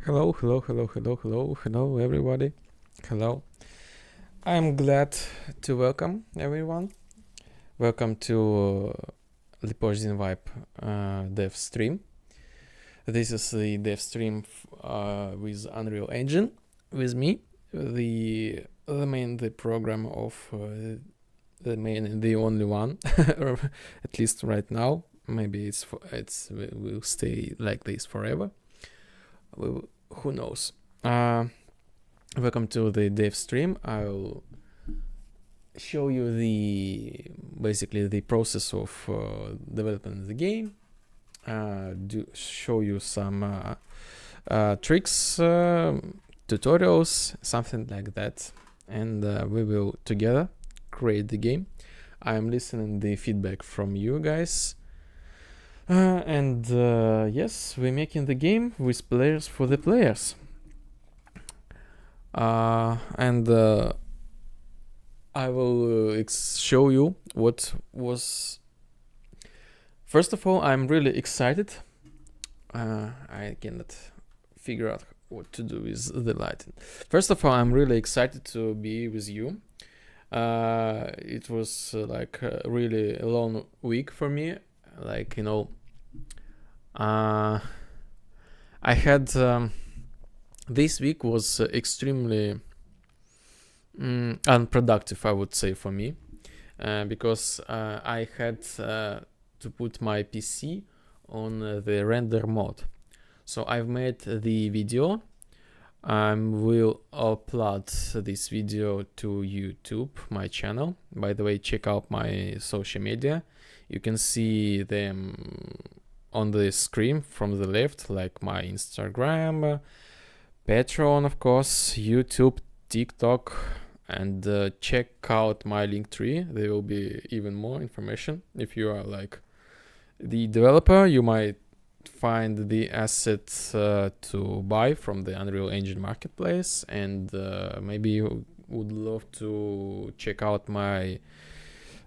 Hello, hello, hello, hello, hello, hello, everybody. Hello. I'm glad to welcome everyone. Welcome to Liporzin Vibe dev stream. This is the dev stream with Unreal Engine, with me, the program of the only one, or at least right now. Maybe it will stay like this forever. Who knows? Welcome to the dev stream. I'll show you basically the process of developing the game. Show you some tricks, tutorials, something like that, and we will together create the game. I'm listening the feedback from you guys. Yes, we're making the game with players for the players. I will show you what was. First of all, I'm really excited. I cannot figure out what to do with the lighting. First of all, I'm really excited to be with you. It was like a really long week for me. Like, you know, I had this week was extremely unproductive, I would say, for me, because I had to put my PC on the render mode. So I've made the video. I will upload this video to YouTube, my channel. By the way, check out my social media. You can see them on the screen from the left, like my Instagram, Patreon, of course, YouTube, TikTok, and check out my Linktree. There will be even more information. If you are like the developer, you might find the assets to buy from the Unreal Engine marketplace, and maybe you would love to check out my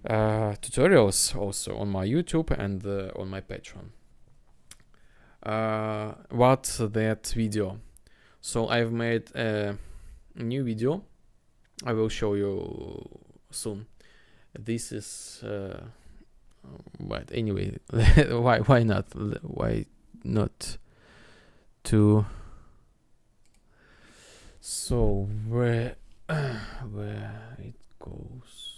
tutorials also on my YouTube and on my Patreon. What that video? So I've made a new video. I will show you soon. This is but anyway, why not to. So where it goes.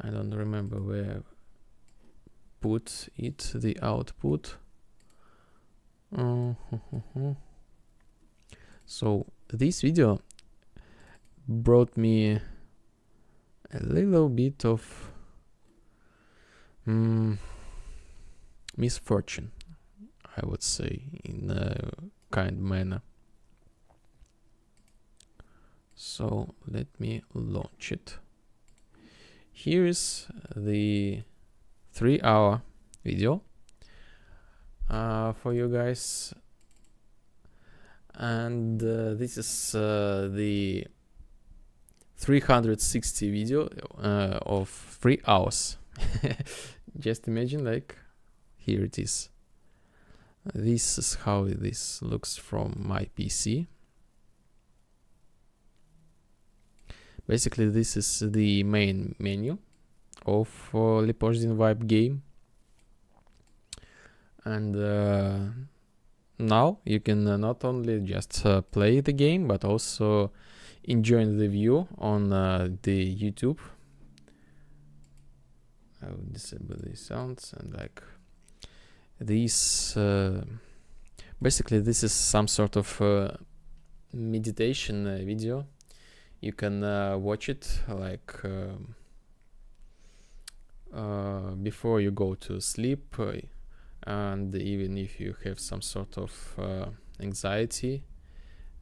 I don't remember where put it, the output. So this video brought me a little bit of misfortune, I would say, in a kind manner. So let me launch it. Here is the 3-hour video for you guys, and this is the 360 video of 3 hours. Just imagine, like, here it is. This is how this looks from my PC. Basically, this is the main menu of Liporzin Vibe game. And now you can not only just play the game, but also enjoy the view on the YouTube. I will disable the sounds and like these. Basically, this is some sort of meditation video. You can watch it like before you go to sleep, and even if you have some sort of anxiety,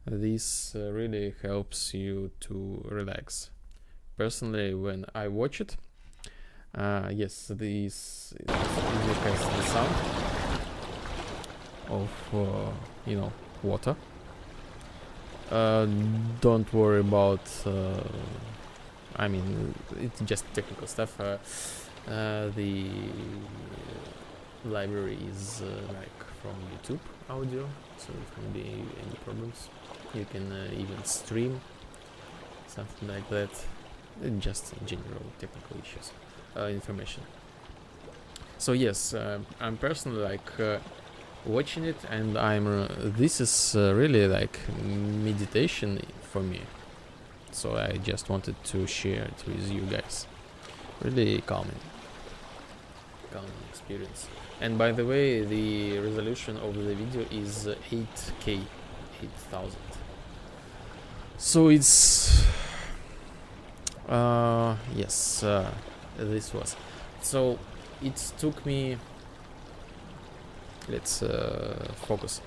this really helps you to relax. Personally, when I watch it, yes, this video has the sound of water. Don't worry about I mean, it's just technical stuff. The library is like from YouTube audio, so it won't be any problems. You can even stream something like that. Just in general technical issues, information. So yes, I'm personally like watching it, and this is really like meditation for me. So I just wanted to share it with you guys. Really calming experience. And by the way, the resolution of the video is 8K, 8000. So it's yes, this was. So it took me. Let's focus.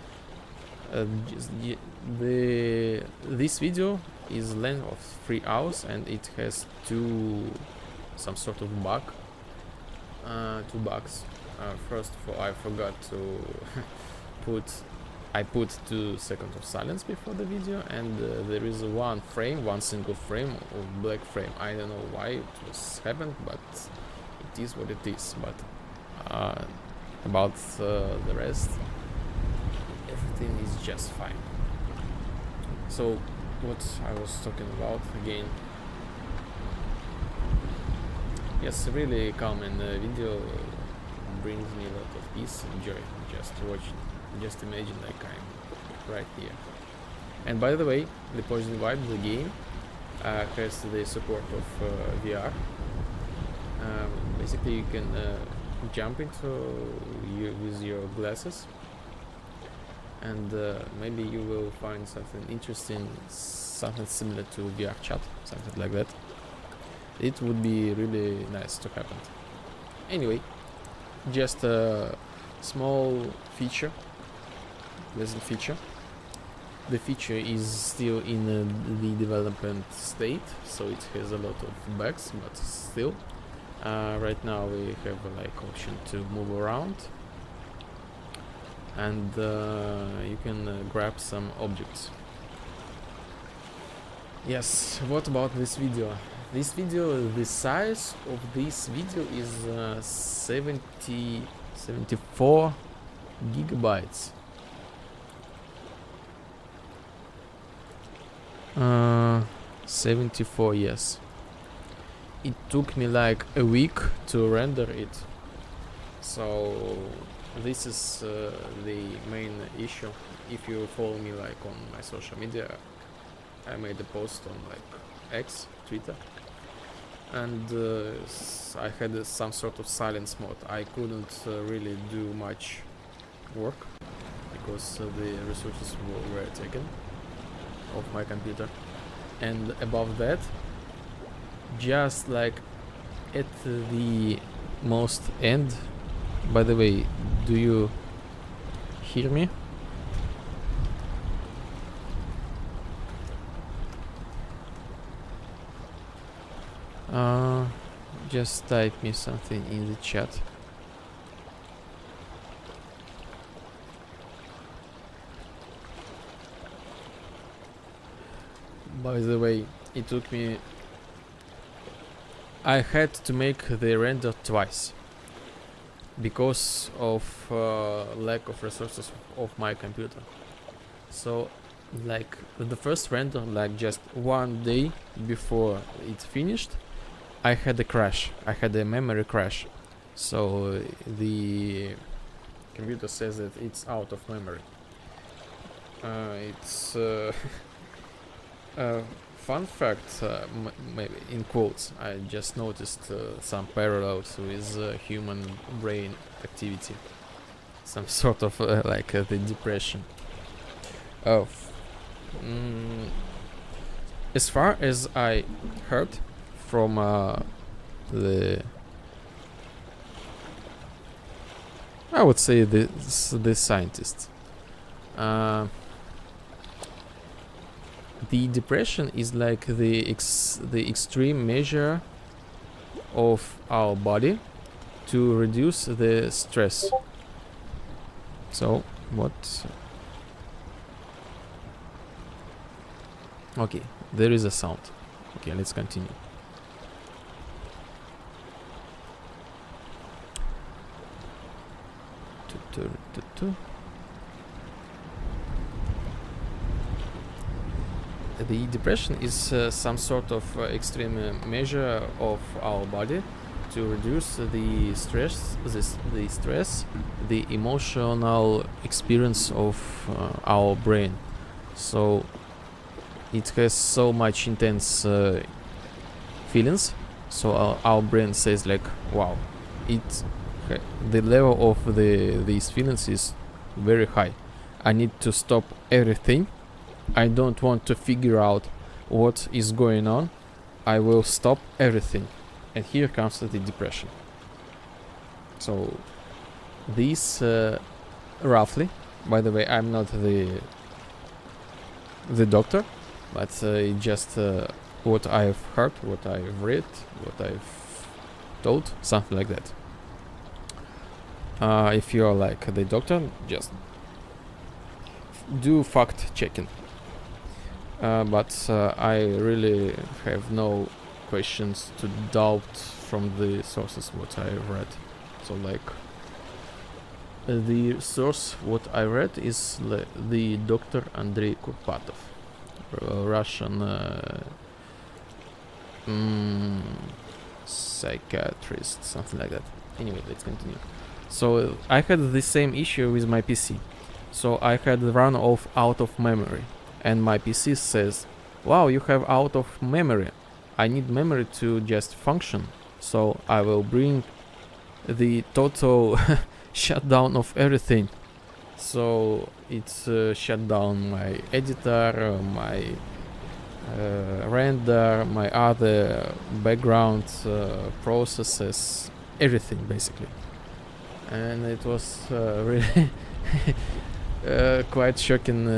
This video is length of 3 hours, and it has some sort of bug. 2 bugs. First of all, I forgot to I put 2 seconds of silence before the video, and there is one single frame of black frame. I don't know why it was happened, but it is what it is. But about the rest, everything is just fine. So what I was talking about again. Yes, really calm, and the video brings me a lot of peace and joy just watching. Just imagine like I'm right here. And by the way, the Positive Vibe, the game, has the support of VR. Basically, you can jump into with your glasses, and maybe you will find something interesting, something similar to VR chat, something like that. It would be really nice to happen. Anyway, just a small feature, pleasant feature. The feature is still in the development state, so it has a lot of bugs, but still. Right now we have like option to move around, and you can grab some objects. Yes, what about this video? This video, the size of this video is 74 gigabytes. 74, yes. It took me like a week to render it. So this is the main issue. If you follow me like on my social media, I made a post on like X, Twitter, and I had some sort of silence mode. I couldn't really do much work because the resources were taken off my computer. And above that, just like at the most end, by the way, do you hear me? Just type me something in the chat. By the way, it took me... I had to make the render twice because of lack of resources of my computer. So like the first render, like just 1 day before it finished, I had a crash. I had a memory crash. So the computer says that it's out of memory. It's fun fact, maybe in quotes, I just noticed some parallels with human brain activity. Some sort of like the depression. As far as I heard from the, I would say the scientists, the depression is like the extreme measure of our body to reduce the stress. So what? Okay, there is a sound. Okay, let's continue. The depression is some sort of extreme measure of our body to reduce the stress, the emotional experience of our brain. So it has so much intense feelings. So our brain says like, wow, the level of these feelings is very high. I need to stop everything. I don't want to figure out what is going on. I will stop everything. And here comes the depression. So this roughly, by the way, I'm not the doctor, but just what I've heard, what I've read, what I've told, something like that. If you're like the doctor, just do fact checking. But I really have no questions to doubt from the sources what I read. So like the source what I read is the Dr. Andrei Kurpatov, Russian psychiatrist, something like that. Anyway, let's continue. So I had the same issue with my PC. So I had run off out of memory. And my PC says, wow, you have out of memory. I need memory to just function. So I will bring the total shutdown of everything. So it's shut down my editor, my render, my other background processes, everything basically. And it was really quite shocking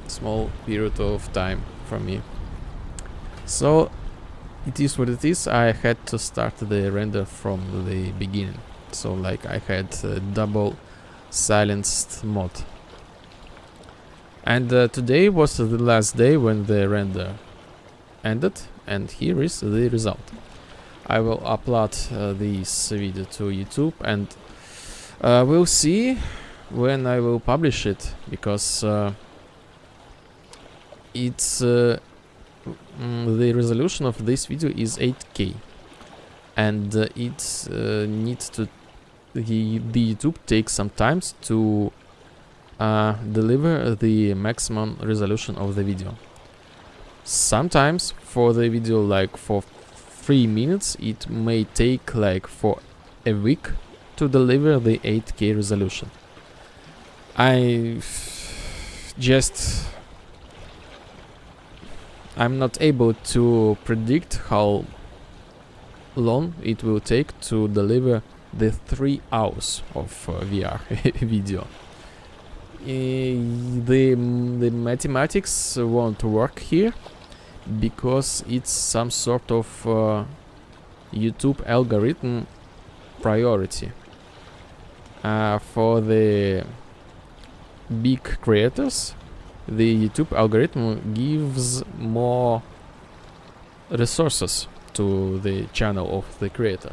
small period of time for me. So it is what it is. I had to start the render from the beginning. So like I had double silenced mode. And today was the last day when the render ended, and here is the result. I will upload this video to YouTube, and we'll see when I will publish it, because it's the resolution of this video is 8K, and it needs to the YouTube takes some time to deliver the maximum resolution of the video. Sometimes for the video like for 3 minutes it may take like for a week to deliver the 8K resolution. I'm not able to predict how long it will take to deliver the 3 hours of VR video. The mathematics won't work here, because it's some sort of YouTube algorithm priority. For the big creators, the YouTube algorithm gives more resources to the channel of the creator.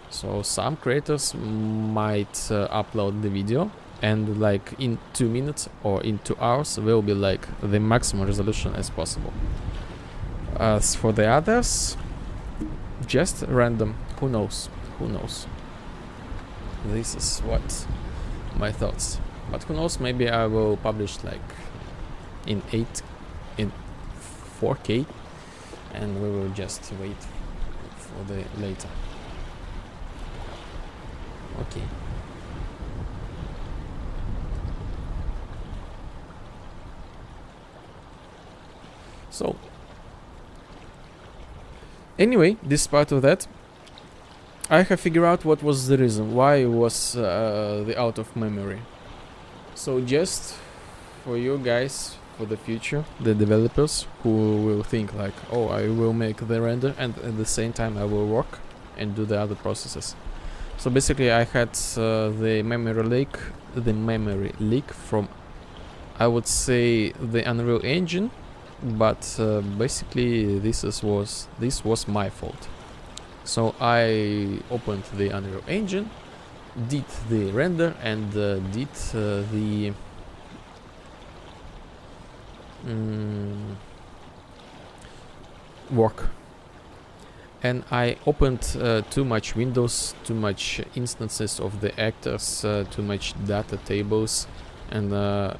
So some creators might upload the video, and like in 2 minutes or in 2 hours will be like the maximum resolution as possible. As for the others, just random. Who knows? This is what my thoughts. But who knows, maybe I will publish like in 4K, and we will just wait for the later. Okay. So anyway, despite of that, I have figured out what was the reason why it was the out of memory. So just for you guys, for the future, the developers who will think like, oh, I will make the render and at the same time I will work and do the other processes. So basically I had the memory leak from, I would say, the Unreal Engine, but basically this was my fault. So I opened the Unreal Engine did the render and did the work. And I opened too much windows, too much instances of the actors, too much data tables, and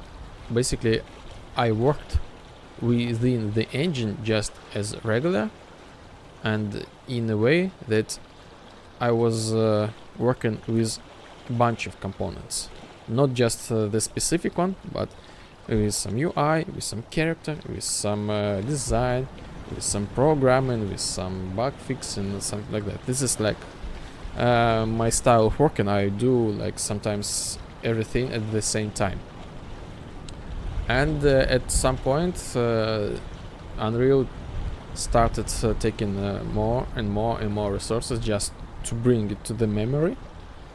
basically I worked within the engine just as regular, and in a way that I was working with a bunch of components, not just the specific one, but with some UI, with some character, with some design, with some programming, with some bug fixing, and something like that. This is like my style of working. I do like sometimes everything at the same time. And at some point, Unreal started taking more and more resources just to bring it to the memory,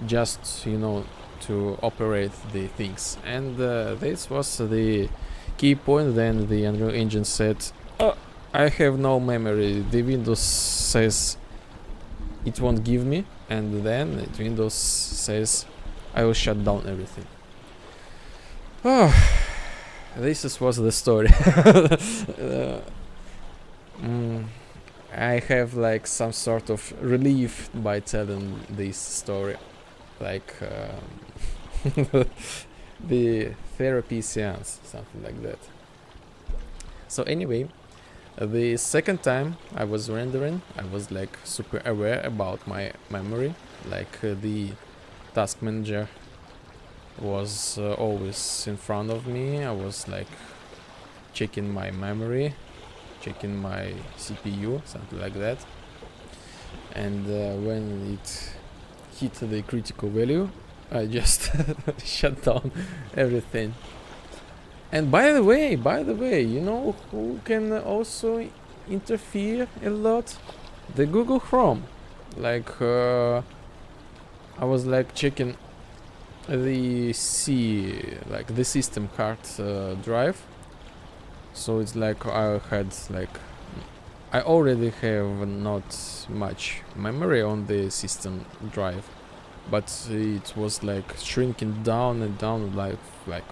just, you know, to operate the things. And this was the key point. Then the Unreal Engine said, oh, I have no memory, the Windows says it won't give me, and then Windows says I will shut down everything. Oh, this was the story. I have like some sort of relief by telling this story, like the therapy seance, something like that. So anyway, the second time I was rendering, I was like super aware about my memory, like the task manager was always in front of me. I was like checking my memory, checking my CPU, something like that. And when it hit the critical value, I just shut down everything. And by the way, you know who can also interfere a lot? The Google Chrome. Like I was like checking the the system card drive. So it's like I already have not much memory on the system drive, but it was like shrinking down and down, like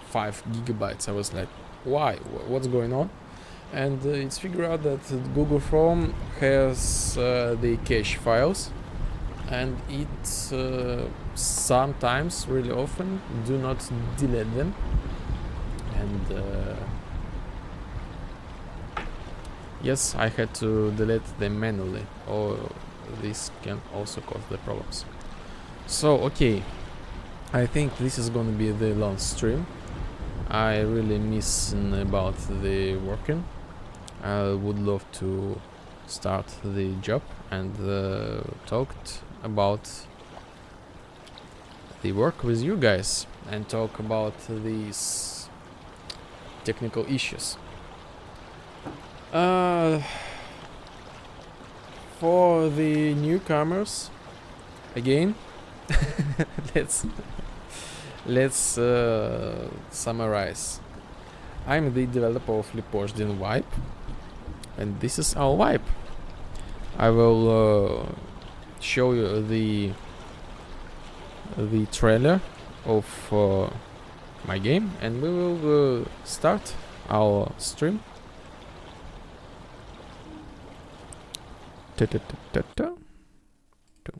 5 gigabytes. I was like, why? What's going on? And it's figured out that Google Chrome has the cache files, and it sometimes, really often, do not delete them. And yes, I had to delete them manually, or this can also cause the problems. So okay, I think this is gonna be the long stream. I really miss about the working. I would love to start the job and talked about the work with you guys and talk about these technical issues. For the newcomers, again, let's summarize. I'm the developer of Lipochdian Vibe, and this is our vibe. I will show you the trailer of my game, and we will start our stream.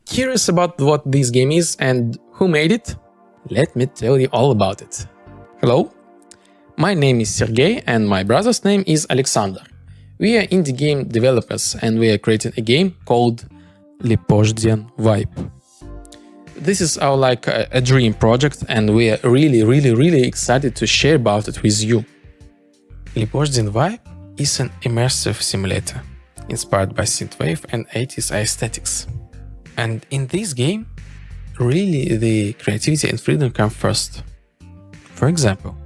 Curious about what this game is and who made it? Let me tell you all about it. Hello, my name is Sergey and my brother's name is Alexander. We are indie game developers and we are creating a game called Lipochdian Vibe. This is our a dream project, and we are really excited to share about it with you. Lipochdian Vibe is an immersive simulator inspired by Synthwave and 80s aesthetics. And in this game, really the creativity and freedom come first. For example,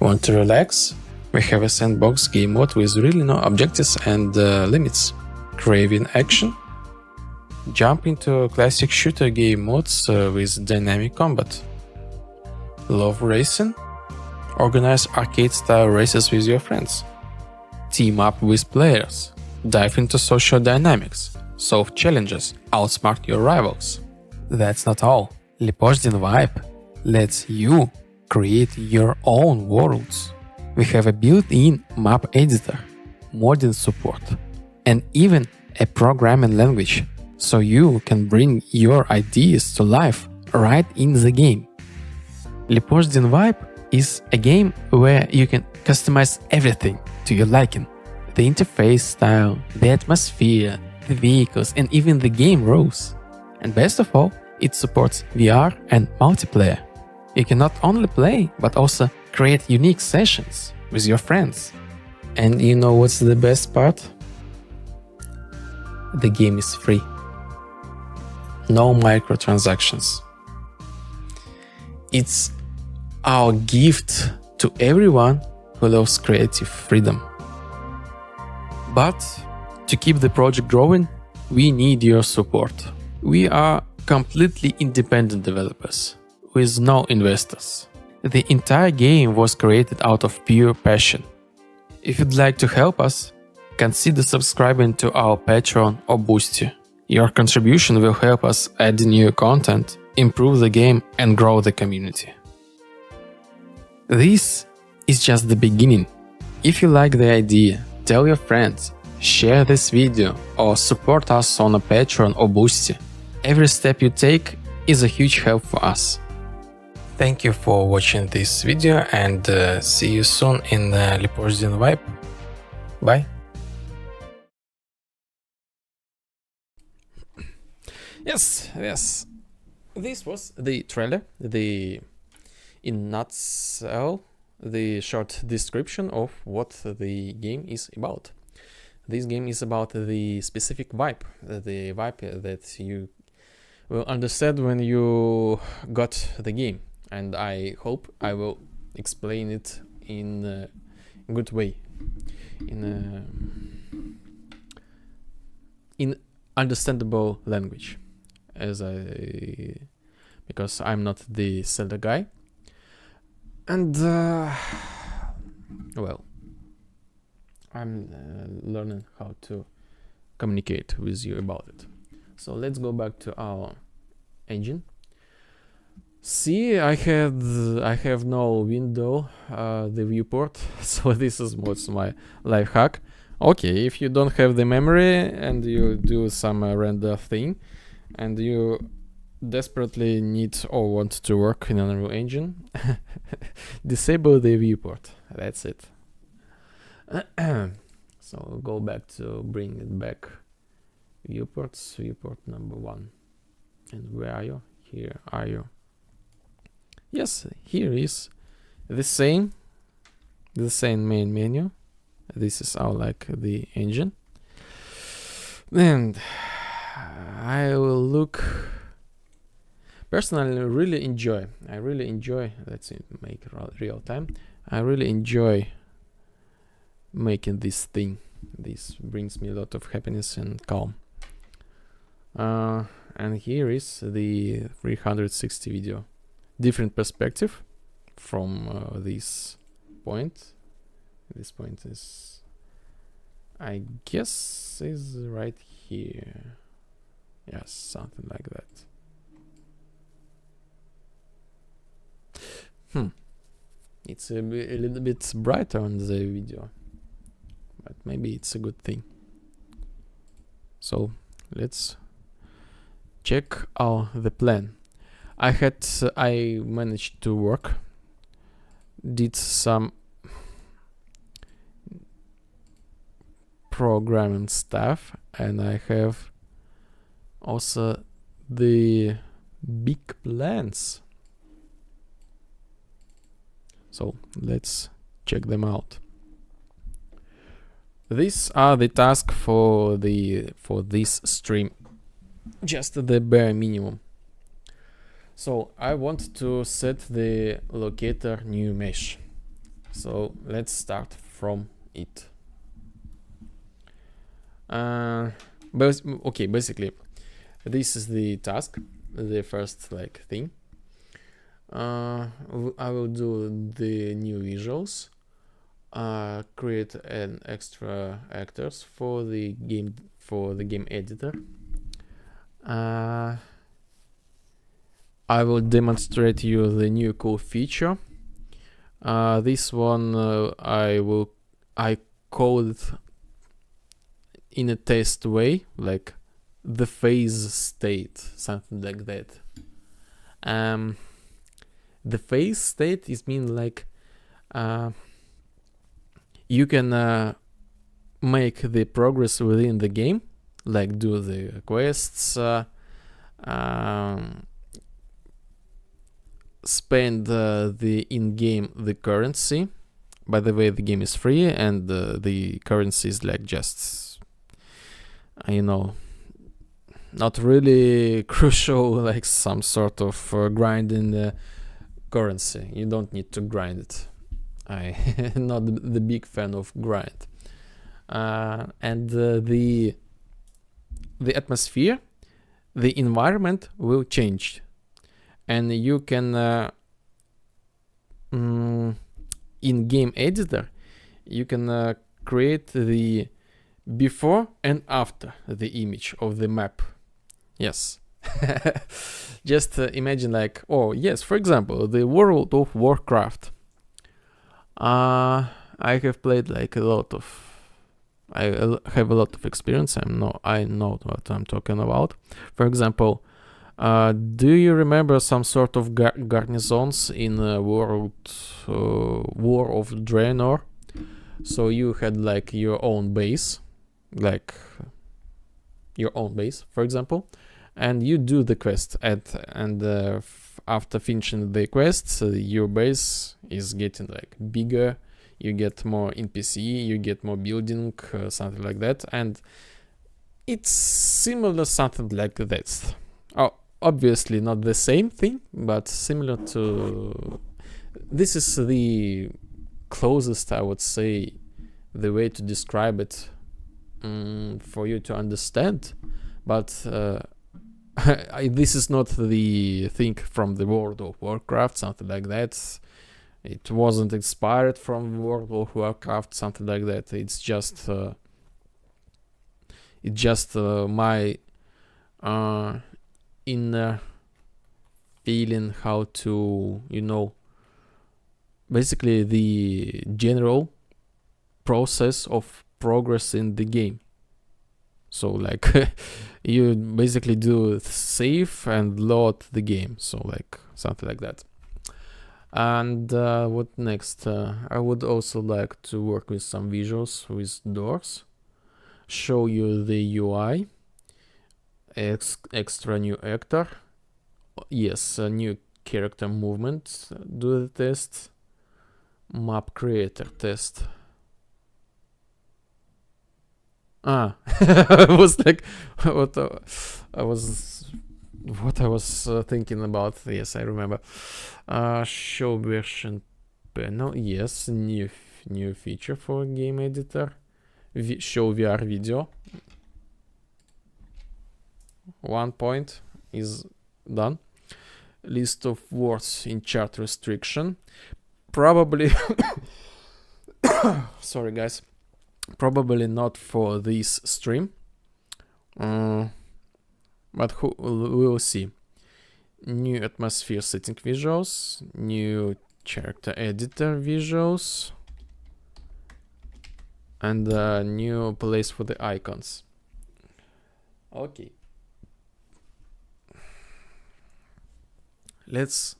want to relax? We have a sandbox game mode with really no objectives and limits. Craving action? Jump into classic shooter game modes with dynamic combat. Love racing? Organize arcade-style races with your friends. Team up with players. Dive into social dynamics. Solve challenges. Outsmart your rivals. That's not all. Lipozdin Vibe lets you create your own worlds. We have a built-in map editor, modding support, and even a programming language, so you can bring your ideas to life right in the game. Lipozdin Vibe is a game where you can customize everything to your liking. The interface style, the atmosphere, the vehicles, and even the game rules. And best of all, it supports VR and multiplayer. You can not only play, but also create unique sessions with your friends. And you know what's the best part? The game is free. No microtransactions. It's our gift to everyone who loves creative freedom. But to keep the project growing, we need your support. We are completely independent developers, with no investors. The entire game was created out of pure passion. If you'd like to help us, consider subscribing to our Patreon or Boosty. Your contribution will help us add new content, improve the game, and grow the community. This is just the beginning. If you like the idea, tell your friends, share this video, or support us on a Patreon or Boosty. Every step you take is a huge help for us. Thank you for watching this video, and see you soon in Lipozdin Vibe. Bye. Yes. This was the trailer, in nutshell, the short description of what the game is about. This game is about the specific vibe, the vibe that you will understand when you got the game, and I hope I will explain it in a good way, in understandable language, because I'm not the Zelda guy, and well, I'm learning how to communicate with you about it. So let's go back to our engine. See, I have no window, the viewport, so this is what's my life hack. Okay, if you don't have the memory and you do some render thing, and you desperately need or want to work in Unreal Engine, disable the viewport. That's it. So go back to bring it back. Viewports, viewport number 1. And where are you? Here are you. Yes, here is the same main menu. This is our the engine, and I will look. Personally, I really enjoy. Let's make it real time. I really enjoy making this thing. This brings me a lot of happiness and calm. And here is the 360 video, different perspective from this point. This point is, I guess, is right here. Yes, something like that. It's a little bit brighter on the video, but maybe it's a good thing. So let's check out the plan. I managed to work, did some programming stuff, and I have also the big plans. So let's check them out. These are the tasks for this stream, just the bare minimum. So I want to set the locator new mesh. So let's start from it. Okay, basically this is the task, the first thing. I will do the new visuals, create an extra actors for the game editor, I will demonstrate you the new cool feature. This one I call it in a test way, like the phase state, something like that. The phase state is mean like you can make the progress within the game, like do the quests, spend the in-game the currency. By the way, the game is free, and the currency is like just not really crucial, like some sort of grinding currency. You don't need to grind it. I not the big fan of grind. And the atmosphere, the environment will change, and you can in game editor you can create the before and after the image of the map. Yes. Just imagine like, oh yes, for example, the World of Warcraft. I have played like I have a lot of experience. I know what I'm talking about. For example, do you remember some sort of garnisons in War of Draenor? So you had like your own base, for example, and you do the quest after finishing the quests, your base is getting like bigger. You get more NPC, you get more building, something like that, and it's similar something like that. Oh, obviously not the same thing, but similar to. This is the closest, I would say, the way to describe it for you to understand. But this is not the thing from the World of Warcraft, something like that. It wasn't inspired from World of Warcraft, something like that. It's just my inner feeling how to, basically the general process of progress in the game. So like you basically do save and load the game. So like something like that. And what next? I would also like to work with some visuals with doors, show you the UI, extra new actor, yes, a new character movement, do the test, map creator test. I was like, what I was thinking about. Yes, I remember. Show version panel. Yes, new feature for game editor. Show VR video. 1 point is done. List of words in chat restriction. Probably. Sorry, guys. Probably not for this stream. But we will see. New atmosphere setting visuals, new character editor visuals, and a new place for the icons. Okay. Let's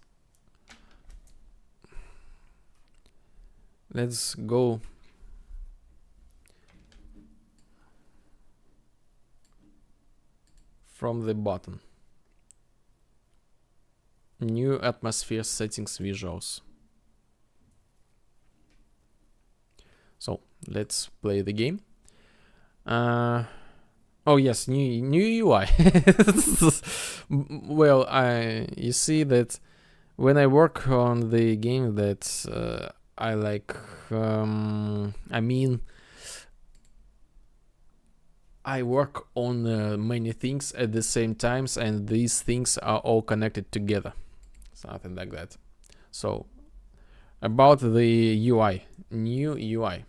go. From the bottom. New atmosphere settings visuals. So let's play the game. Oh yes, new UI. Well, you see that when I work on the game that I like, I work on many things at the same times, and these things are all connected together. Something like that. So, about the UI, new UI.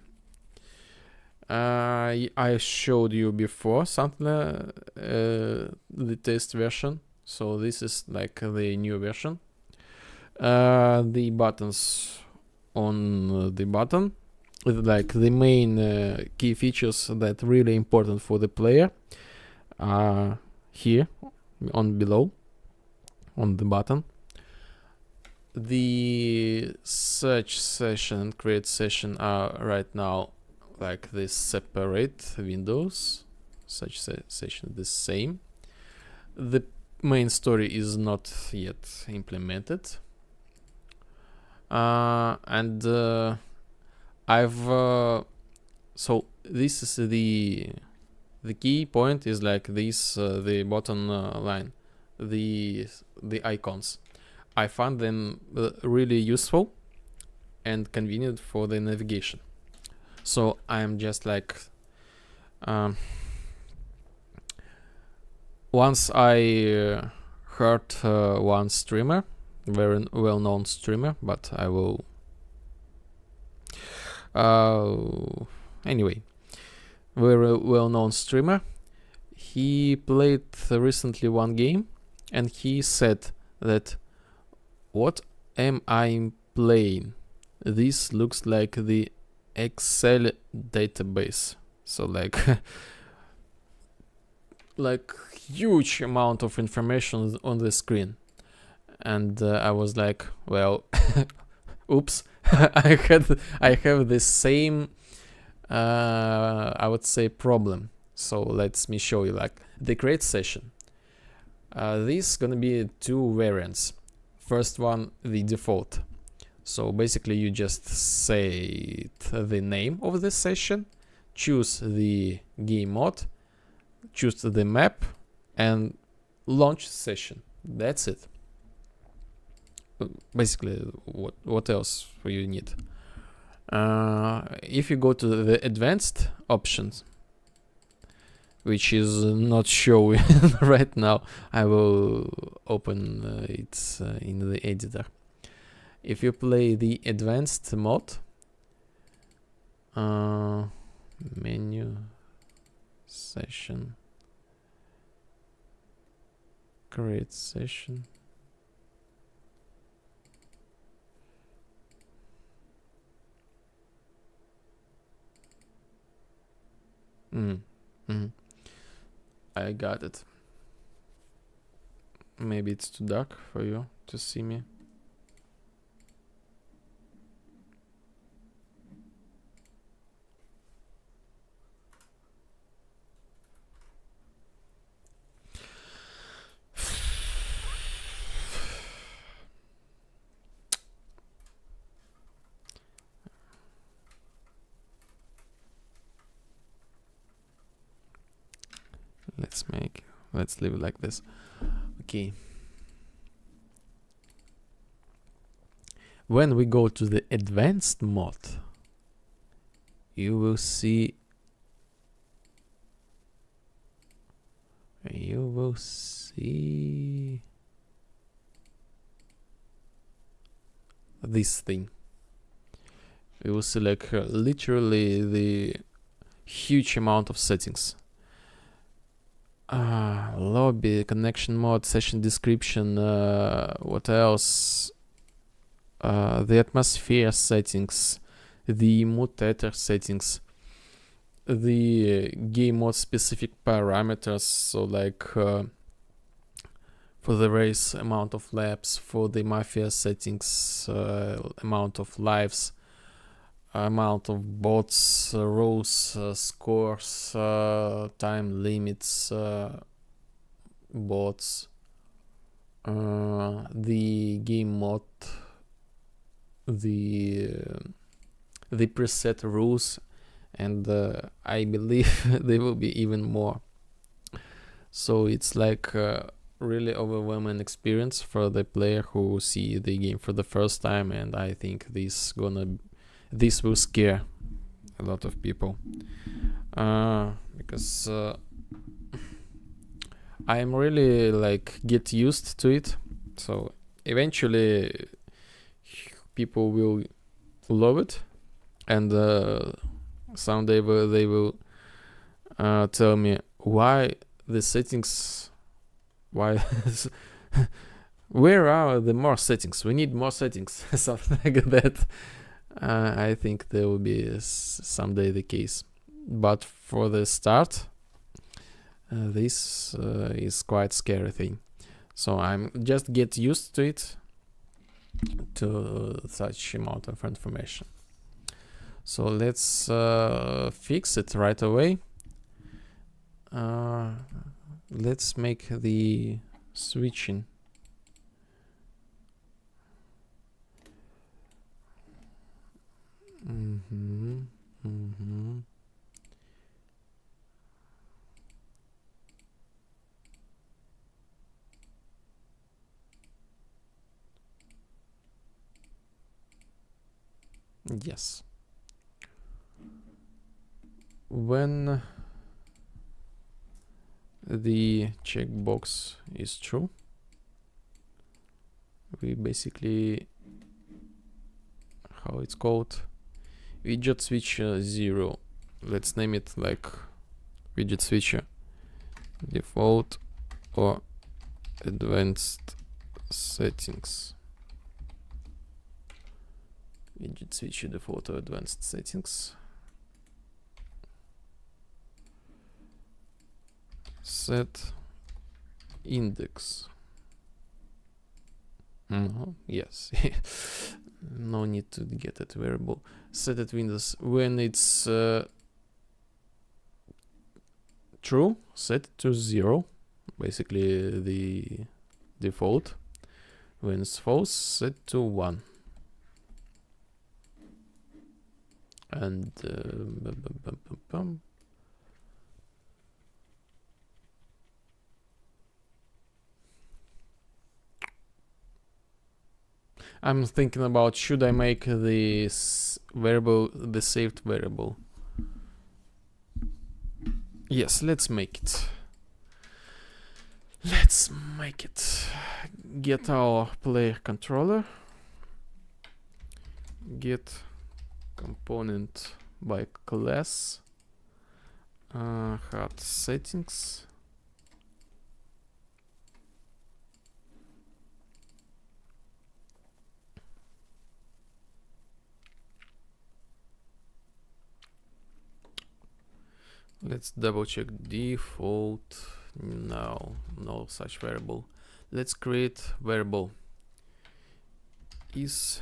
I showed you before something, the test version. So this is like the new version. The buttons on the button, with like the main key features that really important for the player are here on below on the button. The search session and create session are right now like this separate windows. Search session the same. The main story is not yet implemented. And I've so this is the key point is like this the bottom line, the icons. I found them really useful and convenient for the navigation. So I'm just like once I heard one streamer, very well-known streamer, but I will anyway, very well-known streamer. He played recently one game and he said that, what am I playing? This looks like the Excel database. So like like huge amount of information on the screen. And I was like, well, oops, I have the same I would say problem. So let me show you like the create session. This gonna be two variants. First one, the default. So basically you just say the name of the session, choose the game mode, choose the map, and launch session. That's it. Basically, what else you need? If you go to the advanced options, which is not showing right now, I will open it in the editor. If you play the advanced mode, menu, session, create session. I got it. Maybe it's too dark for you to see me. Let's leave it like this. Okay. When we go to the advanced mode, you will see this thing. You will see like literally the huge amount of settings. Lobby, connection mode, session description, what else? The atmosphere settings, the mutator settings, the game mode specific parameters, so like for the race, amount of laps, for the mafia settings, amount of lives, amount of bots, rows, scores, time limits, bots, the game mode, the preset rules, and I believe there will be even more. So it's like a really overwhelming experience for the player who see the game for the first time, and I think this will scare a lot of people, because I am really like get used to it. So eventually people will love it, and someday they will tell me why the settings Why? Where are the more settings? We need more settings, something like that. I think there will be someday the case, but for the start, this is quite scary thing. So I'm just get used to it, to such amount of information. So let's fix it right away. Let's make the switching. Yes. When the checkbox is true, we basically, how it's called, widget switcher 0. Let's name it like widget switcher default or advanced settings. Widget switcher default or advanced settings. Set index. Yes. No need to get that variable. Set it Windows when it's true. Set it to 0. Basically the default. When it's false, set to 1. And I'm thinking about, should I make this variable the saved variable? Yes, let's make it. Let's make it. Get our player controller. Get component by class. Hard settings. Let's double check default. No such variable. Let's create variable. Is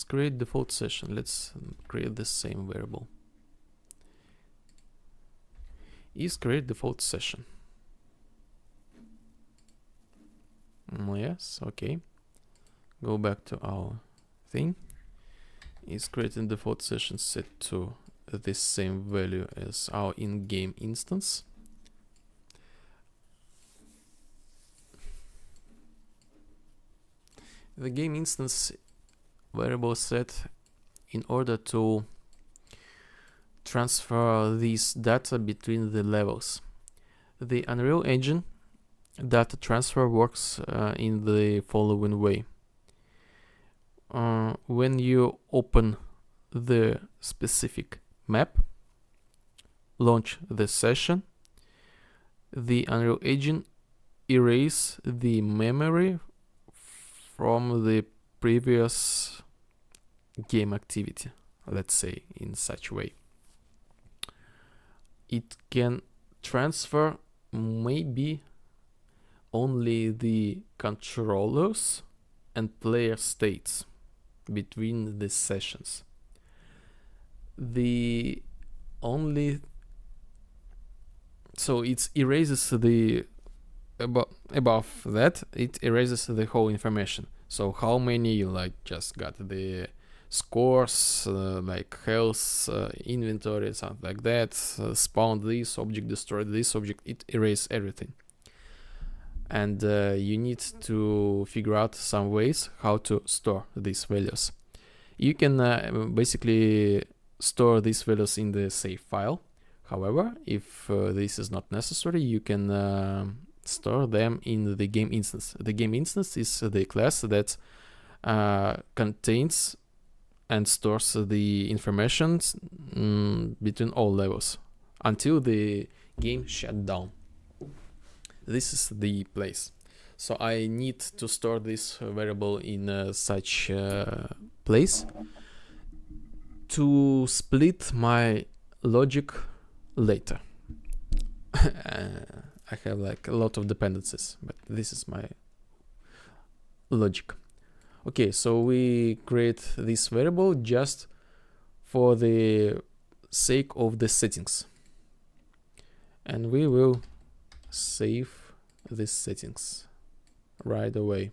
create default session. Let's create the same variable. Is create default session. Yes, okay. Go back to our thing. Is creating default session set to this same value as our in-game instance. The game instance variable set in order to transfer this data between the levels. The Unreal Engine data transfer works in the following way. When you open the specific map, launch the session, the Unreal Engine erases the memory from the previous game activity, let's say in such way. It can transfer maybe only the controllers and player states between the sessions. So it erases the above that, it erases the whole information. So how many you just got the scores, like health, inventory, something like that, spawned this object, destroyed this object, it erases everything. And you need to figure out some ways how to store these values. You can basically store these values in the save file. However, if this is not necessary, you can store them in the game instance. The game instance is the class that contains and stores the information between all levels. until the game shut down. This is the place. So I need to store this variable in such place to split my logic later. I have like a lot of dependencies, but this is my logic. Okay, so we create this variable just for the sake of the settings, and we will save these settings right away.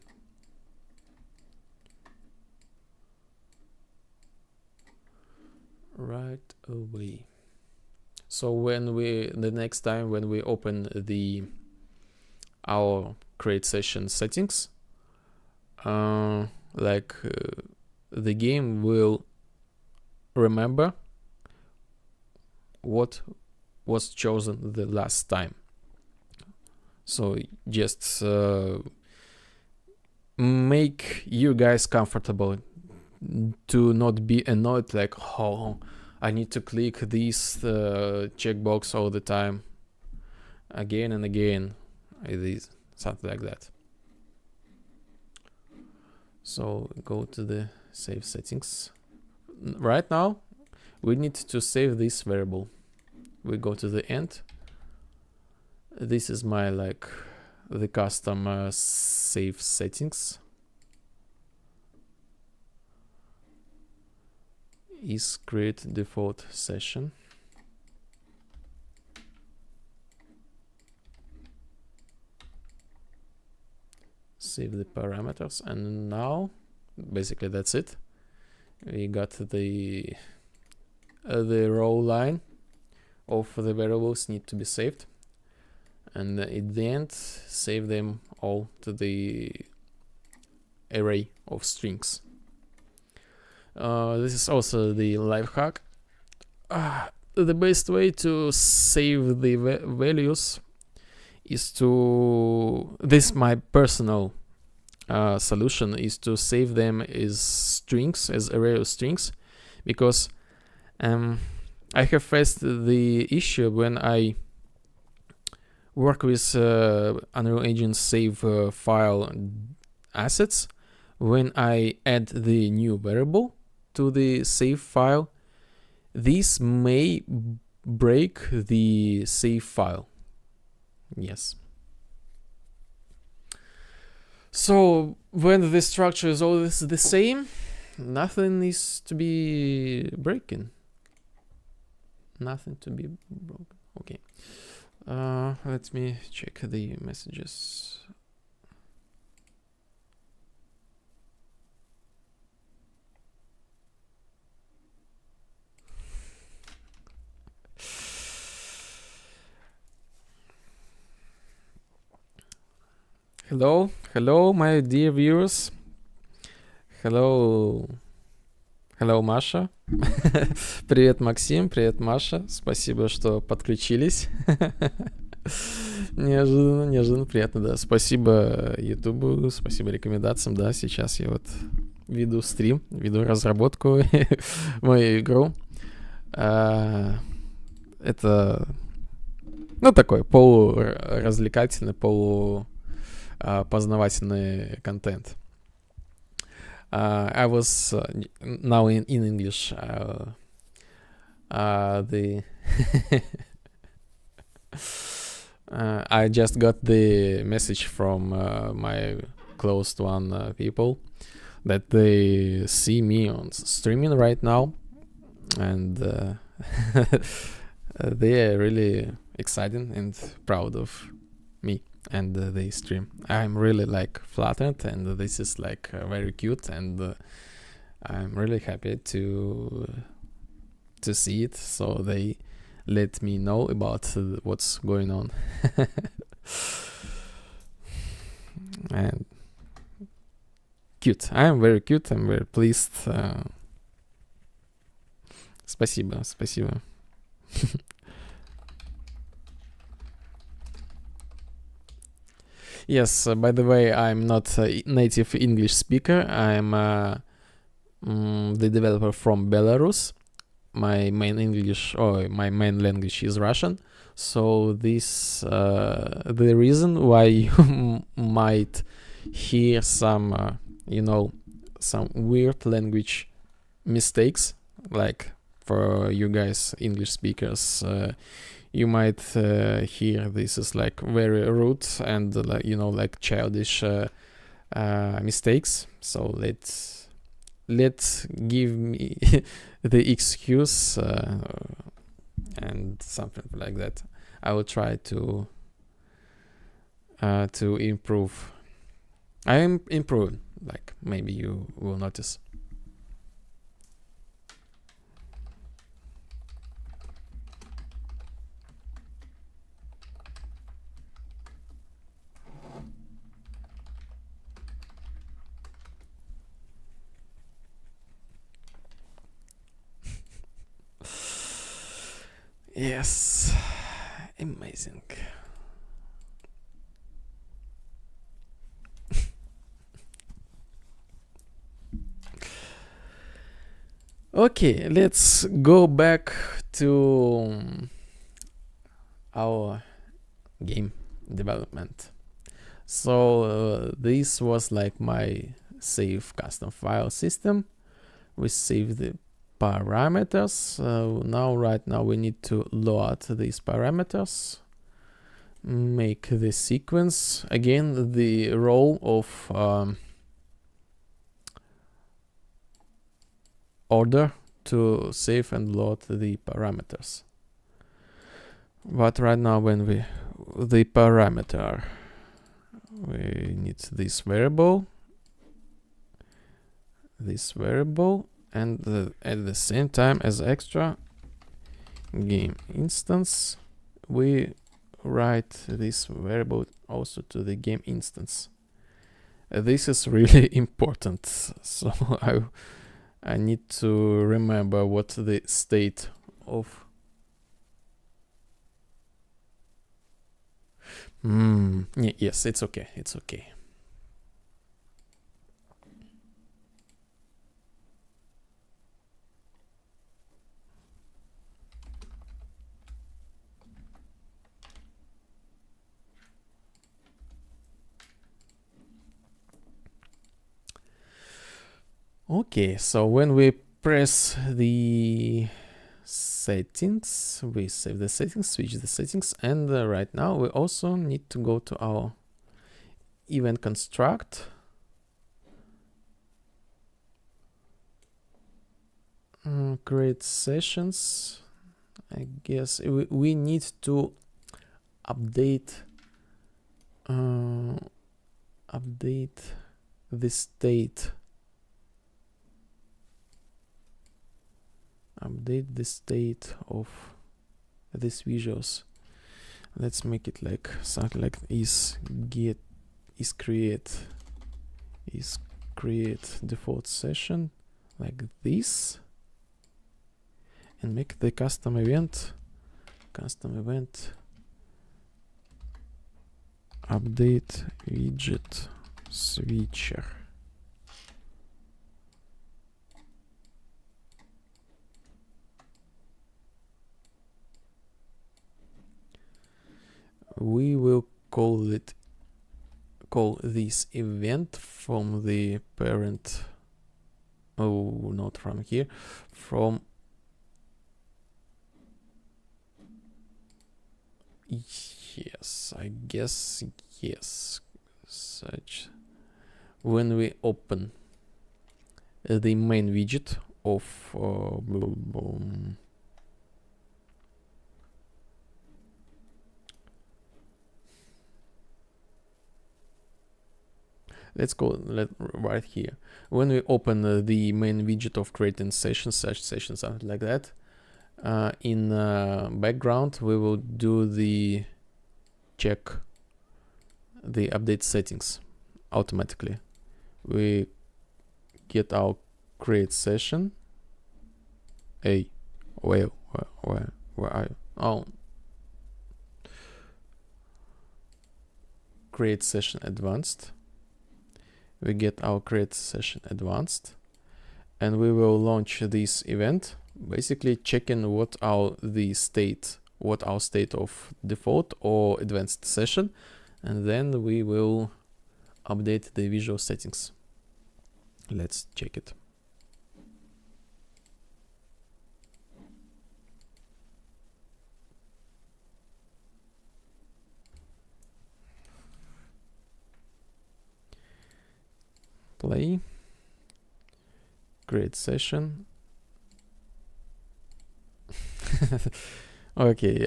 Right away. So when the next time when we open our create session settings, the game will remember what was chosen the last time. So just make you guys comfortable to not be annoyed like, oh, I need to click this checkbox all the time again and again. It is something like that. So go to the save settings. Right now we need to save this variable. We go to the end. This is my the custom save settings. Is create default session. Save the parameters, and now basically that's it. We got the row line of the variables need to be saved, and at the end save them all to the array of strings. This is also the life hack. The best way to save the values is to, this my personal solution is to save them as strings, as array of strings, because I have faced the issue when I work with Unreal Engine save file assets. When I add the new variable to the save file, this may break the save file. Yes. So when the structure is always the same, nothing is to be breaking. Nothing to be broken. Okay. Let me check the messages. Hello, my dear viewers. Hello, Маша. Привет, Максим, привет, Маша. Спасибо, что подключились. Неожиданно приятно, да. Спасибо YouTube, спасибо рекомендациям, да. Сейчас я вот веду стрим, веду разработку мою игру. Это, такой полуразвлекательный, познавательный контент. I was now in English. I just got the message from my close one people that they see me on streaming right now, and they are really excited and proud of me and the stream. I'm really flattered, and this is very cute, and I'm really happy to see it. So they let me know about what's going on. And cute. I'm very cute. I'm very pleased. Спасибо. Yes, by the way, I'm not a native English speaker. I'm the developer from Belarus, my main English or my main language is Russian, so this the reason why you might hear some some weird language mistakes, like for you guys English speakers, you might hear this is like very rude and like childish mistakes. So let's give me the excuse and something like that. I will try to improve. I am improving, like maybe you will notice. Yes, amazing. Okay, let's go back to our game development. So this was like my save custom file system. We save the parameters. Right now we need to load these parameters, make the sequence. Again, the role of order to save and load the parameters. But right now when the parameter, we need this variable, and at the same time as extra game instance, we write this variable also to the game instance. This is really important, so I need to remember what the state of yes, it's okay. Okay, so when we press the settings, we save the settings, switch the settings, and right now we also need to go to our event construct. Create sessions. I guess we need to update the state. Update the state of these visuals. Let's make it like something like is create default session like this, and make the custom event update widget switcher. We will call this event from the parent. Oh, not from here. From yes, I guess yes. Such when we open the main widget of let's go right here. When we open the main widget of creating sessions, such sessions, something like that, in background we will do the check the update settings automatically. We get our create session. Hey, where are you? Oh, create session advanced. We get our create session advanced, and we will launch this event basically checking what our state of default or advanced session, and then we will update the visual settings. Let's check it. Play, create session. Okay,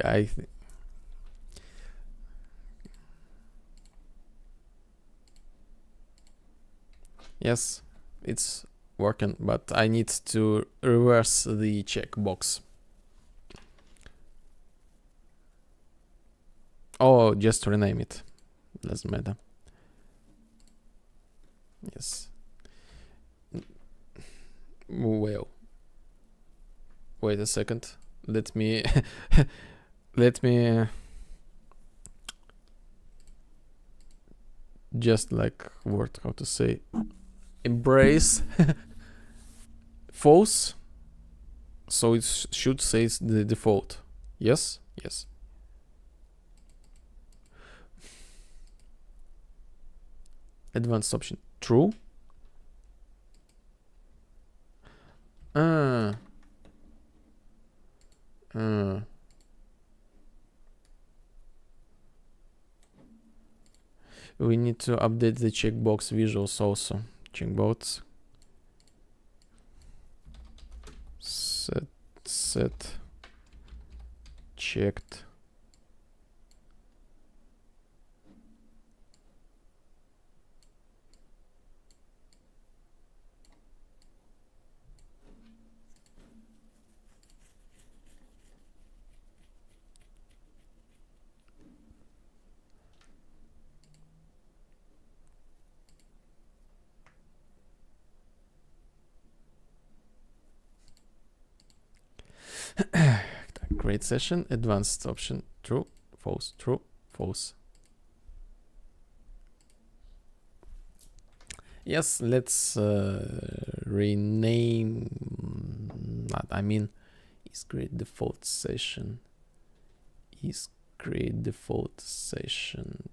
yes, it's working, but I need to reverse the checkbox. Oh, just rename it. Doesn't matter. Yes. Well, wait a second. Let me just like how to say, embrace false, so it should say the default. Yes. Advanced option true. We need to update the checkbox visuals also. Checkbox set checked. Create session, advanced option, true, false, true, false. Yes, let's rename, is create default session. Is create default session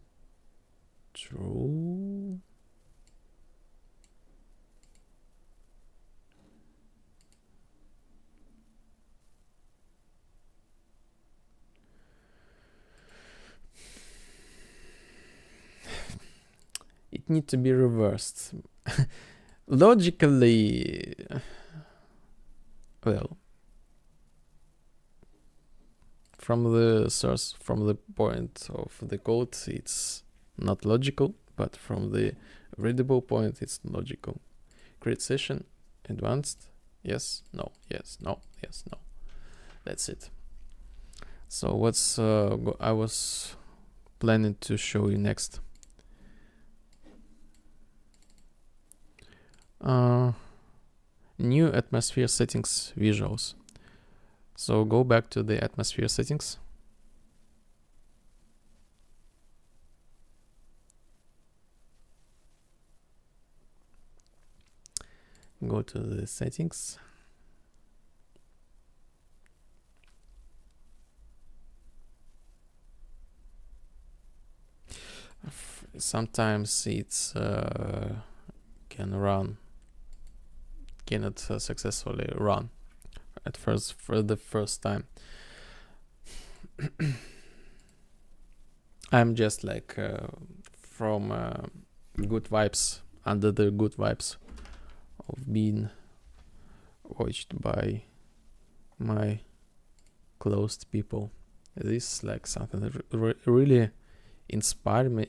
true? It needs to be reversed. Logically, well, from the source, from the point of the code, it's not logical, but from the readable point, it's logical. Create session, advanced, yes, no, yes, no, yes, no. That's it. So what's I was planning to show you next. New atmosphere settings visuals. So go back to the atmosphere settings. Go to the settings. Sometimes it's cannot successfully run at first for the first time. I'm just like from good vibes, under the good vibes of being watched by my closed people. This is like something that really inspiring,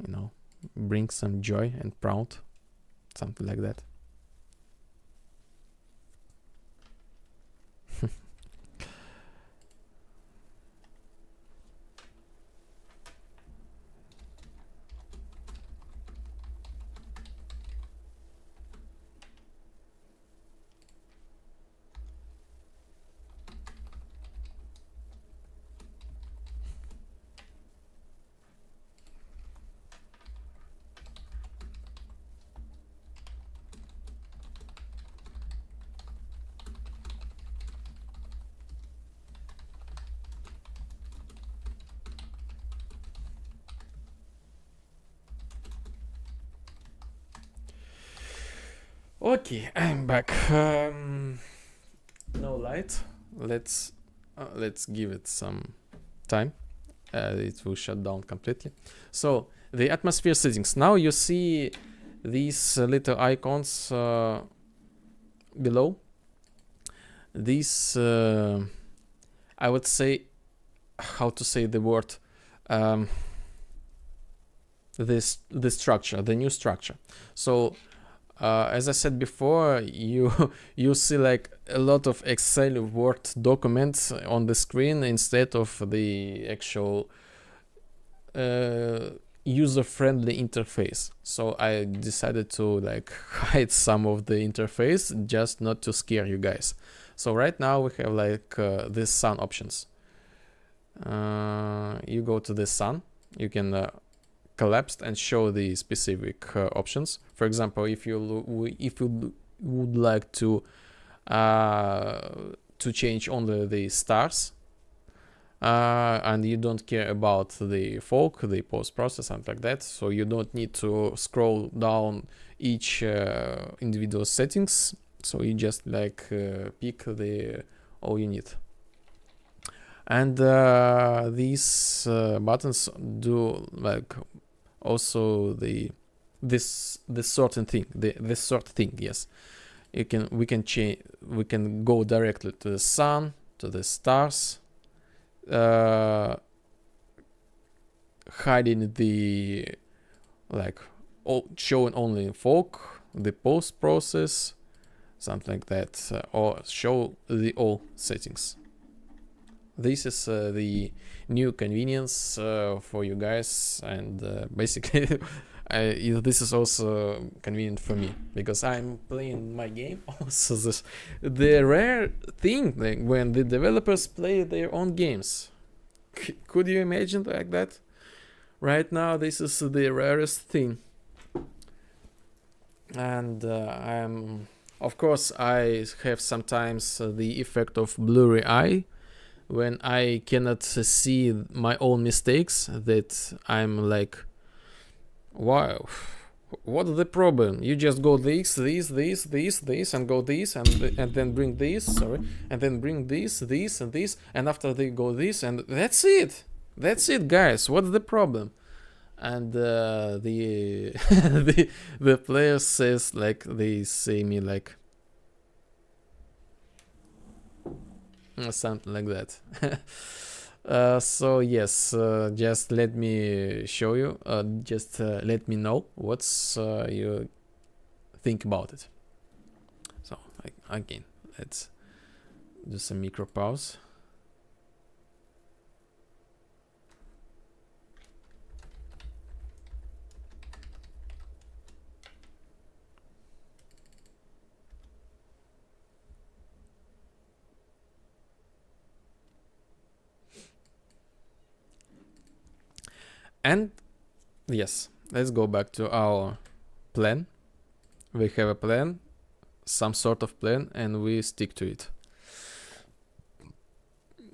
you know, brings some joy and proud, something like that. Okay, I'm back. No light. Let's give it some time. It will shut down completely. So the atmosphere settings. Now you see these little icons below. These I would say, how to say the word, the structure, the new structure. So as I said before, you see like a lot of Excel Word documents on the screen instead of the actual user-friendly interface. So I decided to like hide some of the interface just not to scare you guys. So right now we have like the sun options. You go to the sun, you can collapse and show the specific options. For example, if you would like to change only the stars, and you don't care about the fog, the post-process, and like that, so you don't need to scroll down each individual settings. So you just like pick the all you need. And these buttons do like also this certain thing, this sort of thing. Yes, we can go directly to the sun, to the stars, hiding the like showing only fog, the post process, something like that, or show the all settings. This is the new convenience for you guys, and basically this is also convenient for me because I'm playing my game. Also, the rare thing, like when the developers play their own games. Could you imagine like that? Right now, this is the rarest thing, and of course I have sometimes the effect of blurry eye. When I cannot see my own mistakes, that I'm like, wow, what's the problem? You just go this, and go this, and then bring this, and then bring this, and this, and after they go this, and that's it. That's it, guys. What's the problem? And the the player says like, they say me like, something like that. So yes, just let me show you, just let me know what's you think about it. So again, let's do some micro pause. And yes, let's go back to our plan. We have a plan, some sort of plan, and we stick to it.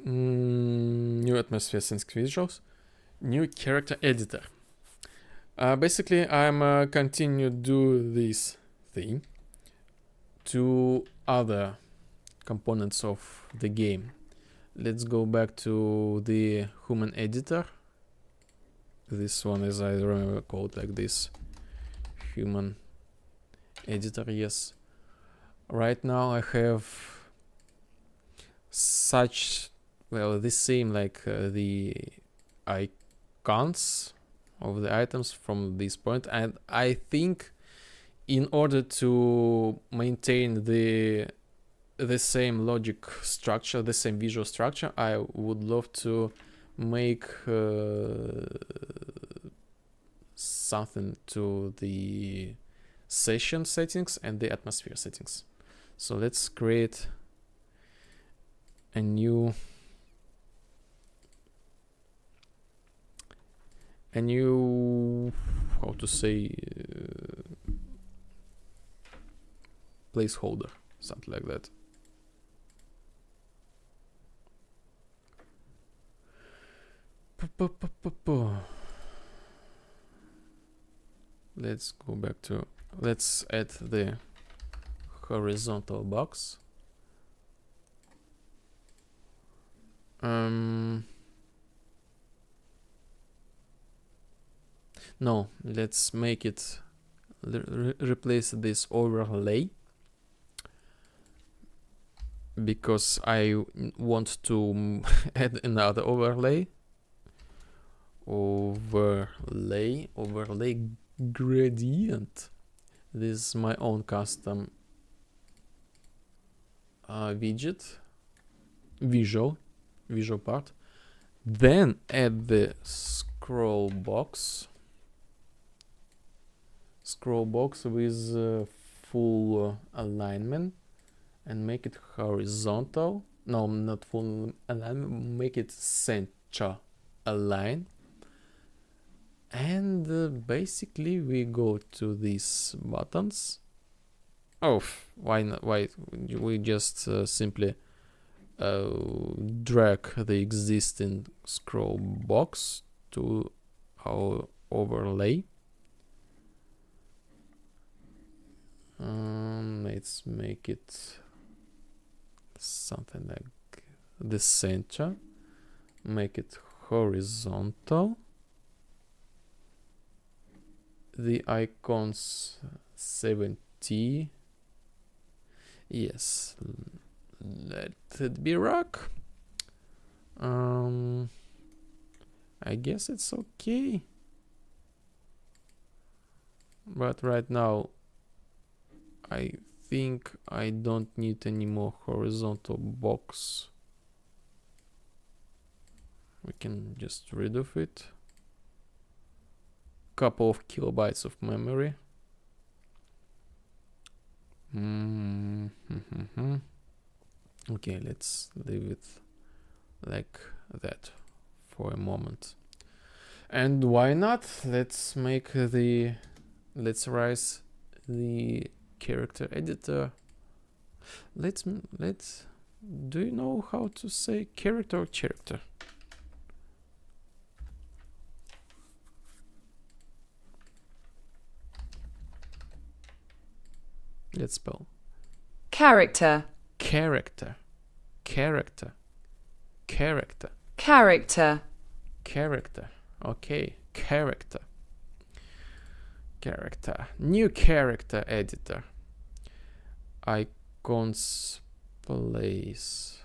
New atmosphere sync visuals, new character editor. Basically, I'm continue do this thing to other components of the game. Let's go back to the human editor. This one is, I remember, called like this, human editor. Yes, right now I have such, well, the same like the icons of the items from this point, and I think in order to maintain the same logic structure, the same visual structure, I would love to make something to the session settings and the atmosphere settings. So let's create a new how to say placeholder, something like that. Let's go back to, let's add the horizontal box. No, let's make it replace this overlay, because I want to add another overlay. Overlay gradient. This is my own custom visual part. Then add the scroll box with full alignment, and make it horizontal. No, not full alignment, make it center align. And basically we go to these buttons. Oh, why not? Why we just simply drag the existing scroll box to our overlay. Let's make it something like the center. Make it horizontal. The icons 70. Yes, let it be rock. I guess it's okay. But right now I think I don't need any more horizontal box. We can just rid of it. Couple of kilobytes of memory. Okay, let's leave it like that for a moment. And why not? Let's rise the character editor. Do you know how to say character or character? Let's spell. Character. Character. Character. Character. Character. Character. Okay. Character. Character. New character editor. Icons place.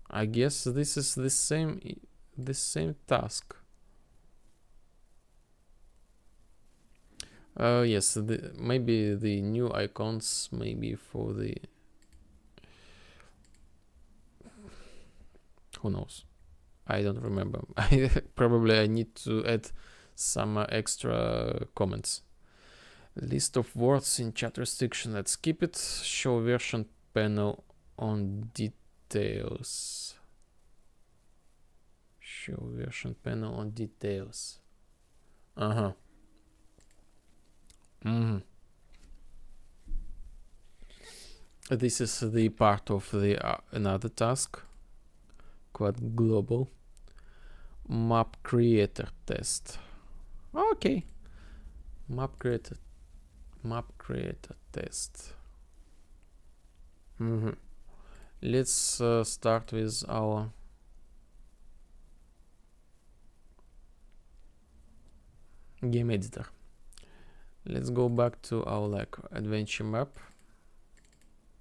I guess this is the same task. Yes, maybe the new icons, maybe for the, who knows, I don't remember. Probably I need to add some extra comments. List of words in chat restriction, let's keep it. Show version panel on details. Show version panel on details. This is the part of the another task, quite global. Map creator test. Okay. Map creator test. Let's start with our game editor. Let's go back to our adventure map,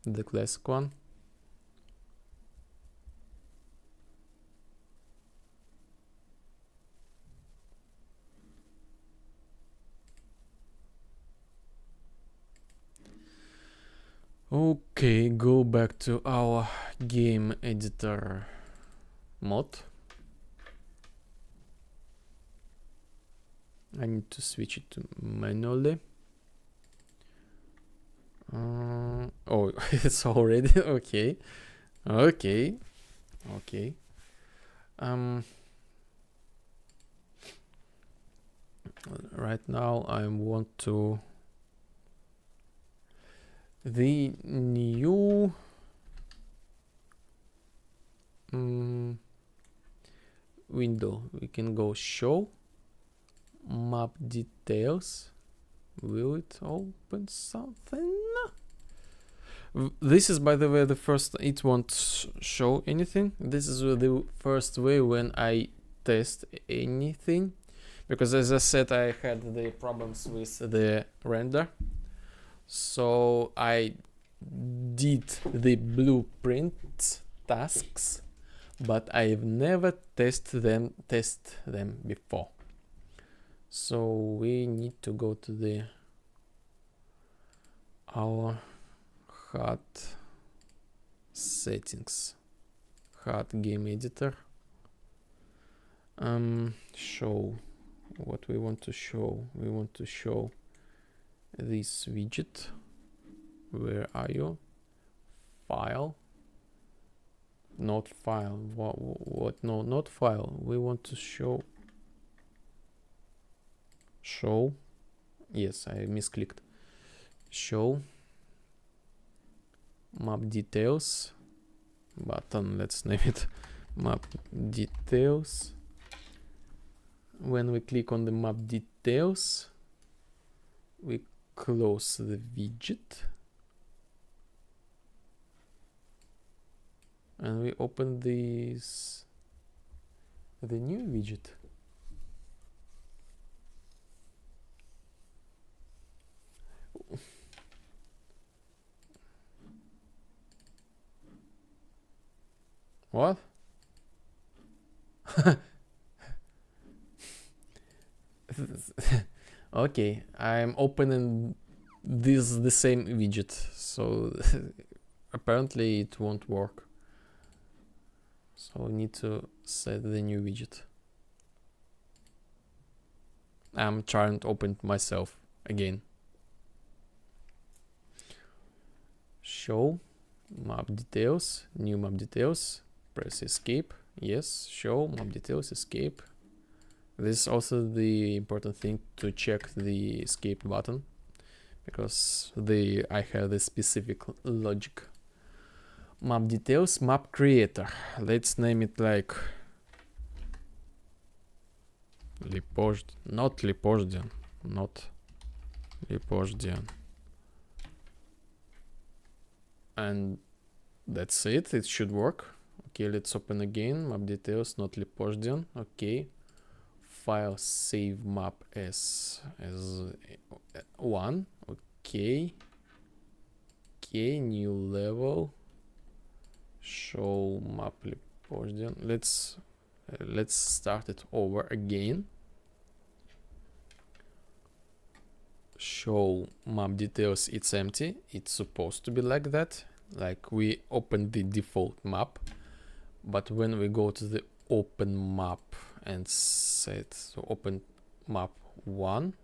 the classic one. Okay, go back to our game editor mod. I need to switch it to manually. Oh, it's already okay. Okay. Right now I want to the new window. We can go show map details. Will it open something? This is, by the way, the first. It won't show anything. This is the first way when I test anything, because as I said, I had the problems with the render. So I did the blueprint tasks, but I've never tested them before. So we need to go to our HUD settings, HUD game editor. Show what we want to show. We want to show this widget. Where are you? File. Not file. What? No, not file. We want to show. Show. Yes, I misclicked. Show. Map details button. Let's name it map details. When we click on the map details, we close the widget and we open the new widget. What? Okay, I'm opening the same widget, so apparently it won't work. So I need to set the new widget. I'm trying to open it myself again. Show map details, new map details. Press escape. Yes, show map details, escape. This is also the important thing, to check the escape button, because I have the specific logic. Map details, map creator. Let's name it like not Lipozhdian. And that's it. It should work. Okay, let's open again. Map details, not Lipozhdian. Okay. File save map as 1. Okay. Okay, new level. Show map Lipozhdian. Let's start it over again. Show map details, it's empty. It's supposed to be like that. Like we open the default map, but when we go to the open map and set to open map 1,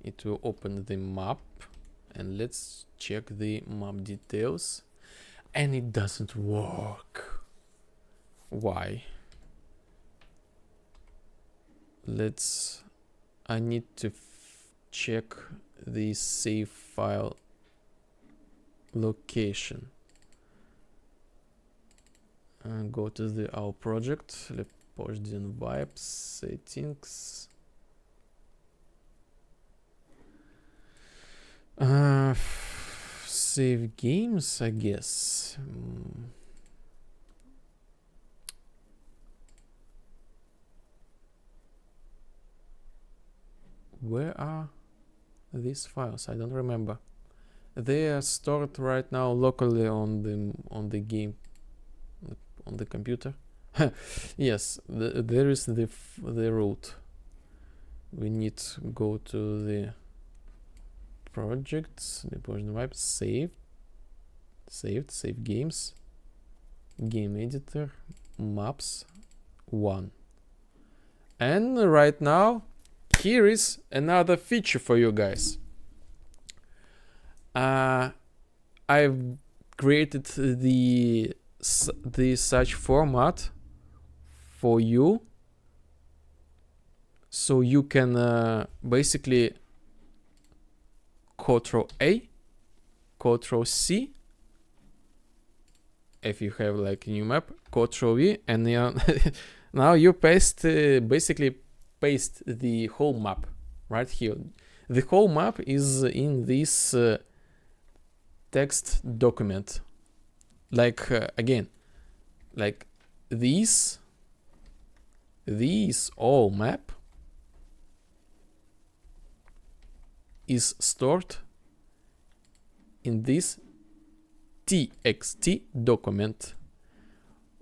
it will open the map, and let's check the map details, and it doesn't work. Why? I need to check the save file location. And go to our project, Lipozhdian Vibe settings. Save games, I guess. Where are these files? I don't remember. They are stored right now locally on the game, on the computer. Yes, there is the root. We need to go to the projects, the Lipozhdian Vibe, save games, game editor, maps 1. And right now, here is another feature for you guys. I've created the such format for you, so you can basically Ctrl A, Ctrl C, if you have like a new map, Ctrl V, and now you paste basically paste the whole map right here. The whole map is in this text document. Like again, like this all map is stored in this txt document,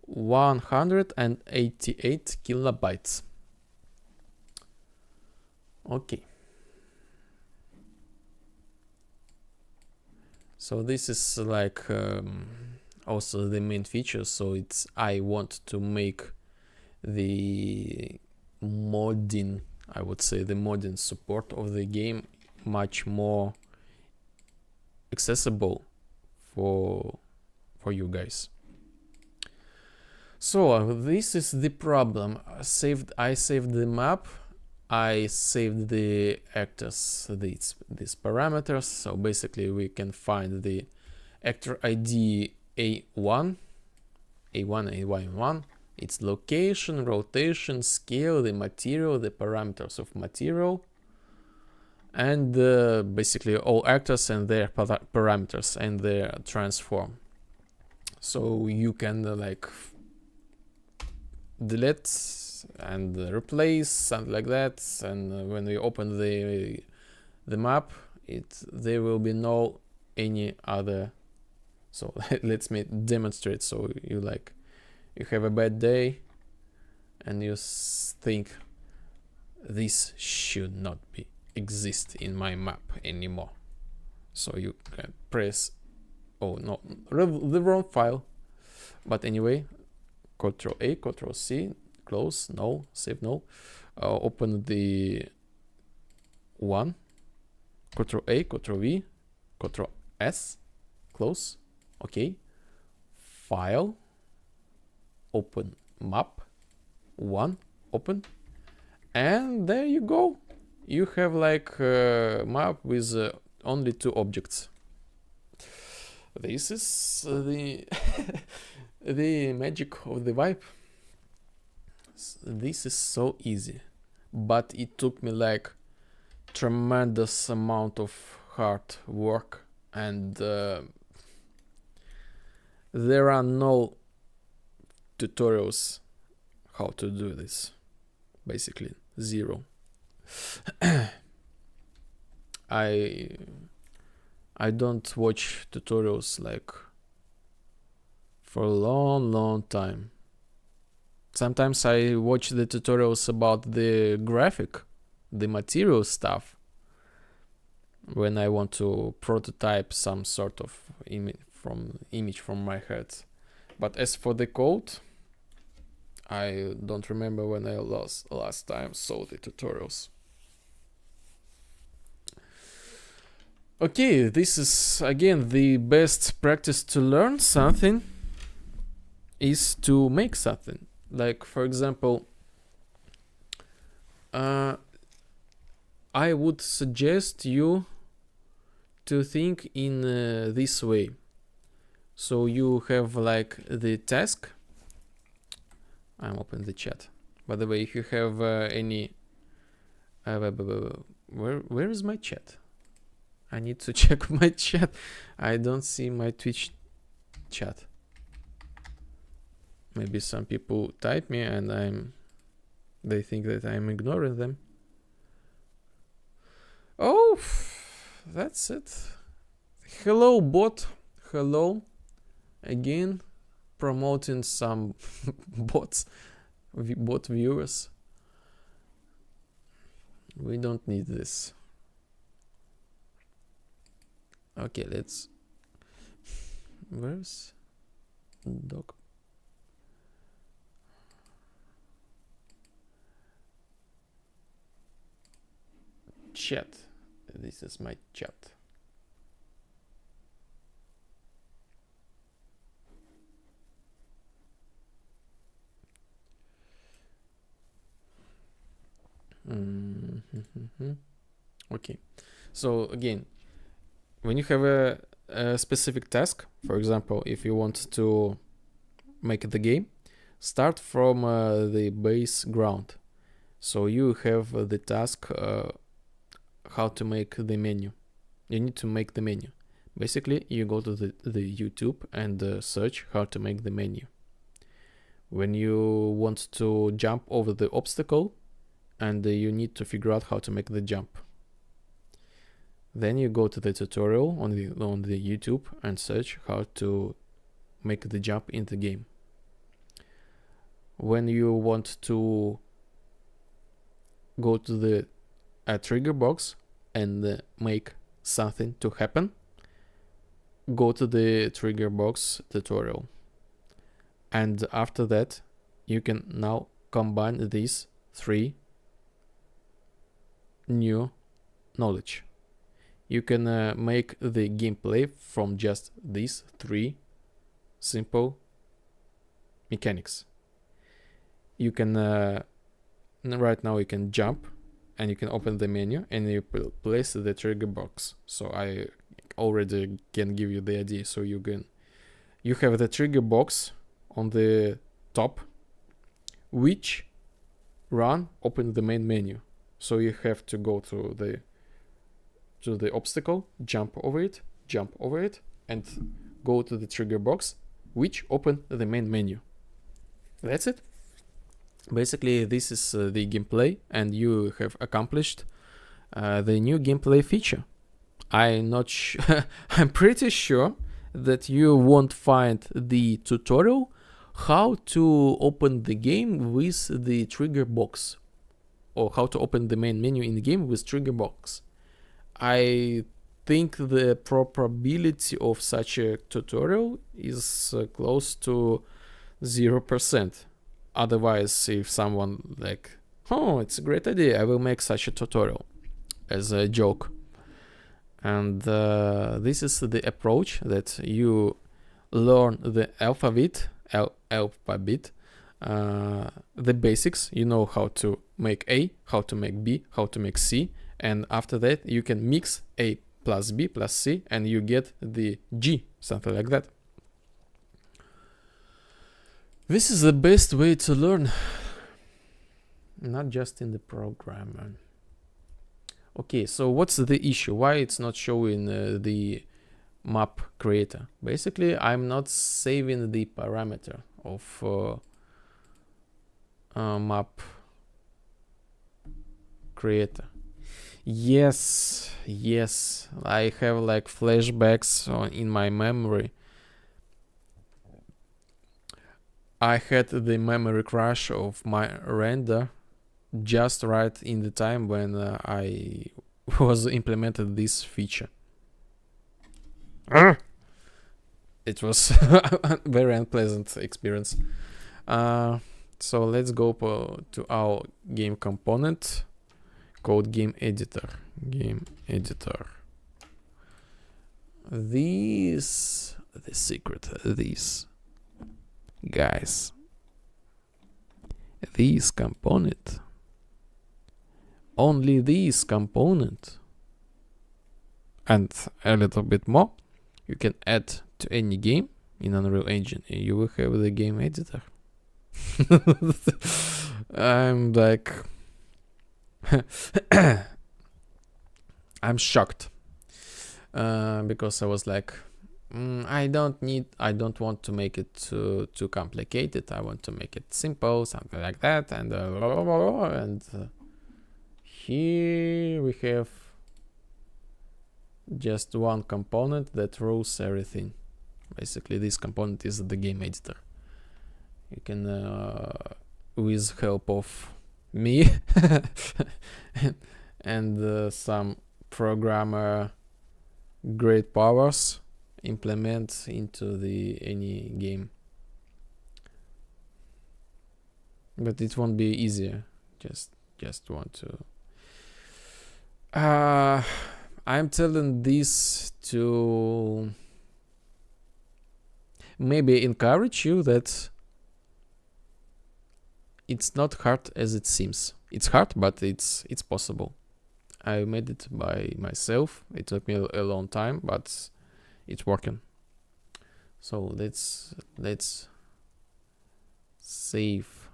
188 kilobytes. Okay. So this is like also the main feature. So it's, I want to make the modding, I would say the modding support of the game much more accessible for you guys. So this is the problem. I saved the map, I saved the actors, these parameters. So basically we can find the actor ID A1, its location, rotation, scale, the material, the parameters of material, and basically all actors and their parameters and their transform. So you can like delete and replace, something like that, and when we open the map, there will be no any other. So let's demonstrate. So you have a bad day and you think this should not exist in my map anymore. So you can press, oh no, the wrong file. But anyway, Ctrl A, Ctrl C, close, no, save, no. Open the one, Ctrl A, Ctrl V, Ctrl S, close, okay. File, open map, one, open, and there you go. You have like a map with only 2 objects. This is the the magic of the Vibe. This is so easy, but it took me like tremendous amount of hard work, and there are no tutorials how to do this, basically 0. I don't watch tutorials like for a long time. Sometimes I watch the tutorials about the graphic, the material stuff, when I want to prototype some sort of image from my head. But as for the code, I don't remember when I last time saw the tutorials. Okay, this is again the best practice to learn something is to make something. Like for example, I would suggest you to think in this way. So you have like the task. I'm opening the chat. By the way, if you have any, where is my chat? I need to check my chat. I don't see my Twitch chat. Maybe some people type me and they think that I'm ignoring them. Oh, that's it. Hello bot. Hello. Again, promoting some bot viewers. We don't need this. Okay, let's. Where's doc? Chat. This is my chat. Okay, so again, when you have a specific task, for example, if you want to make the game, start from the base ground. So you have the task how to make the menu. You need to make the menu. Basically, you go to the YouTube and search how to make the menu. When you want to jump over the obstacle, and you need to figure out how to make the jump. Then you go to the tutorial on the YouTube and search how to make the jump in the game. When you want to go to the trigger box and make something to happen, go to the trigger box tutorial. And after that, you can now combine these 3 new knowledge. You can make the gameplay from just these 3 simple mechanics. You can right now you can jump, and you can open the menu and you place the trigger box. So I already can give you the idea. So you have the trigger box on the top, which open the main menu. So you have to go to the obstacle, jump over it, and go to the trigger box, which open the main menu. That's it. Basically, this is the gameplay, and you have accomplished the new gameplay feature. I'm pretty sure that you won't find the tutorial how to open the game with the trigger box, or how to open the main menu in the game with trigger box. I think the probability of such a tutorial is close to 0%. Otherwise, if someone like, oh, it's a great idea, I will make such a tutorial as a joke. And this is the approach that you learn the alphabet, the basics. You know how to make A, how to make B, how to make C, and after that you can mix A plus B plus C and you get the G, something like that. This is the best way to learn, not just in the program. Okay, so what's the issue? Why it's not showing the map creator? Basically, I'm not saving the parameter of map creator. Yes, I have like flashbacks in my memory. I had the memory crash of my render just right in the time when I was implemented this feature. It was a very unpleasant experience. So let's go to our game component called game editor. The secret, these guys, this component, only this component, and a little bit more you can add to any game in Unreal Engine, and you will have the game editor. I'm like I'm shocked because I was like, I don't want to make it too complicated. I want to make it simple, something like that. And here we have just one component that rules everything. Basically, this component is the game editor. You can, with help of me and some programmer great powers, implement into any game. But it won't be easier. Just want to I'm telling this to maybe encourage you that it's not hard as it seems. It's hard, but it's possible. I made it by myself. It took me a long time, but it's working. So let's save.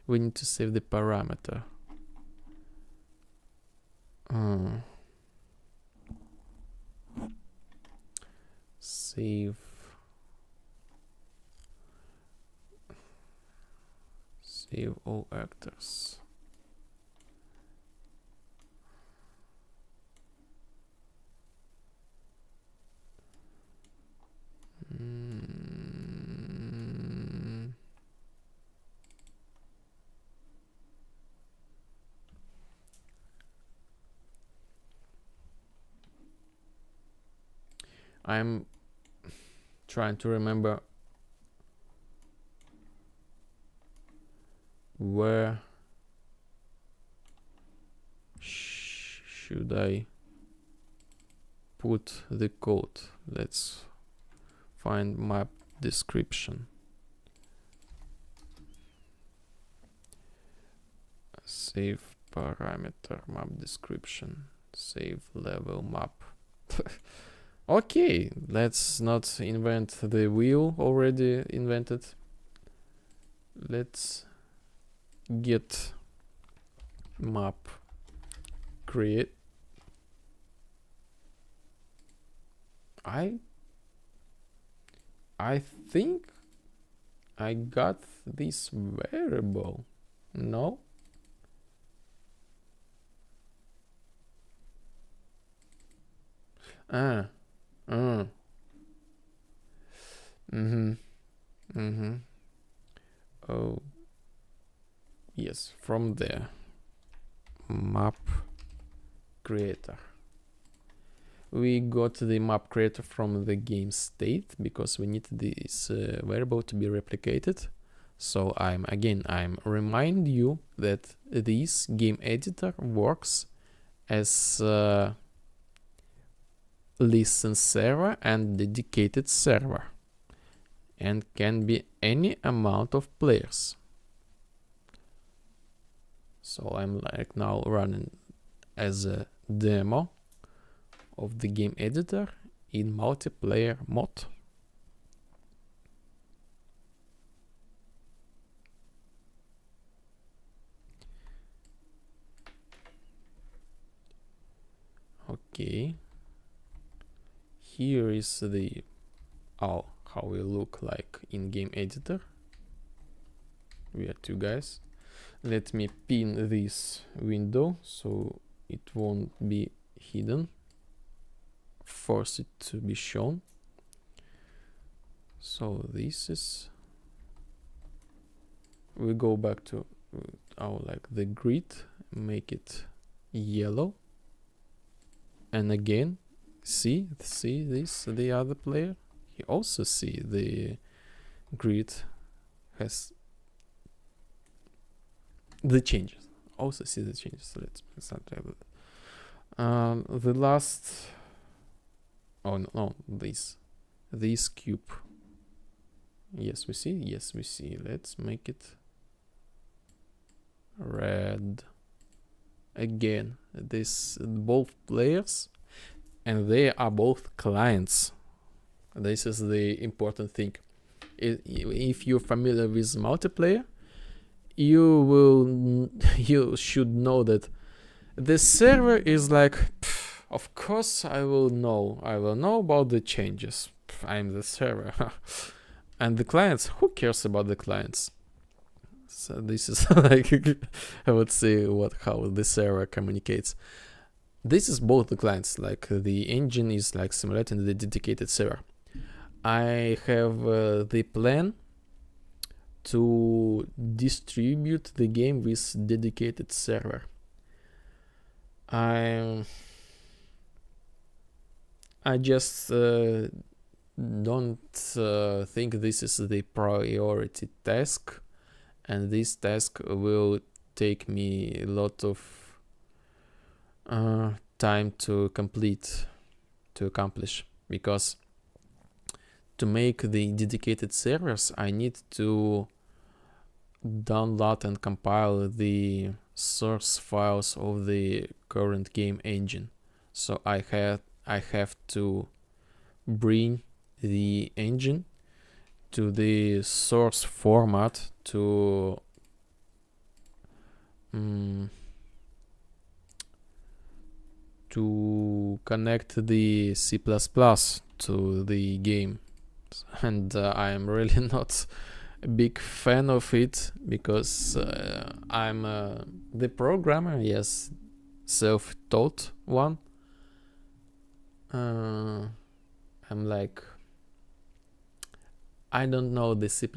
We need to save the parameter. Save all actors. I'm trying to remember where should I put the code. Let's find map description. Save parameter map description. Save level map. Okay, let's not invent the wheel already invented. Let's get map create. I think I got this variable. No? Oh, yes, from there. Map creator. We got the map creator from the game state because we need this variable to be replicated. So I'm remind you that this game editor works as listen server and dedicated server, and can be any amount of players. So I'm like now running as a demo of the game editor in multiplayer mode. Okay, here is the how we look like in game editor. We are two guys. Let me pin this window so it won't be hidden. Force it to be shown. So this is, we go back to our the grid, make it yellow, and again see this, the other player, he also see the grid has the changes, also see the changes. So let's not try that. The last, oh no, this cube, yes we see, let's make it red again. This both players, and they are both clients. This is the important thing. If you're familiar with multiplayer, you should know that the server is like, of course I will know about the changes. I'm the server. And the clients, who cares about the clients? So this is like, I would say how the server communicates. This is both the clients, like the engine is like simulating the dedicated server. I have the plan to distribute the game with dedicated server. I just don't think this is the priority task, and this task will take me a lot of time to accomplish, because to make the dedicated servers I need to download and compile the source files of the current game engine. So I have to bring the engine to the source format to to connect the C++ to the game, and I am really not a big fan of it because I'm the programmer, yes, self-taught one. I'm like, I don't know the C++.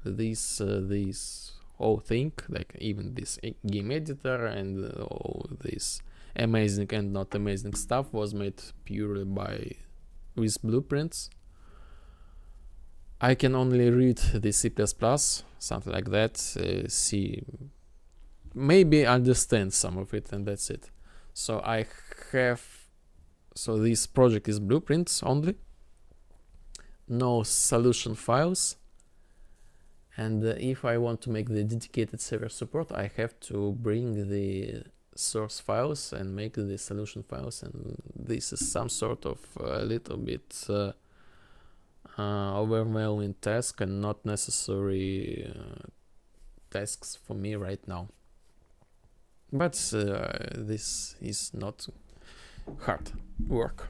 This whole thing, like even this game editor and all this amazing and not amazing stuff was made purely with blueprints. I can only read the C++, something like that, see, maybe understand some of it, and that's it. So this project is blueprints only, no solution files, and if I want to make the dedicated server support, I have to bring the source files and make the solution files, and this is some sort of a little bit overwhelming task and not necessary tasks for me right now. But this is not hard work.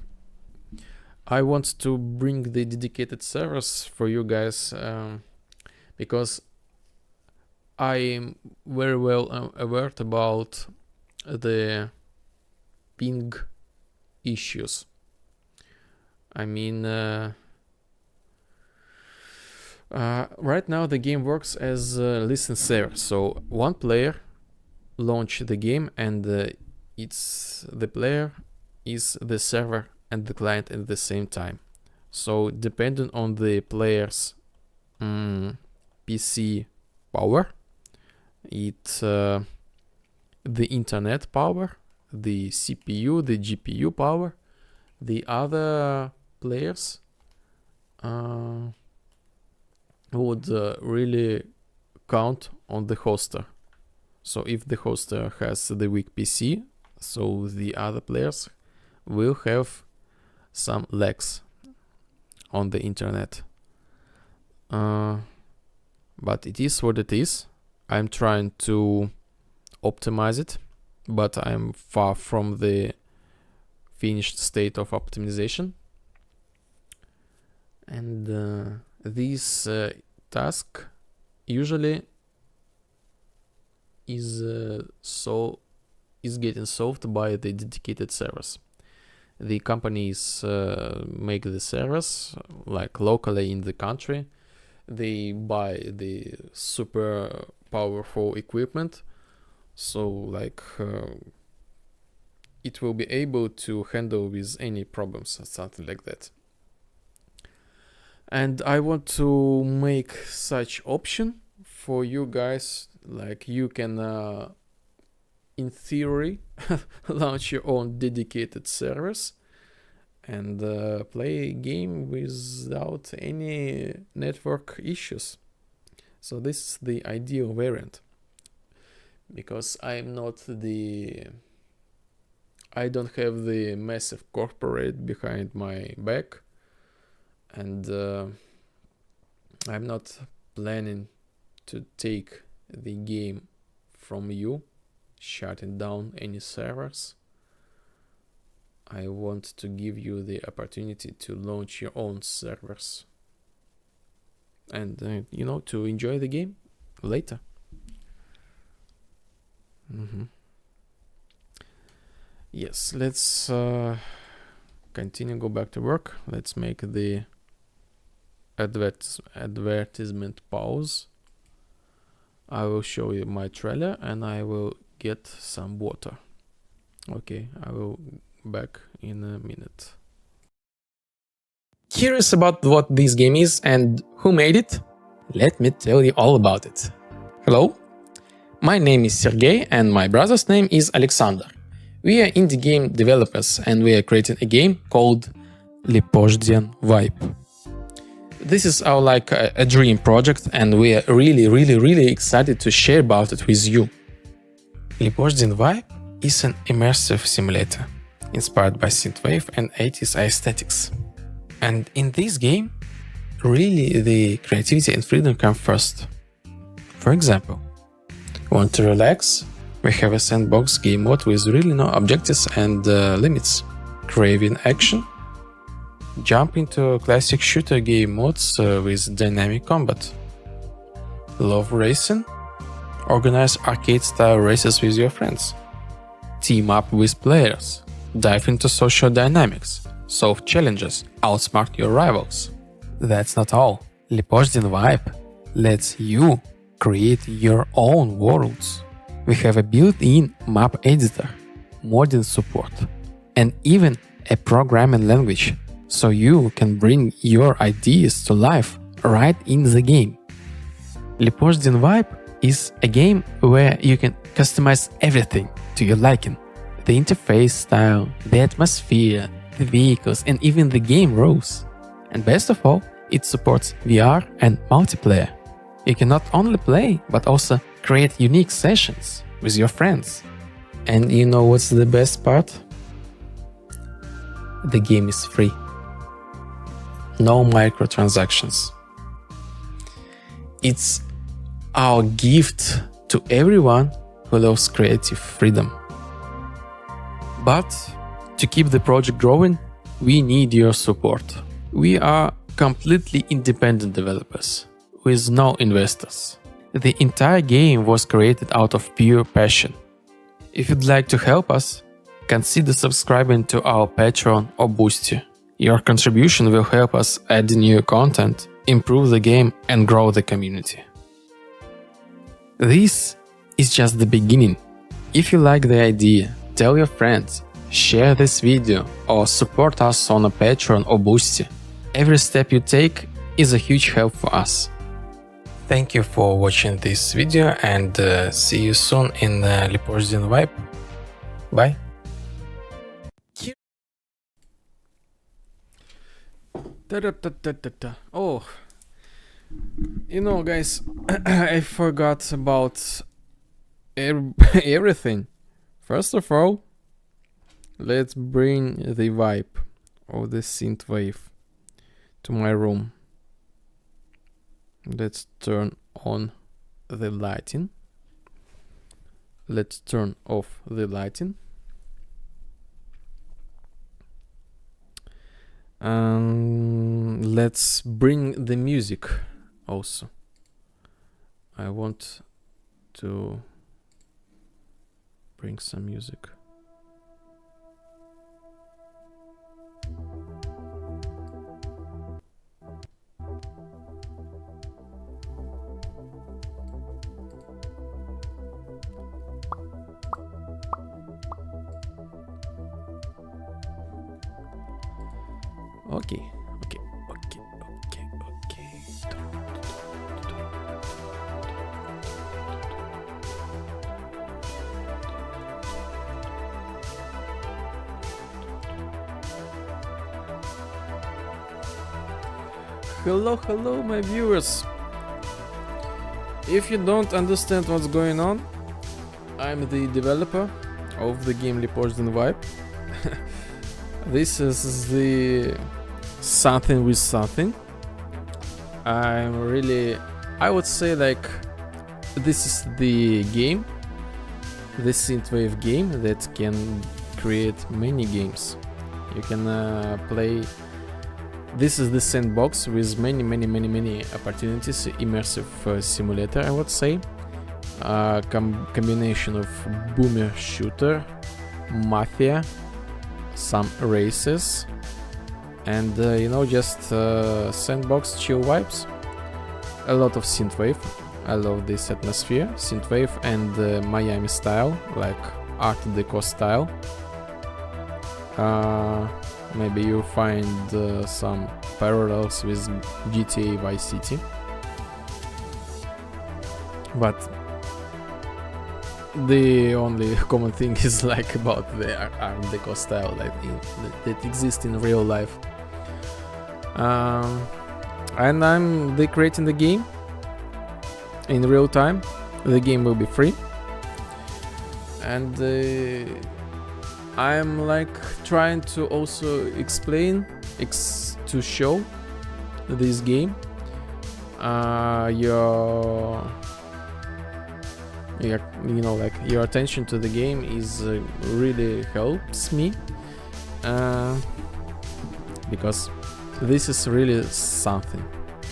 I want to bring the dedicated servers for you guys because I am very well aware about the ping issues. I mean, right now the game works as a listen server, so one player launch the game and the player is the server and the client at the same time. So depending on the player's PC power, the internet power, the CPU, the GPU power, the other players would really count on the hoster. So if the hoster has the weak PC, so the other players will have some lags on the internet. But it is what it is. I'm trying to optimize it, but I'm far from the finished state of optimization. And this task usually is getting solved by the dedicated servers. The companies make the servers like locally in the country. They buy the super powerful equipment, so like it will be able to handle with any problems or something like that. And I want to make such option for you guys, like you can in theory launch your own dedicated servers and play a game without any network issues. So this is the ideal variant, because I don't have the massive corporate behind my back, and I'm not planning to take the game from you, shutting down any servers. I want to give you the opportunity to launch your own servers and to enjoy the game later. Yes, let's continue, go back to work. Let's make the advertisement pause. I will show you my trailer and I will get some water. Okay, I will back in a minute. Curious about what this game is and who made it? Let me tell you all about it. Hello, my name is Sergey and my brother's name is Alexander. We are indie game developers and we are creating a game called Lipozhdian Vibe. This is our a dream project and we are really excited to share about it with you. Lipozhdian Vibe is an immersive simulator inspired by Synthwave and 80s aesthetics. And in this game, really the creativity and freedom come first. For example, Want to relax? We have a sandbox game mode with really no objectives and limits. Craving action? Jump into classic shooter game modes with dynamic combat. Love racing? Organize arcade-style races with your friends. Team up with players. Dive into social dynamics. Solve challenges. Outsmart your rivals. That's not all. Lipozdin Vibe lets you create your own worlds. We have a built-in map editor, modding support, and even a programming language, so you can bring your ideas to life right in the game. Lipozdin Vibe is a game where you can customize everything to your liking. The interface style, the atmosphere, the vehicles, and even the game rules. And best of all, it supports VR and multiplayer. You can not only play, but also create unique sessions with your friends. And you know what's the best part? The game is free. No microtransactions. It's our gift to everyone who loves creative freedom. But to keep the project growing, we need your support. We are completely independent developers, with no investors. The entire game was created out of pure passion. If you'd like to help us, consider subscribing to our Patreon or Boosty. Your contribution will help us add new content, improve the game, and grow the community. This is just the beginning. If you like the idea, tell your friends, share this video, or support us on a Patreon or Boosty. Every step you take is a huge help for us. Thank you for watching this video, and see you soon in Lipozdin Vibe. Bye. Oh, you know, guys, I forgot about everything. First of all, let's bring the vibe of the Synthwave to my room. Let's turn on the lighting. Let's turn off the lighting. Let's bring the music also. I want to bring some music. Okay. Hello, my viewers. If you don't understand what's going on, I'm the developer of the game Lipozdin Vibe. This is the something with something. I would say, like, this is the game, the Synthwave game that can create many games. You can play. This is the sandbox with many opportunities, immersive simulator, I would say. Combination of boomer shooter, mafia, some races, and you know, just sandbox chill vibes. A lot of synthwave. I love this atmosphere, synthwave and Miami style, like Art Deco style. Maybe you find some parallels with GTA Vice City, but the only common thing is like about the Art Deco style that exists in real life. And I'm creating the game in real time. The game will be free, and I'm like trying to also explain, to show this game like your attention to the game is really helps me, because this is really something.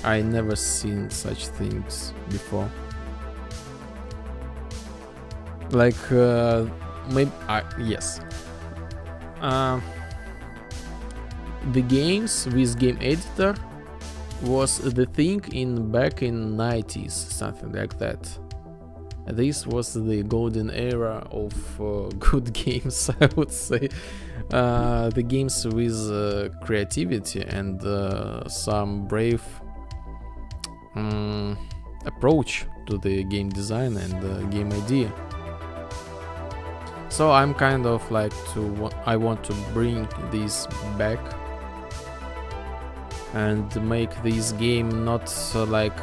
I never seen such things before. Like maybe yes. The games with game editor was the thing back in 90s, something like that. This was the golden era of good games, I would say. The games with creativity and some brave approach to the game design and game idea. So I'm kind of like I want to bring this back and make this game not like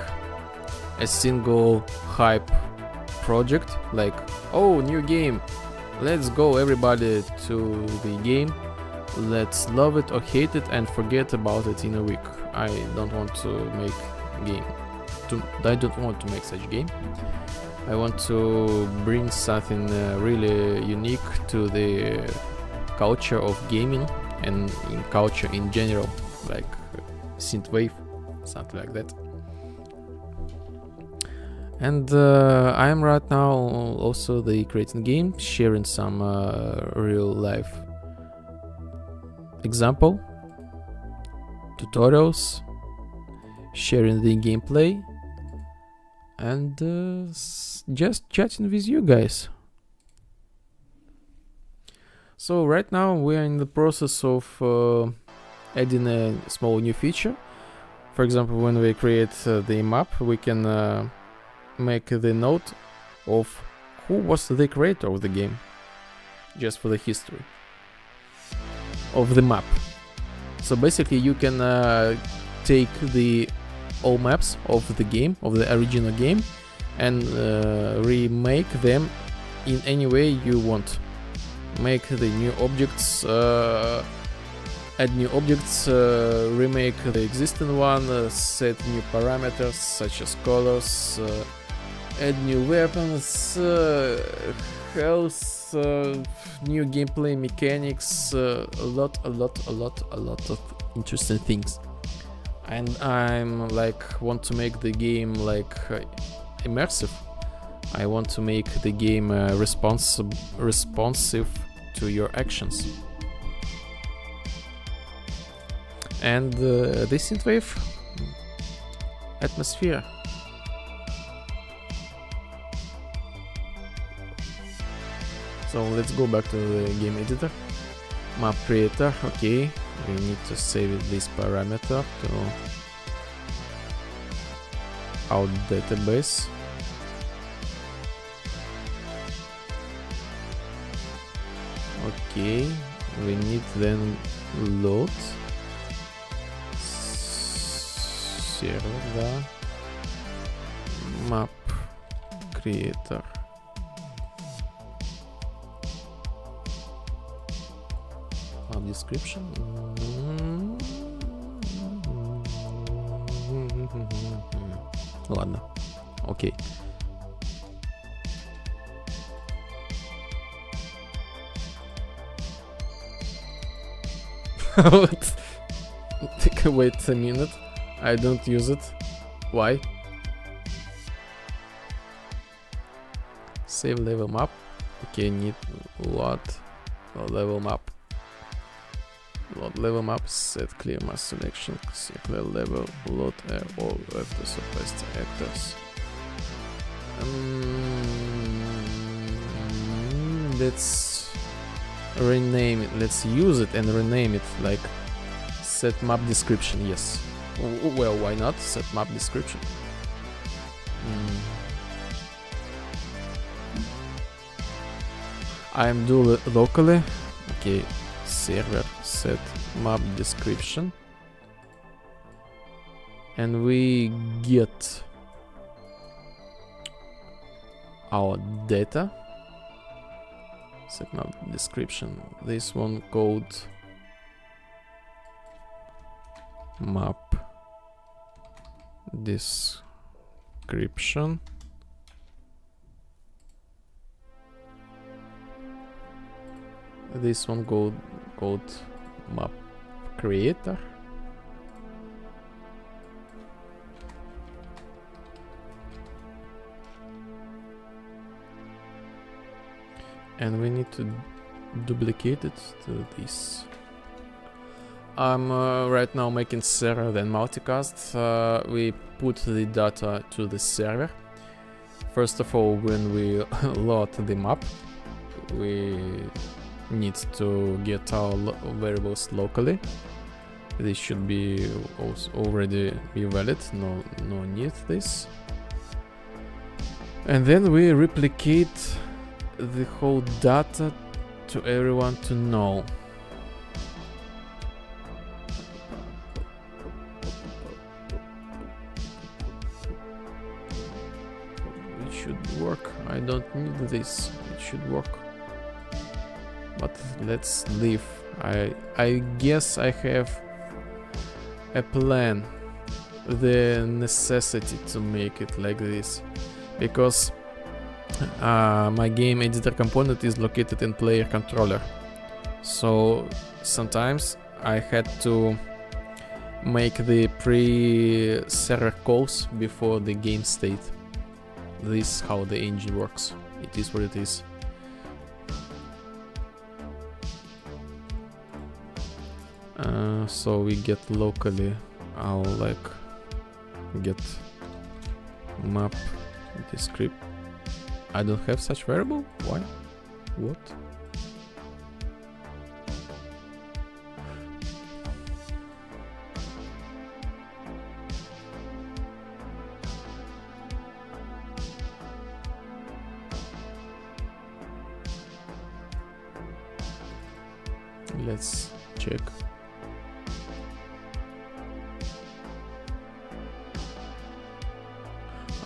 a single hype project, like, oh, new game, let's go everybody to the game, let's love it or hate it and forget about it in a week. I don't want to make game. I don't want to make such game. I want to bring something really unique to the culture of gaming and in culture in general, like Synthwave, something like that. And I am right now also creating game, sharing some real life example, tutorials, sharing the gameplay, and just chatting with you guys. So right now we are in the process of adding a small new feature. For example, when we create the map, we can make the note of who was the creator of the game, just for the history of the map. So basically you can take the all maps of the game, of the original game, and remake them in any way you want. Make the new objects, add new objects, remake the existing one, set new parameters such as colors, add new weapons, health, new gameplay mechanics, a lot of interesting things. And I'm like want to make the game like immersive. I want to make the game responsive to your actions. And the Synthwave atmosphere. So let's go back to the game editor. Map creator, okay. We need to save this parameter to our database. Okay, we need then load server map creator. Map description. Ладно, окей. What? Wait a minute. I don't use it. Why? Save level map. Okay, need load level map. Load level map. Set clear mass selection. Clear level. Load all actors or best actors. Let's rename it. Let's use it and rename it like set map description. Yes. Well, why not? Set map description. I'm doing it locally. Okay, server set map description, and we get our data. Set map description. This one called map description this one called map creator. And we need to duplicate it to this. I'm right now making server then multicast. We put the data to the server. First of all, when we load the map, we need to get our variables locally. This should be also already be valid. No need this. And then we replicate the whole data to everyone to know. It should work. I don't need this. It should work. But let's leave. I guess I have a plan. The necessity to make it like this. Because my game editor component is located in player controller, so sometimes I had to make the pre-server calls before the game state. This is how the engine works. It is what it is. So we get locally, I'll like get map descript. I don't have such variable? Why? What? Let's check.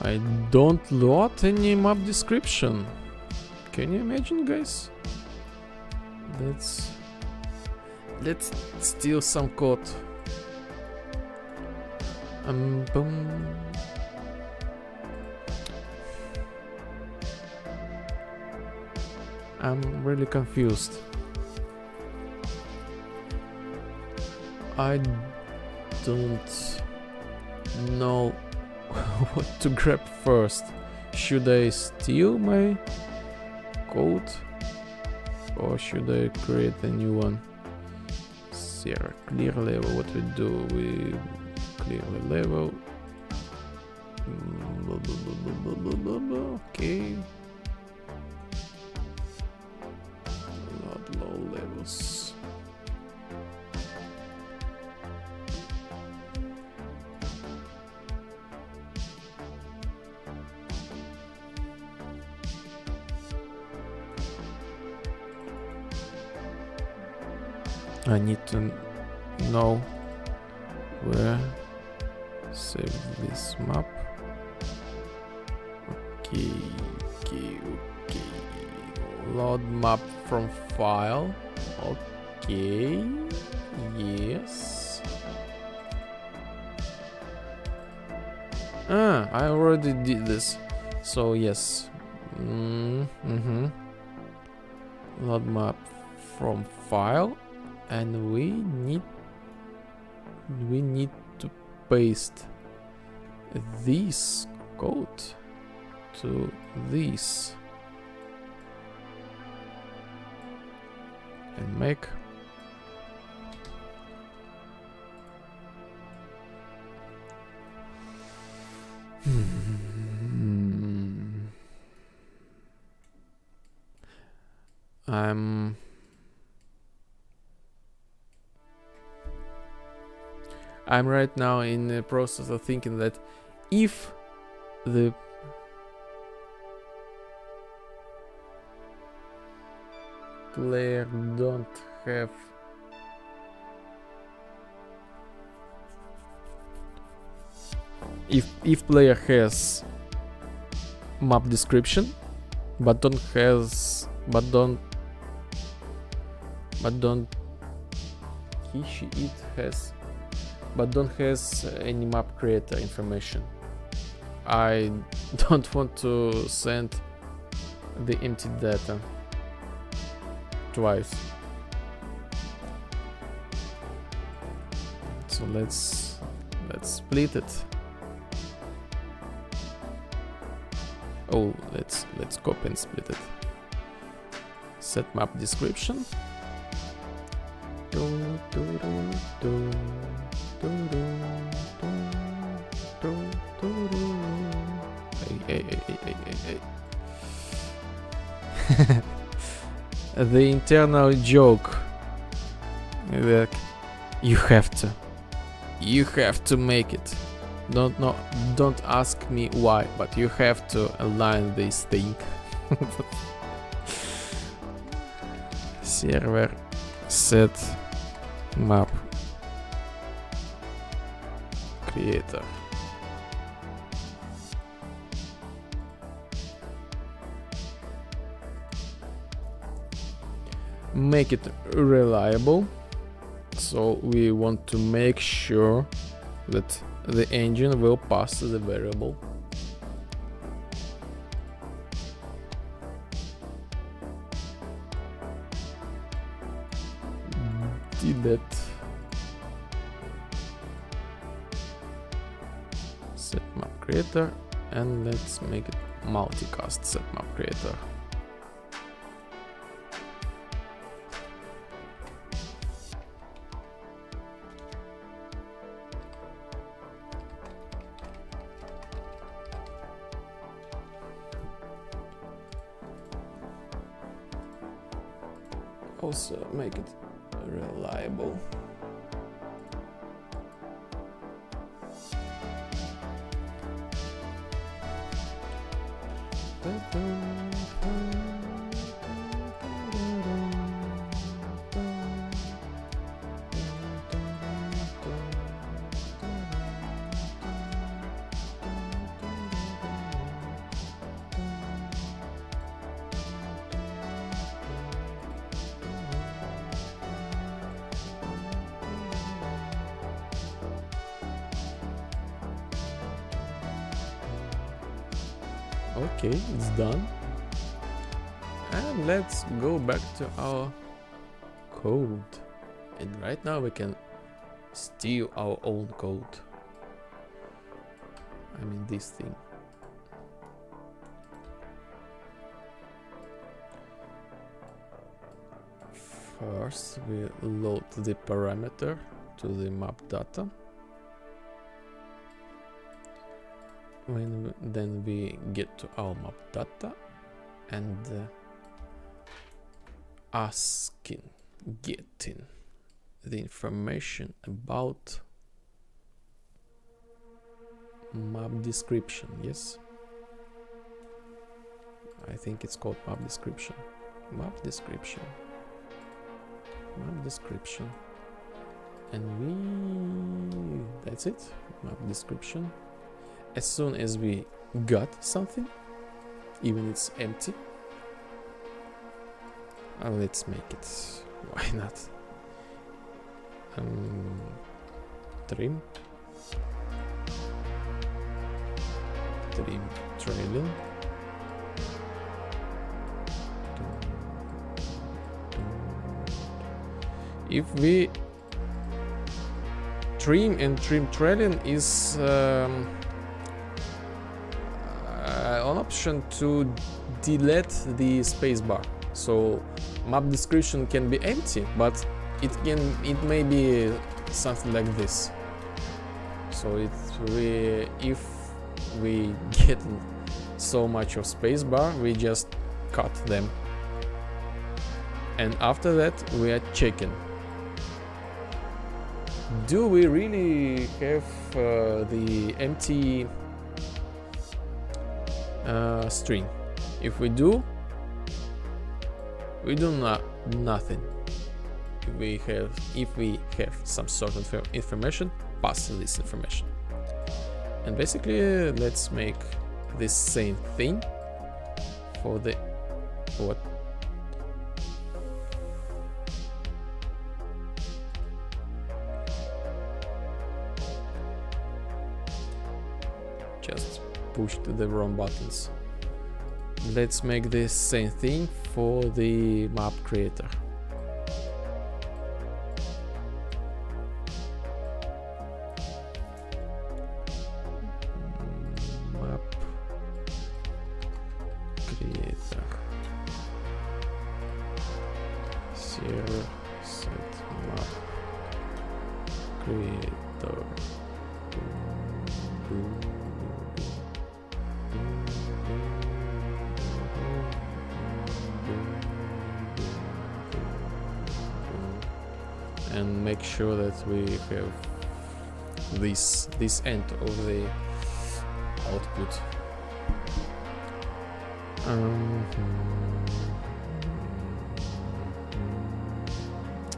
I don't load any map description. Can you imagine, guys? Let's steal some code. Boom. I'm really confused. I don't know what to grab first. Should I steal my code or should I create a new one? Zero clear level. What we do? We clear the level. Okay. Not low levels. I need to know where save this map. Okay. Load map from file. Okay. Yes. I already did this. So yes. Load map from file. And we need to paste this code to this and make I'm right now in the process of thinking that if the player don't have if player has map description but don't has any map creator information. I don't want to send the empty data twice. So let's split it. Oh, let's copy and split it. Set map description. Hey. The internal joke that you have to make it. Don't ask me why, but you have to align this thing. Server set map creator. Make it reliable. So we want to make sure that the engine will pass the variable. Delete. Set map creator, and let's make it multicast set map creator. Also make it reliable. Okay, it's done. And let's go back to our code. And right now we can steal our own code. I mean this thing. First we load the parameter to the map data. Then we get to our map data and getting the information about map description. Yes, I think it's called map description. And that's it, map description. As soon as we got something, even it's empty, let's make it. Why not? Trim trailing. If we trim trailing is an option to delete the spacebar. So map description can be empty, but it may be something like this. So if we get so much of spacebar, we just cut them, and after that we are checking, do we really have the empty string? If we do, we do nothing. If we have some sort of information, pass this information. And basically let's make this same thing for the what? Just pushed the wrong buttons. Let's make this same thing for the map creator. creator. And make sure that we have this end of the output.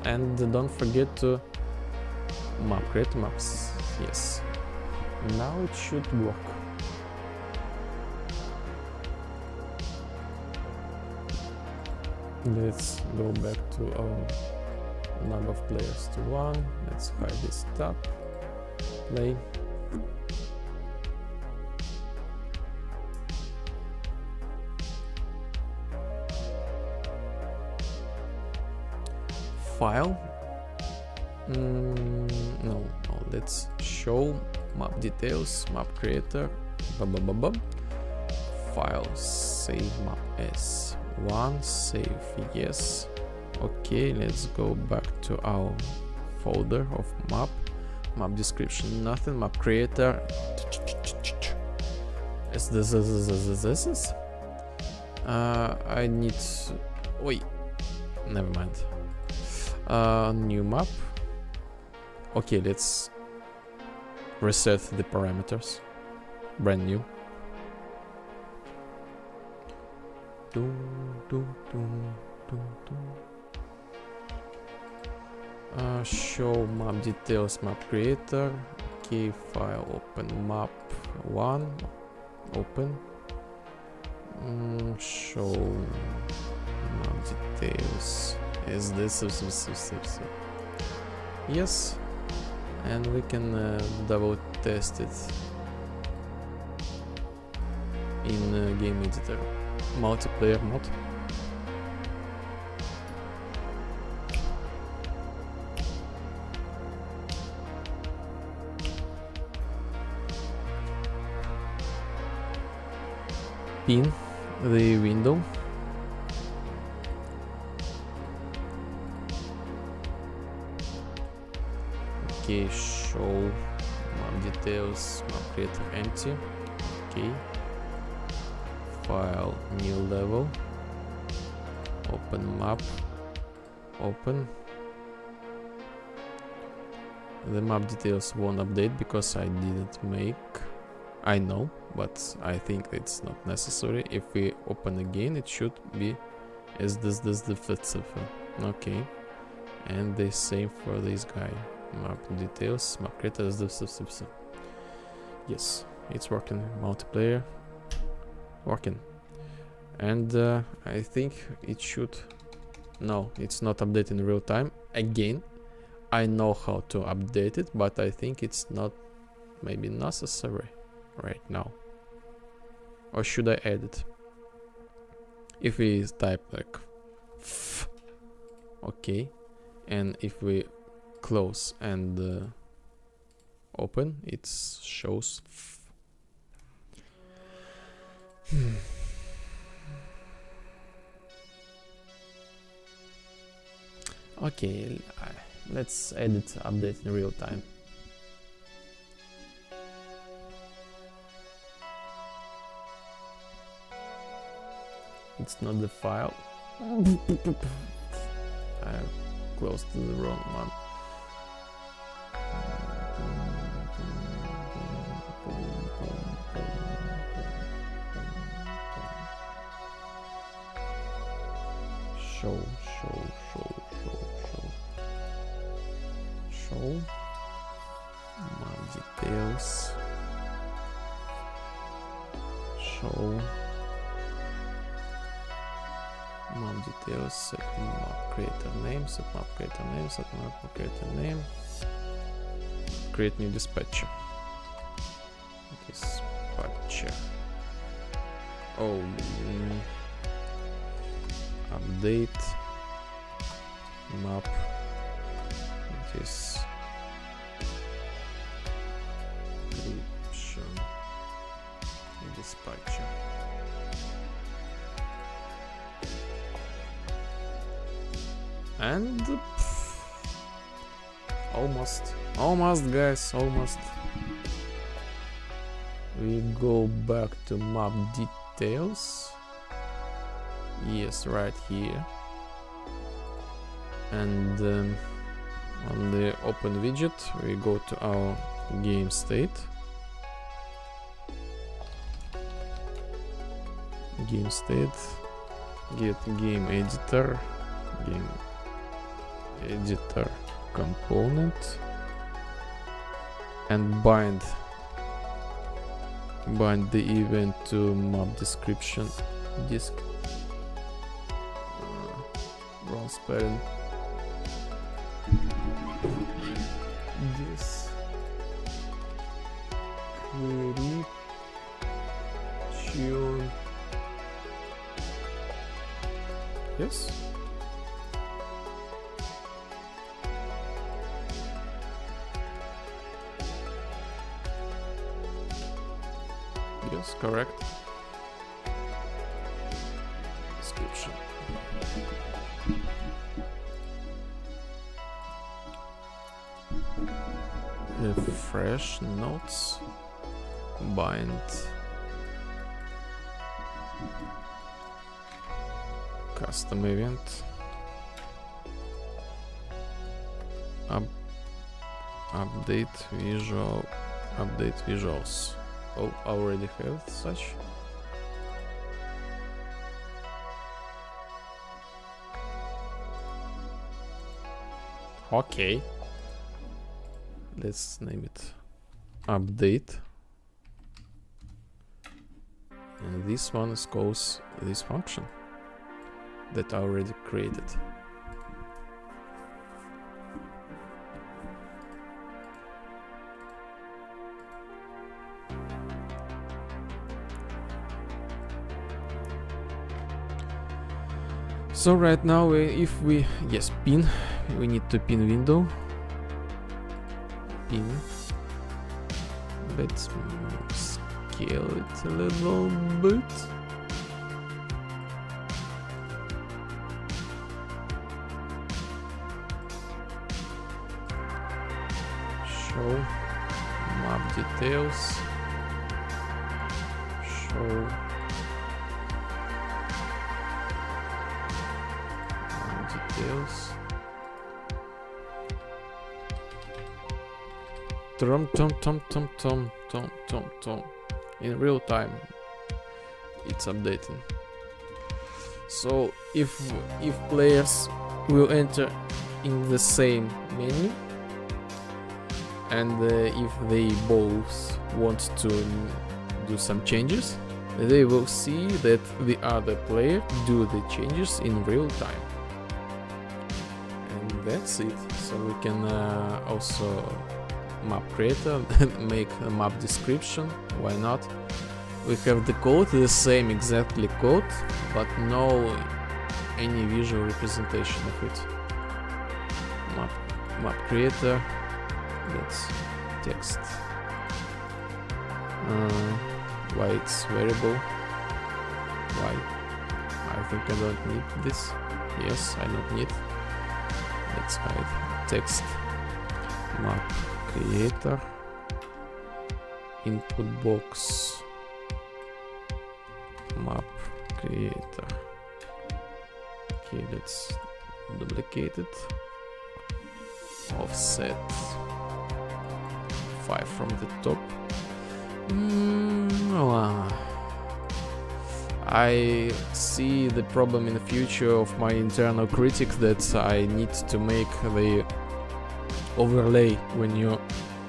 And don't forget to create maps. Yes, now it should work. Let's go back to our number of players to 1. Let's hide this tab. Play. File. No, let's show map details, map creator. File, save map as 1, save yes. Okay, let's go back to our folder of map description, nothing, map creator. Is this is I need, wait, never mind. New map. Okay, let's reset the parameters. Brand new. Show map details, map creator. Okay, file, open map 1, open. Show map details. Is this yes, and we can double test it in game editor. Multiplayer mode. Pin the window. Okay, show map details, map creator empty. Okay. File, new level. Open map. Open. The map details won't update because I didn't make. I know, but I think it's not necessary. If we open again, it should be as this the fifth. Okay. And the same for this guy. Map details, map creator is the yes, it's working. Multiplayer working. And I think it should. No, it's not updated in real time. Again, I know how to update it, but I think it's not maybe necessary right now. Or should I add it? If we type like f, okay, and if we close and open, it shows f. Okay, let's edit update in real time. It's not the file. I closed the wrong one. Show map details. Show map details. Set map creator name. Set map creator name. Set map creator name. Create new dispatcher. Dispatcher. Oh. Update map description dispatcher. And Almost, guys, almost. We go back to map details. Yes, right here. And on the open widget, we go to our game state. Game state. Get game editor. Game editor component. And bind the event to map description disk. Wrong spelling. Description. Yes. Yes, correct. Description. Refresh notes. Bind. Custom event. Update visual. Update visuals. Oh, already have such. Okay. Let's name it update. And this one calls this function that I already created. So right now, if we pin, we need to pin window. Pin. Let's scale it a little bit. Show map details. Show details. Tom. In real time, it's updating. So if players will enter in the same menu, and if they both want to do some changes, they will see that the other player do the changes in real time. And that's it. So we can also map creator, make a map description, why not? We have the code, the same exactly code, but no any visual representation of it. Map creator, that's text. Why it's variable? Why? I think I don't need this. Yes, I don't need. Let's hide text. Map creator. Input box. Map creator. Okay, let's duplicate it. Offset 5 from the top. I see the problem in the future of my internal critic that I need to make the overlay. When you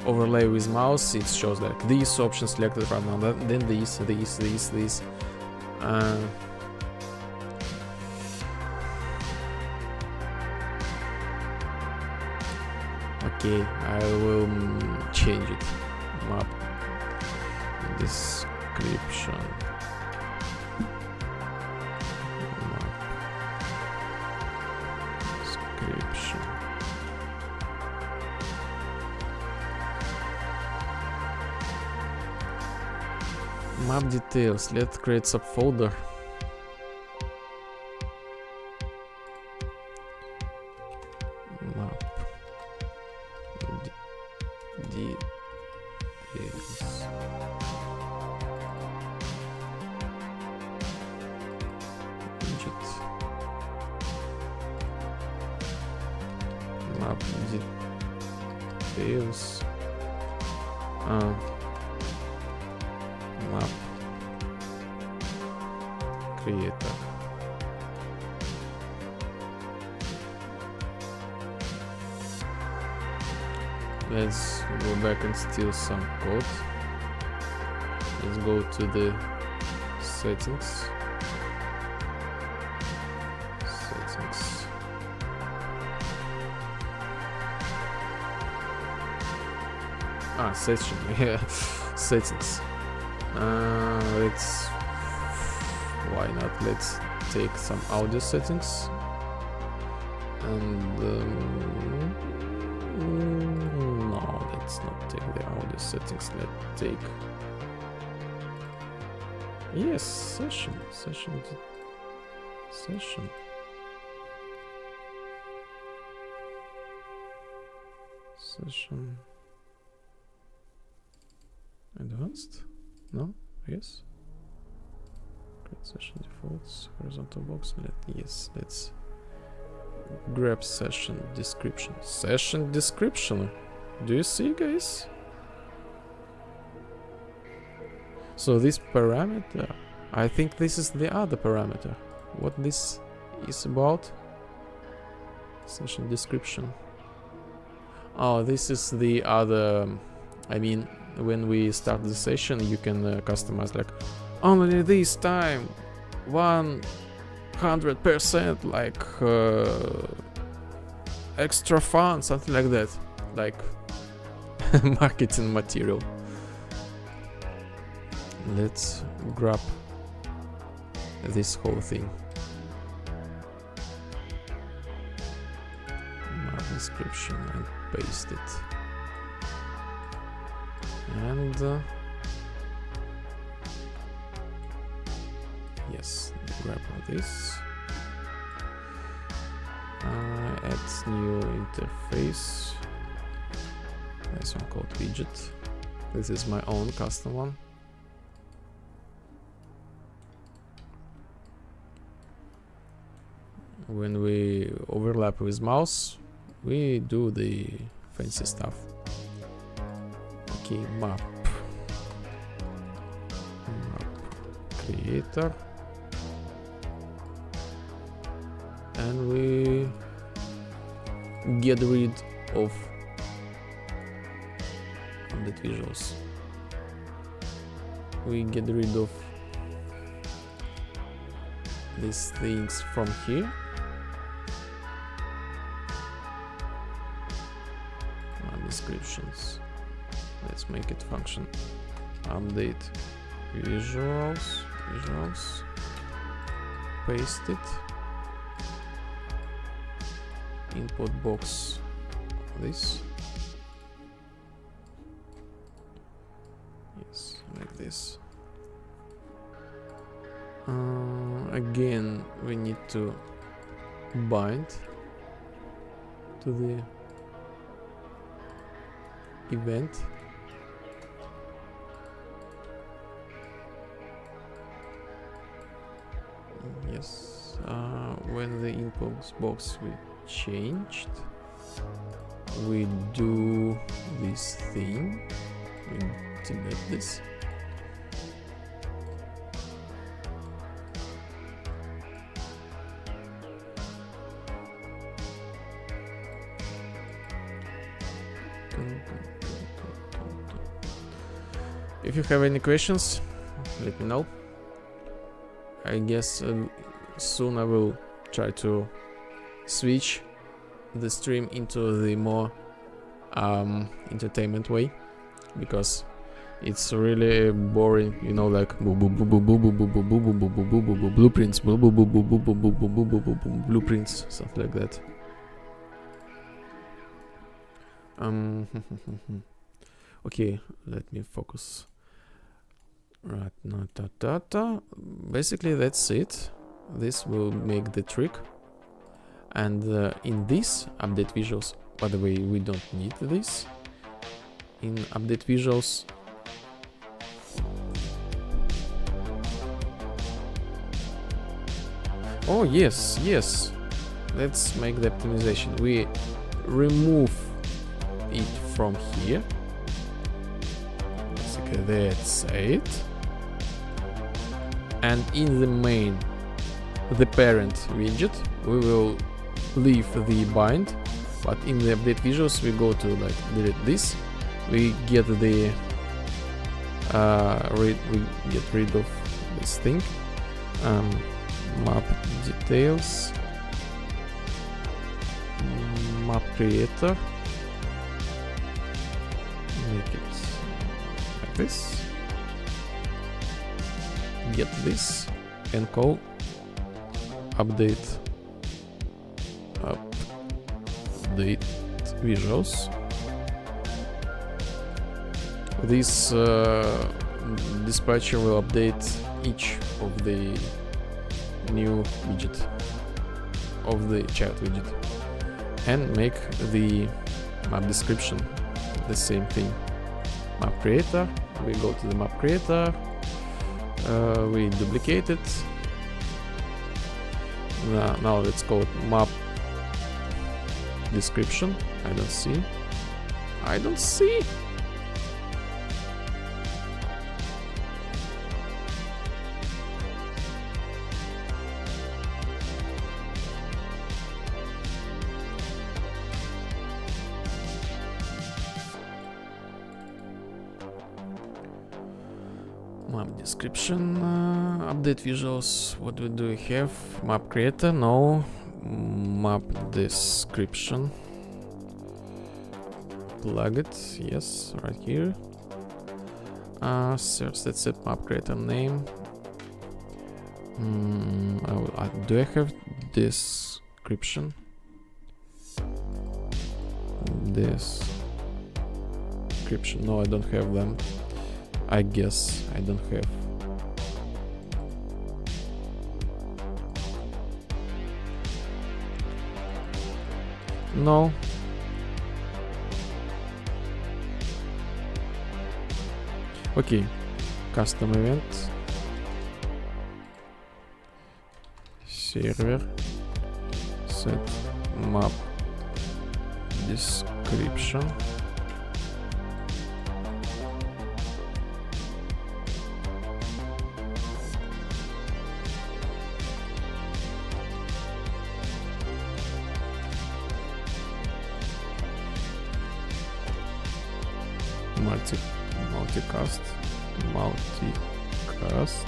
overlay with mouse, it shows like these options selected right now, then these. Okay, I will change it. Map description. Map description. Map details. Let's create subfolder. details. Widget. Map details. Map creator. Let's go back and steal some code. Let's go to the settings. Settings. Session. Yeah, settings. Let's. Why not? Let's take some audio settings. And no, let's not take the audio settings. Let's take. Yes, session. Session. Session. Session. Advanced? No? Yes? Create session defaults, horizontal box. Let's grab session description. Session description. Do you see, guys? So this parameter, I think this is the other parameter. What this is about? Session description. Oh, this is the other. I mean, when we start the session, you can customize like only this time 100% like extra fun, something like that, like marketing material. Let's grab this whole thing. Map description and paste it. And yes, grab this. Add new interface. There's one called widget. This is my own custom one. When we overlap with mouse, we do the fancy stuff. Okay, map creator, and we get rid of the visuals. We get rid of these things from here. Descriptions. Let's make it function. Update visuals. Paste it. Input box. This. Yes, like this. Again, we need to bind to the event. Yes, when the input box we changed, we do this thing. We delete this. If you have any questions, let me know. I guess soon I will try to switch the stream into the more entertainment way, because it's really boring, you know, like blueprints, blueprints, stuff like that. Okay, let me focus. Right, basically that's it. This will make the trick. And in this update visuals, by the way, we don't need this. in update visuals. Oh yes, yes. Let's make the optimization. We remove it from here. Basically, that's it. And in the main, the parent widget, we will leave the bind, but in the update visuals we go to like delete this. We get the we get rid of this thing. Map details, map creator, make it like this, get this and call update visuals. This dispatcher will update each of the new widget of the child widget and make the map description the same thing. Map creator, we go to the map creator, we duplicate it. Now let's call it map description. I don't see. Map description, update visuals. What do we have? Map creator, no. Map description. Plug it, yes, right here. Search, that's it. Map creator name. Do I have description? Description. No, I don't have them. I guess I don't have. No. Okay. Custom event. Server. Set map description. Multicast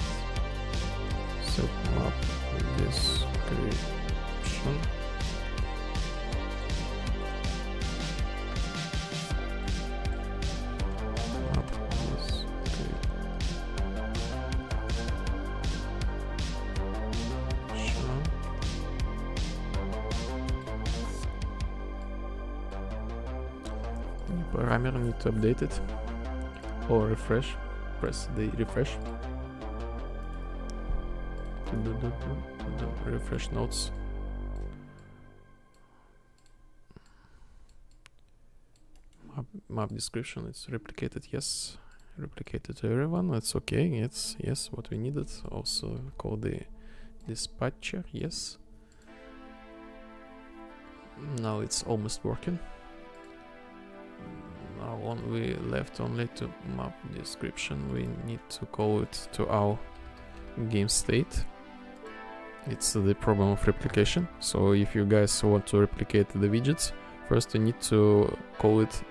set map description. Map description. Parameter need to update it or refresh. Press the refresh. Refresh notes. Map description, it's replicated, yes. Replicated to everyone, that's okay, it's yes, what we needed. Also call the dispatcher, yes. Now it's almost working. Now we left only to map description. We need to call it to our game state. It's the problem of replication. So if you guys want to replicate the widgets, first you need to call it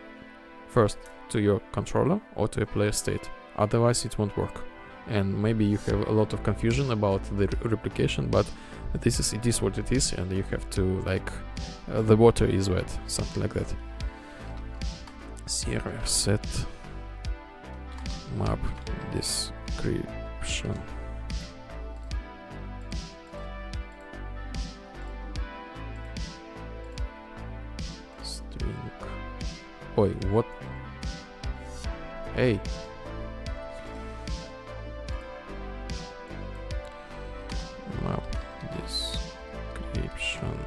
first to your controller or to a player state. Otherwise it won't work. And maybe you have a lot of confusion about the replication, but it is what it is, and you have to like the water is wet, something like that. Server set map description. String. Oi, what? Hey. Map description.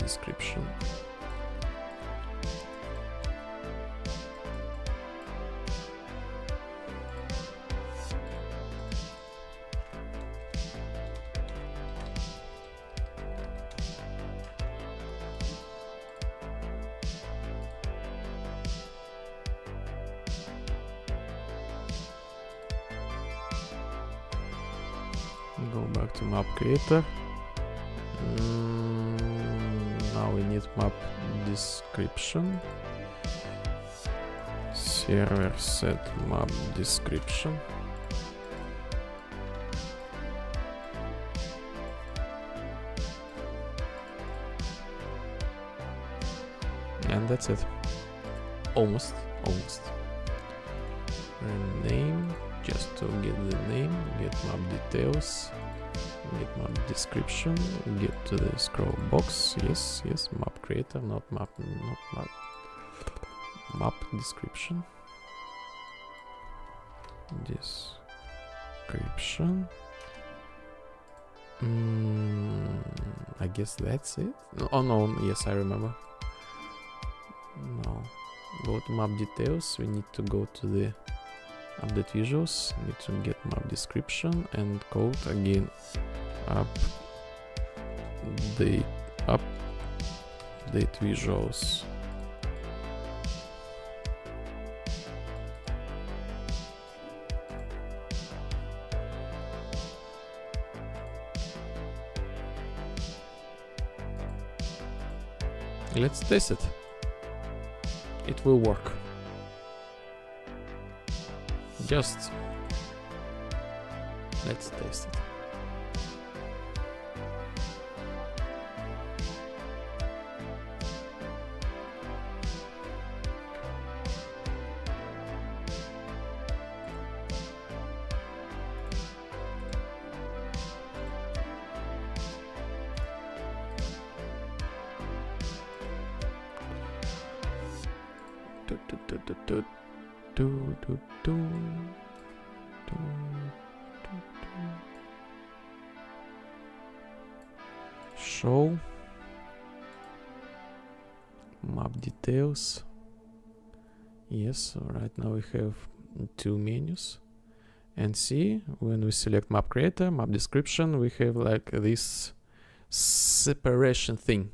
description. Go back to map creator. Now we need map description. Server set map description. And that's it. Almost. Name, just to get the name, get map details, get map description, get to the scroll box. Yes, map creator, not map description. Description. I guess that's it. Oh no, yes, I remember. Now go to map details. We need to go to the update visuals. Need to get map description and code again. Update visuals. Let's test it. It will work. Just let's test it. Show map details. Yes, right now we have two menus. And see, when we select map creator, map description, we have like this separation thing.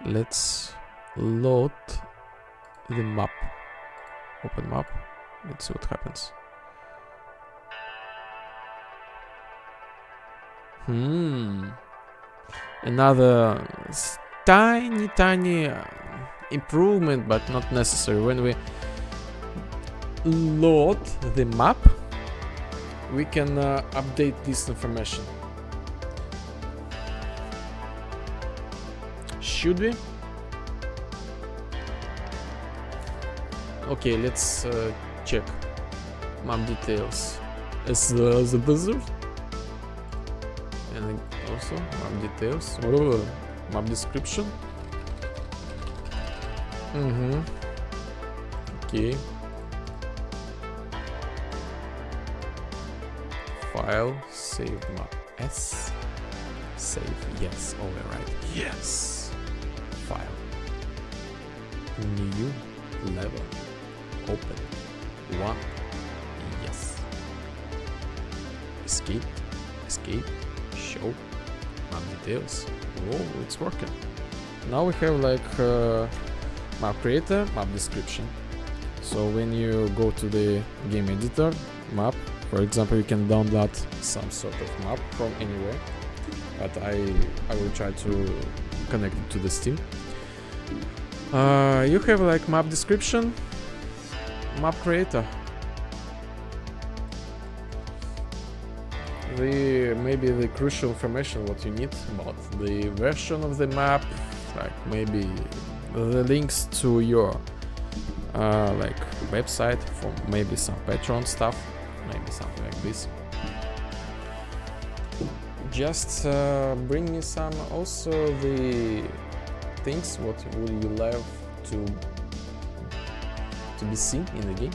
Let's load the map. Open map. Let's see what happens. Another tiny improvement, but not necessary. When we load the map, we can update this information. Should we? Okay, let's check map details. As the blizzard. And also map details. Map description. Okay. File, save map S. Save, yes, override, yes. File. New level. Open. 1. Yes. Escape. Show. Map details. Oh, it's working. Now we have like map creator, map description. So when you go to the game editor, map, for example, you can download some sort of map from anywhere. But I will try to connect it to the Steam. You have like map description, map creator. Maybe the crucial information what you need about the version of the map, like maybe the links to your like website for maybe some Patreon stuff, maybe something like this. Just bring me some also the things what would you love to be seen in the game.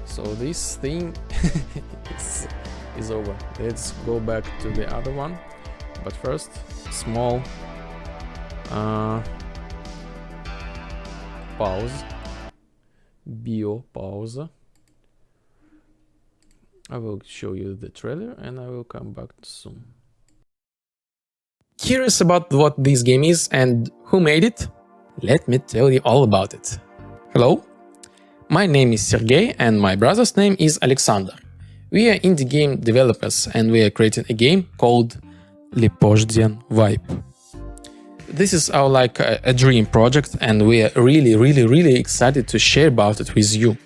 So this thing is is over. Let's go back to the other one, but first, small pause, pause. I will show you the trailer and I will come back soon. Curious about what this game is and who made it? Let me tell you all about it. Hello, my name is Sergey and my brother's name is Alexander. We are indie game developers and we are creating a game called Lipozhdian Vibe. This is our a dream project and we are really excited to share about it with you.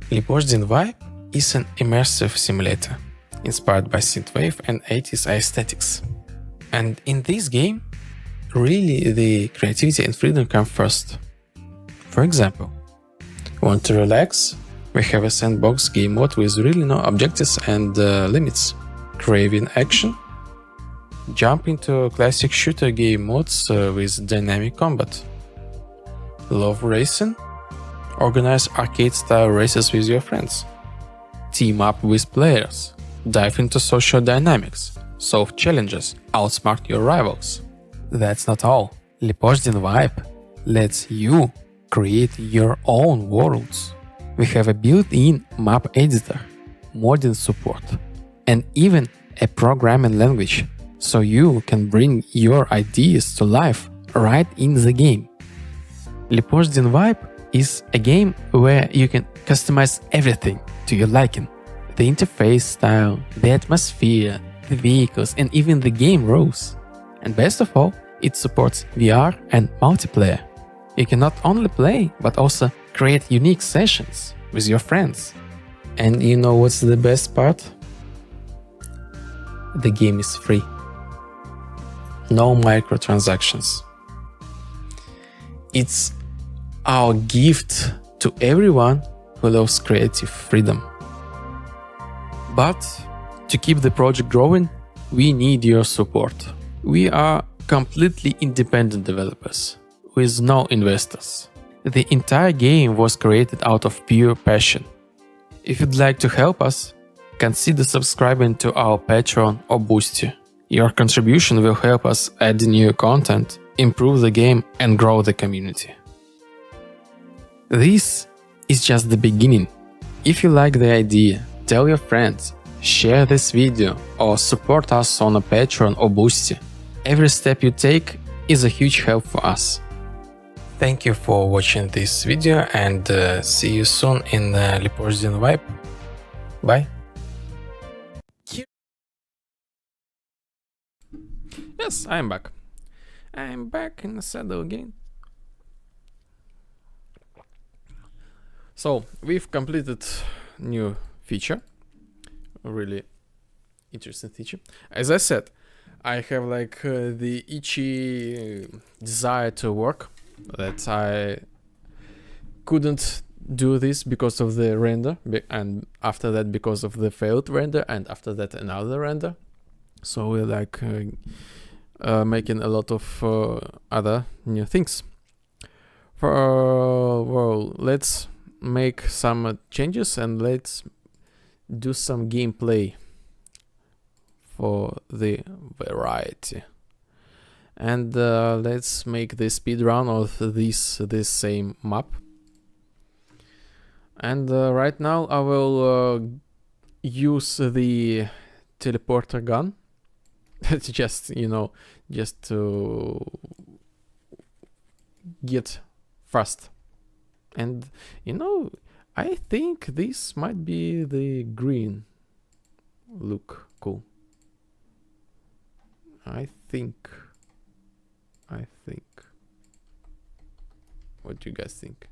Lipozhdian Vibe is an immersive simulator inspired by Synthwave and 80s aesthetics. And in this game, really the creativity and freedom come first. For example, want to relax? We have a sandbox game mode with really no objectives and limits. Craving action? Jump into classic shooter game modes with dynamic combat. Love racing? Organize arcade-style races with your friends. Team up with players. Dive into social dynamics. Solve challenges. Outsmart your rivals. That's not all. Lipozhdian Vibe lets you create your own worlds. We have a built-in map editor, modding support, and even a programming language, so you can bring your ideas to life right in the game. Lipozhdian Vibe is a game where you can customize everything to your liking. The interface style, the atmosphere, the vehicles, and even the game rules. And best of all, it supports VR and multiplayer. You can not only play, but also create unique sessions with your friends. And you know what's the best part? The game is free. No microtransactions. It's our gift to everyone who loves creative freedom. But to keep the project growing, we need your support. We are completely independent developers, with no investors. The entire game was created out of pure passion. If you'd like to help us, consider subscribing to our Patreon or Boosty. Your contribution will help us add new content, improve the game and grow the community. This is just the beginning. If you like the idea, tell your friends, share this video or support us on a Patreon or Boosty. Every step you take is a huge help for us. Thank you for watching this video and see you soon in Lipozhdian Vibe. Bye. Yes, I'm back. I'm back in the saddle again. So, we've completed new feature. A really interesting feature. As I said, I have the itchy desire to work, that I couldn't do this because of the render, and after that because of the failed render, and after that another render. So we're making a lot of other new things. Well, let's make some changes and let's do some gameplay for the variety. And let's make the speed run of this same map. And right now I will use the teleporter gun. just to get fast. And I think this might be the green look cool. I think. What do you guys think?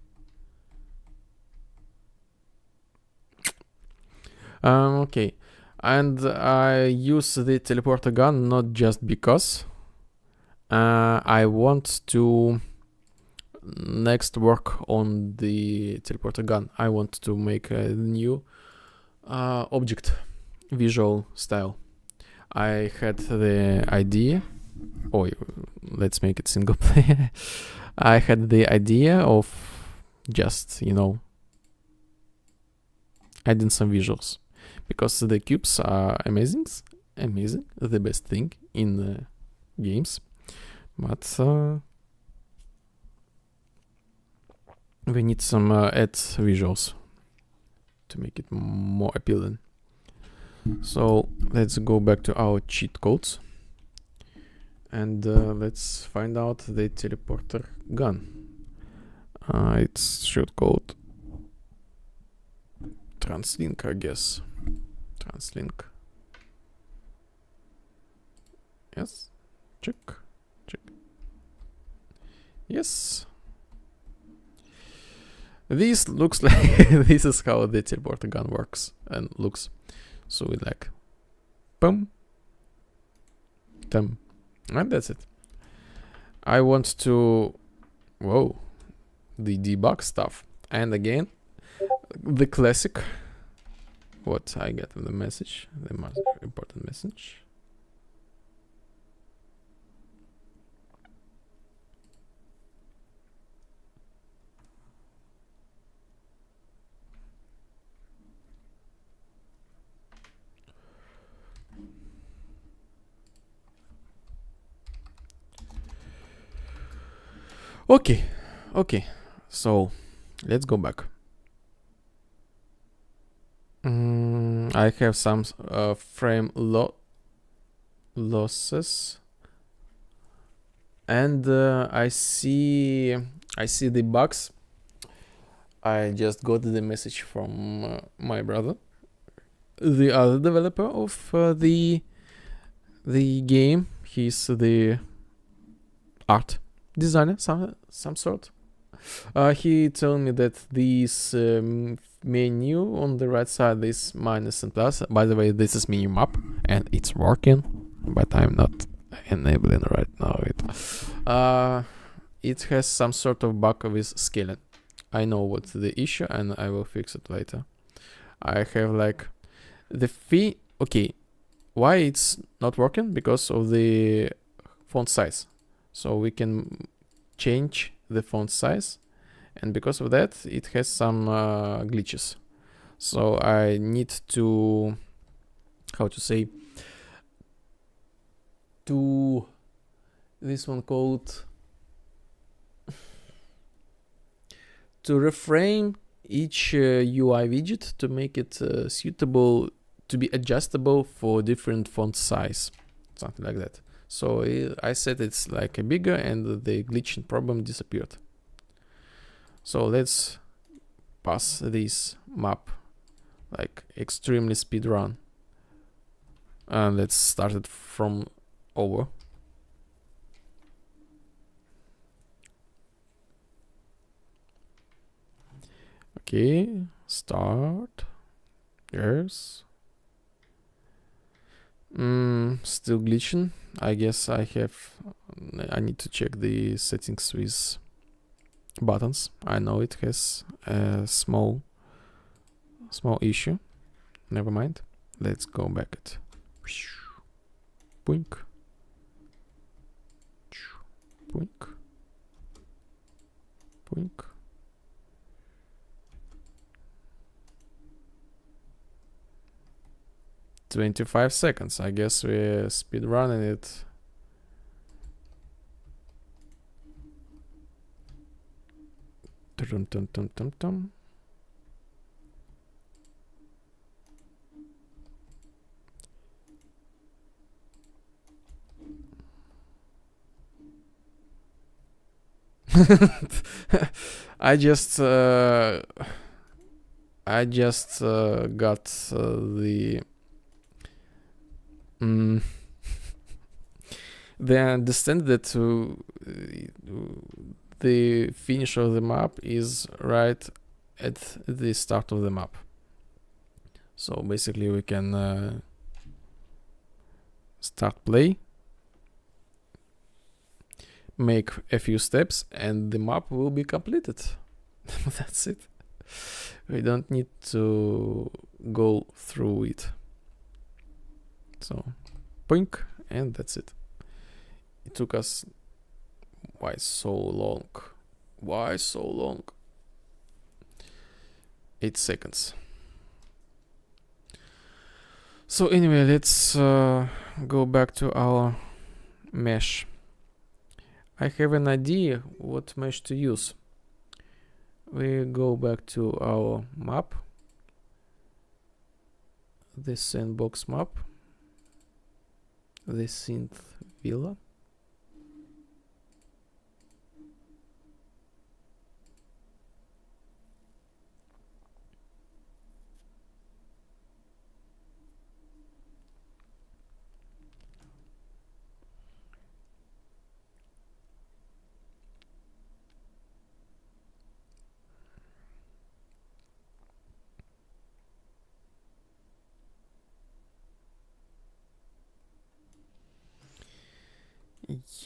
Okay. And I use the teleporter gun not just because I want to next work on the teleporter gun. I want to make a new object visual style. I had the idea. Oh, let's make it single player. I had the idea of just, adding some visuals. because the cubes are amazing, the best thing in games, but we need some add visuals to make it more appealing. So let's go back to our cheat codes and let's find out the teleporter gun. It's short code Translink, I guess. Translink. Yes. Check. Yes. This looks like this is how the teleporter gun works and looks. So we like boom, thumb, and that's it. I want to the debug stuff, and again the classic. What I get in the message, the most important message. Okay, so let's go back. I have some frame losses, and I see the bugs. I just got the message from my brother, the other developer of the game. He's the art designer, some sort. He told me that this menu on the right side is minus and plus. By the way, this is menu map and it's working, but I'm not enabling right now. It has some sort of bug with scaling. I know what's the issue and I will fix it later. I have like the fee. Okay, why it's not working? Because of the font size. So we can change the font size, and because of that it has some glitches. So I need to, how to say, to this one called to reframe each UI widget to make it suitable to be adjustable for different font size, something like that. So I said it's like a bigger, and the glitching problem disappeared. So let's pass this map like extremely speed run, and let's start it from over. Okay, start. Yes. Still glitching. I guess I need to check the settings with buttons. I know it has a small issue. Never mind. Let's go back it. Boink. Boink. Boink. "25 seconds. I guess we're speed running it. Tum, tum, tum, tum, tum. I just got the they understand that the finish of the map is right at the start of the map. So basically we can start play, make a few steps, and the map will be completed. That's it. We don't need to go through it. So, boink, and that's it. It took us, why so long? 8 seconds. So anyway, let's go back to our mesh. I have an idea what mesh to use. We go back to our map, the sandbox map, the synth villa.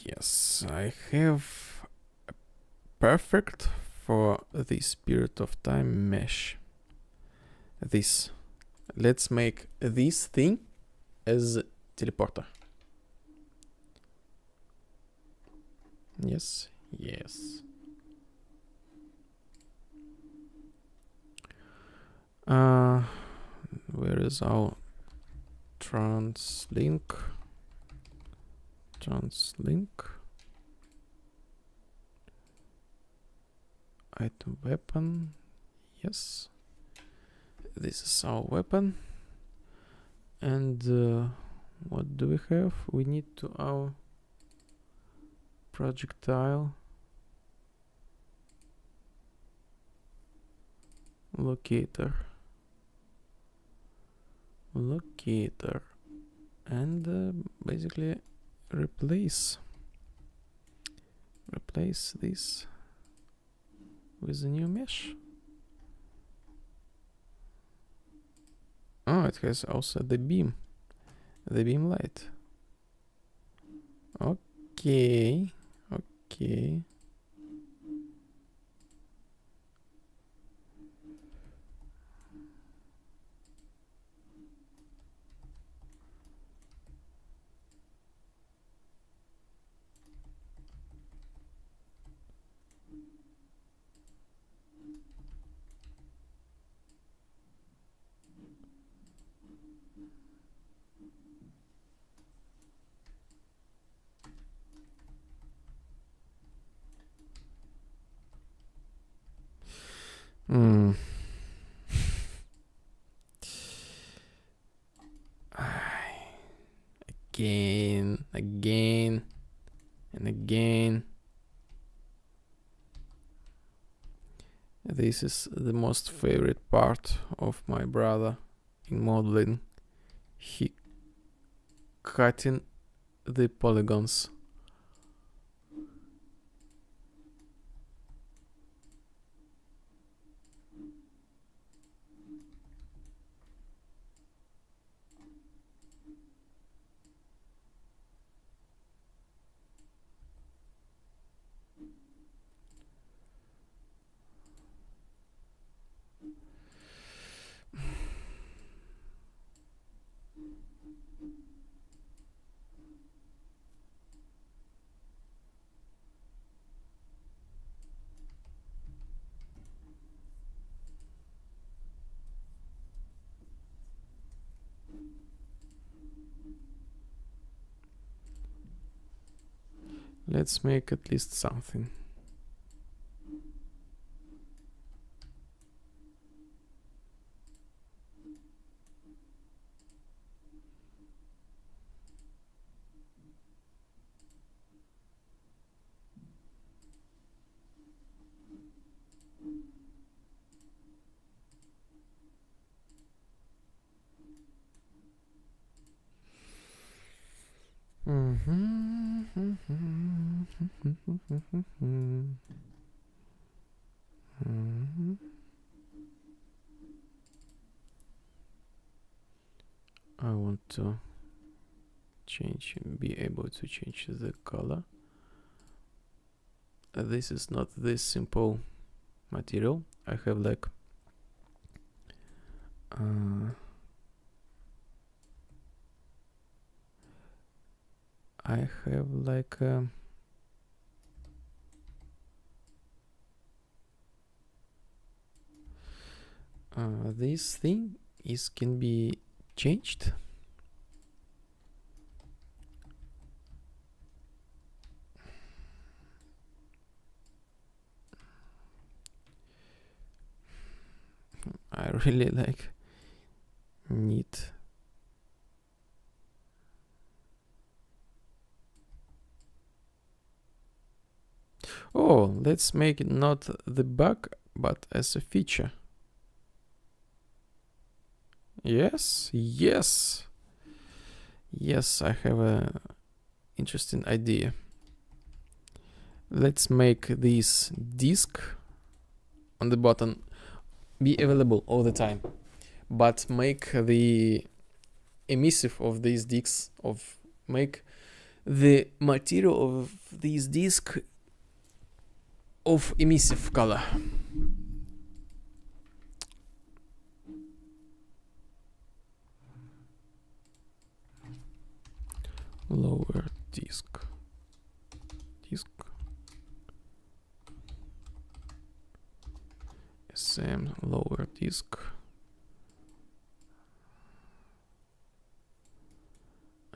Yes, I have a perfect for the Spirit of Time mesh. This. Let's make this thing as teleporter. Yes, yes. Where is our translink? Translink. Item weapon. Yes. This is our weapon. And what do we have? We need to our projectile locator. And basically replace this with a new mesh. Oh, it has also the beam light. Okay. Again and again. This is the most favorite part of my brother in modeling. He cutting the polygons. Let's make at least something. I want to be able to change the color. This is not this simple material. I have like this thing can be changed. I really like need. Oh, let's make it not the bug, but as a feature. Yes, yes. Yes, I have a interesting idea. Let's make this disk on the button be available all the time, but make the emissive of these disks make the material of this disk of emissive color. Lower disk. SM lower disk.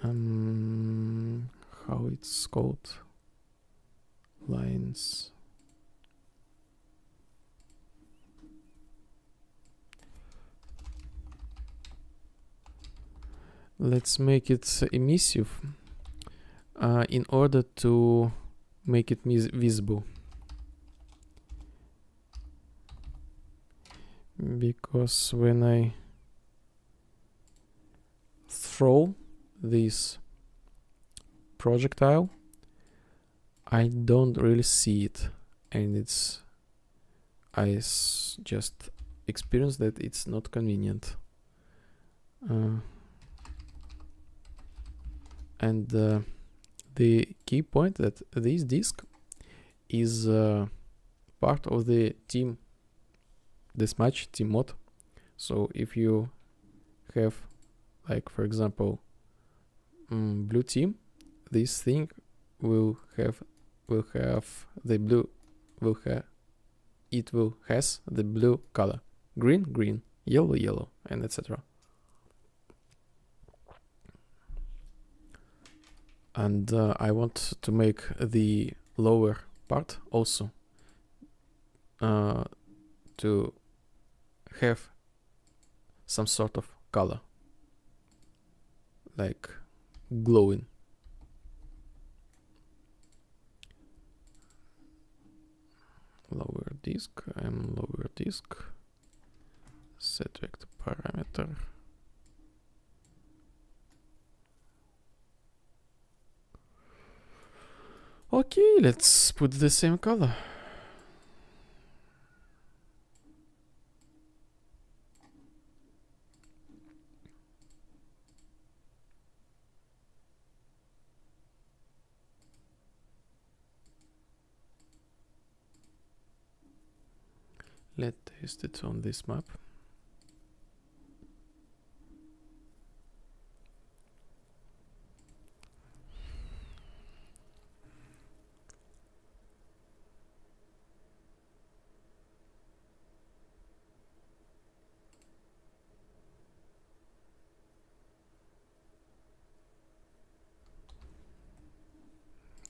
How it's called? Lines. Let's make it emissive in order to make it visible. Because when I throw this projectile, I don't really see it, and I just experienced that it's not convenient. And the key point that this disk is part of the team deathmatch team mod. So if you have, like, for example, blue team, this thing will has the blue color, green, yellow, and etc. And I want to make the lower part also to have some sort of color, like glowing. Lower disk, lower disk, set vector parameter. Okay, let's put the same color. Let's test it on this map.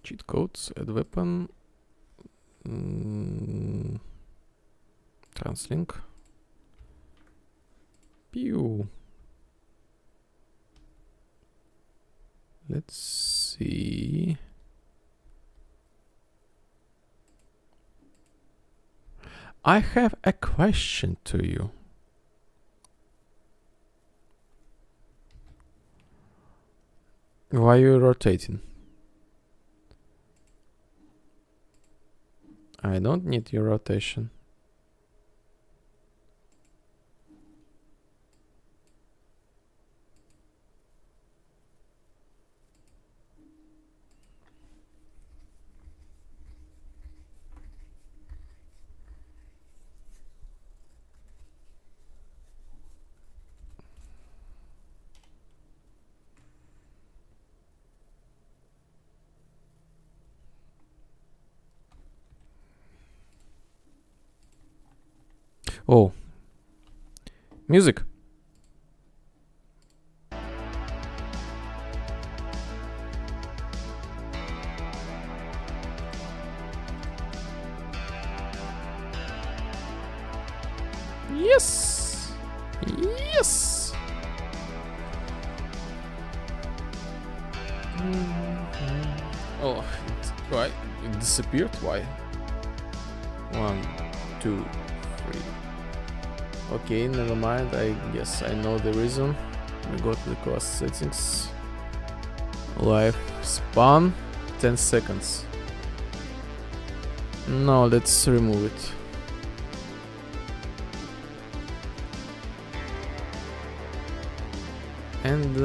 Cheat codes, add weapon, translink. Pew. Let's see. I have a question to you. Why are you rotating? I don't need your rotation. Oh, music. Yes. Yes! Oh, why? It disappeared? Why? 1, 2, 3. Okay, never mind. I guess I know the reason. We go to the class settings. Life span 10 seconds. No, let's remove it. And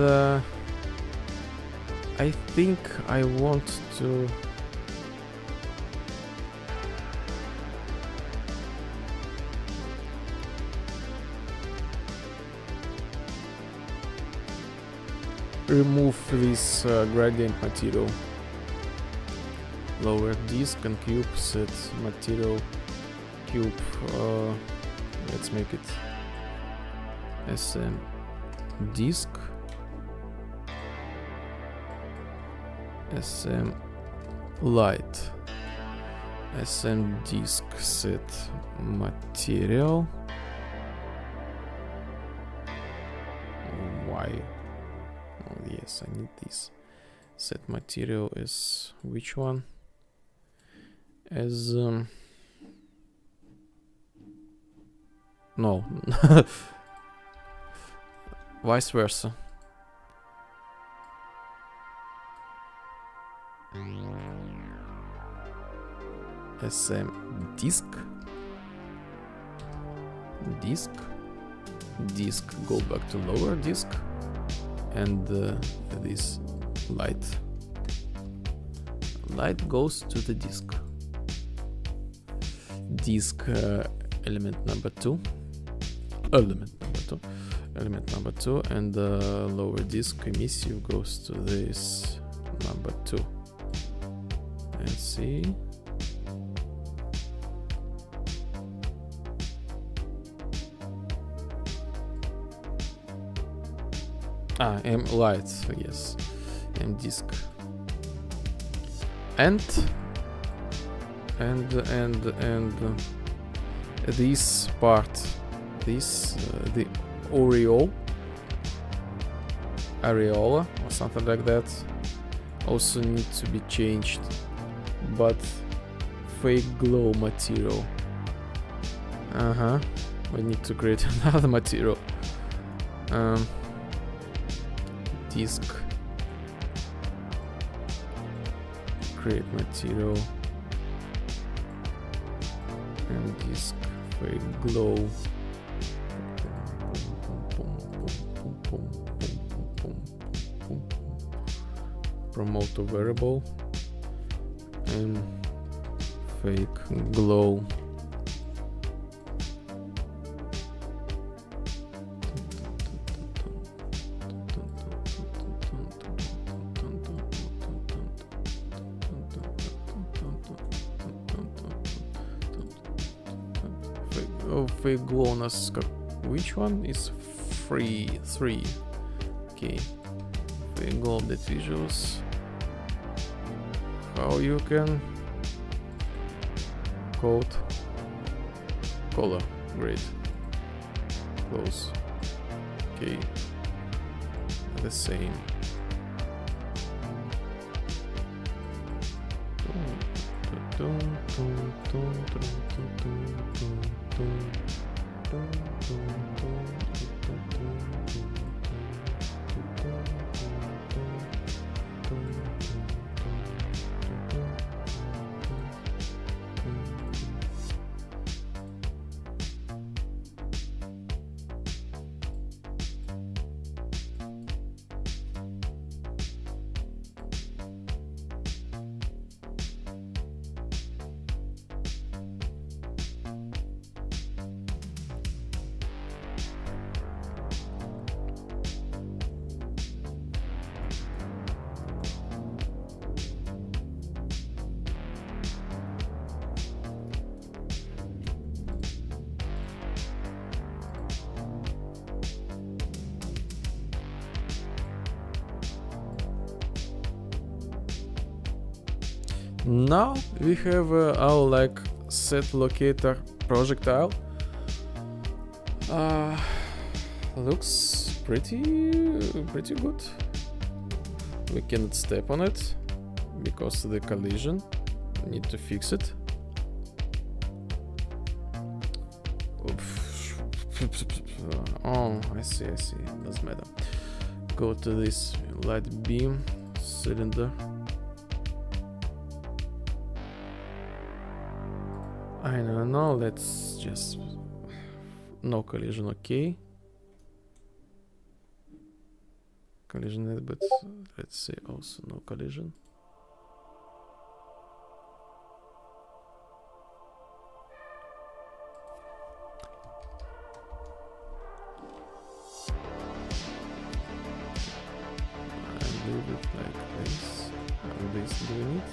I think I want to remove this gradient material. Lower disk and cube, set material cube. Let's make it SM disk, SM light, SM disk, set material. Why? Oh yes, I need this. Set material is which one? As no. Vice versa. SM disk, disk, disk, go back to lower disk, and this light goes to the disk. Disk element number 2, element number 2, and lower disk emissive goes to this number 2. Let's see. M light, yes, M disk, and this part, this the areola or something like that, also needs to be changed, but fake glow material. We need to create another material. Disk, create material, and disk fake glow. Promote a variable and fake glow. Fake glowness. Which one is 3? Okay. Fake glow the visuals. How you can code color. Great. Close. Okay. The same. Now we have our set locator projectile. looks pretty good. We cannot step on it because of the collision. Need to fix it. Oh, I see. Doesn't matter. Go to this light beam cylinder. I don't know. Let's just no collision. Okay. Collision, but let's say also no collision. Leave it like this. And this doing it.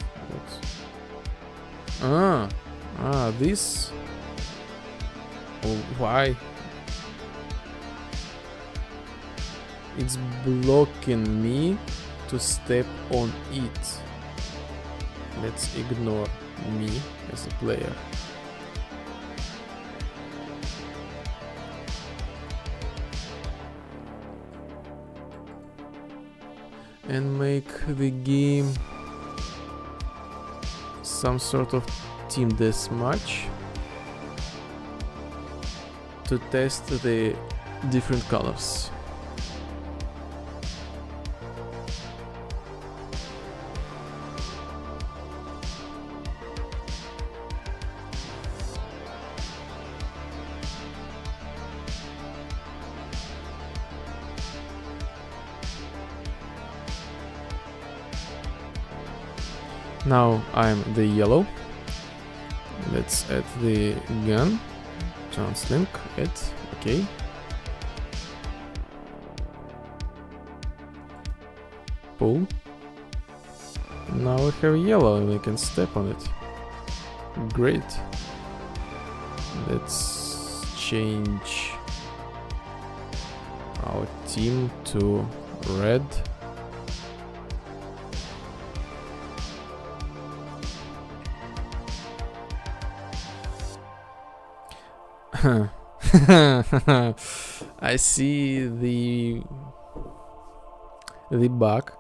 What? This. Oh, why? It's blocking me to step on it. Let's ignore me as a player. And make the game some sort of team deathmatch to test the different colors. Now I'm the yellow. Let's add the gun. Translink it. Okay. Pull. Now we have yellow and we can step on it. Great. Let's change our team to red. I see the bug.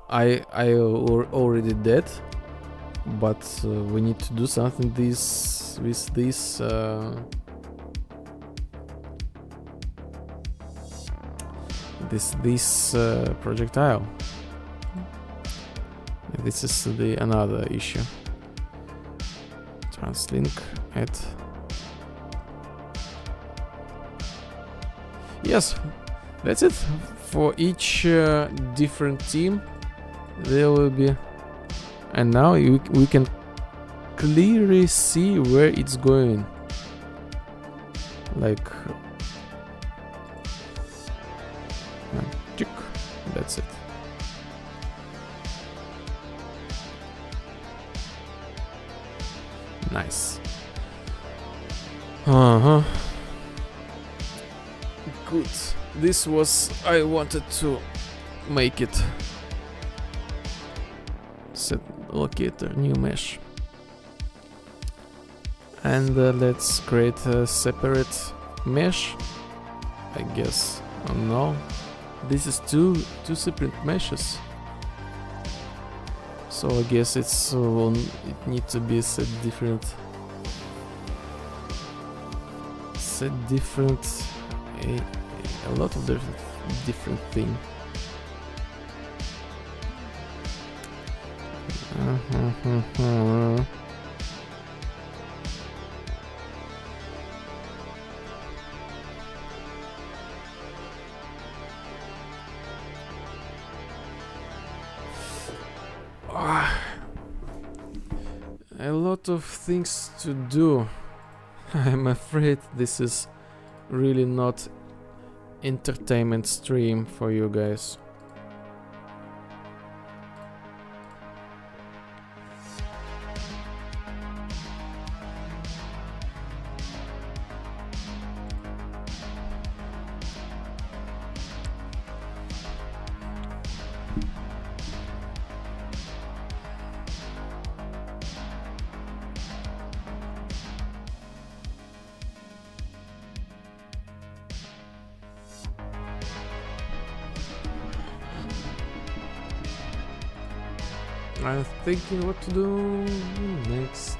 I already did, but we need to do something with this projectile. This is another issue. Translink it. Yes, that's it. For each different team there will be, and now we can clearly see where it's going. Like that's it. Nice. Good. This was, I wanted to make it. Set locator, new mesh. And let's create a separate mesh, I guess. Oh no, this is two separate meshes. So I guess it needs to be set different. A lot of different thing. A lot of things to do. I'm afraid this is really not entertainment stream for you guys. I'm thinking what to do next.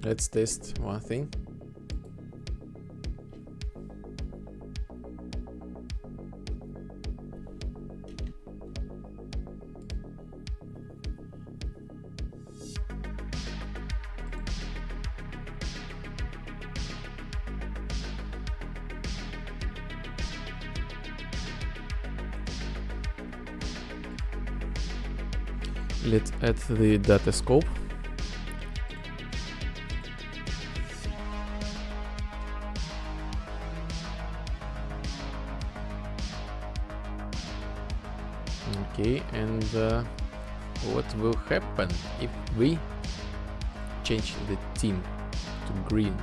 Let's test one thing. Let's add the data scope. Okay, and what will happen if we change the theme to green?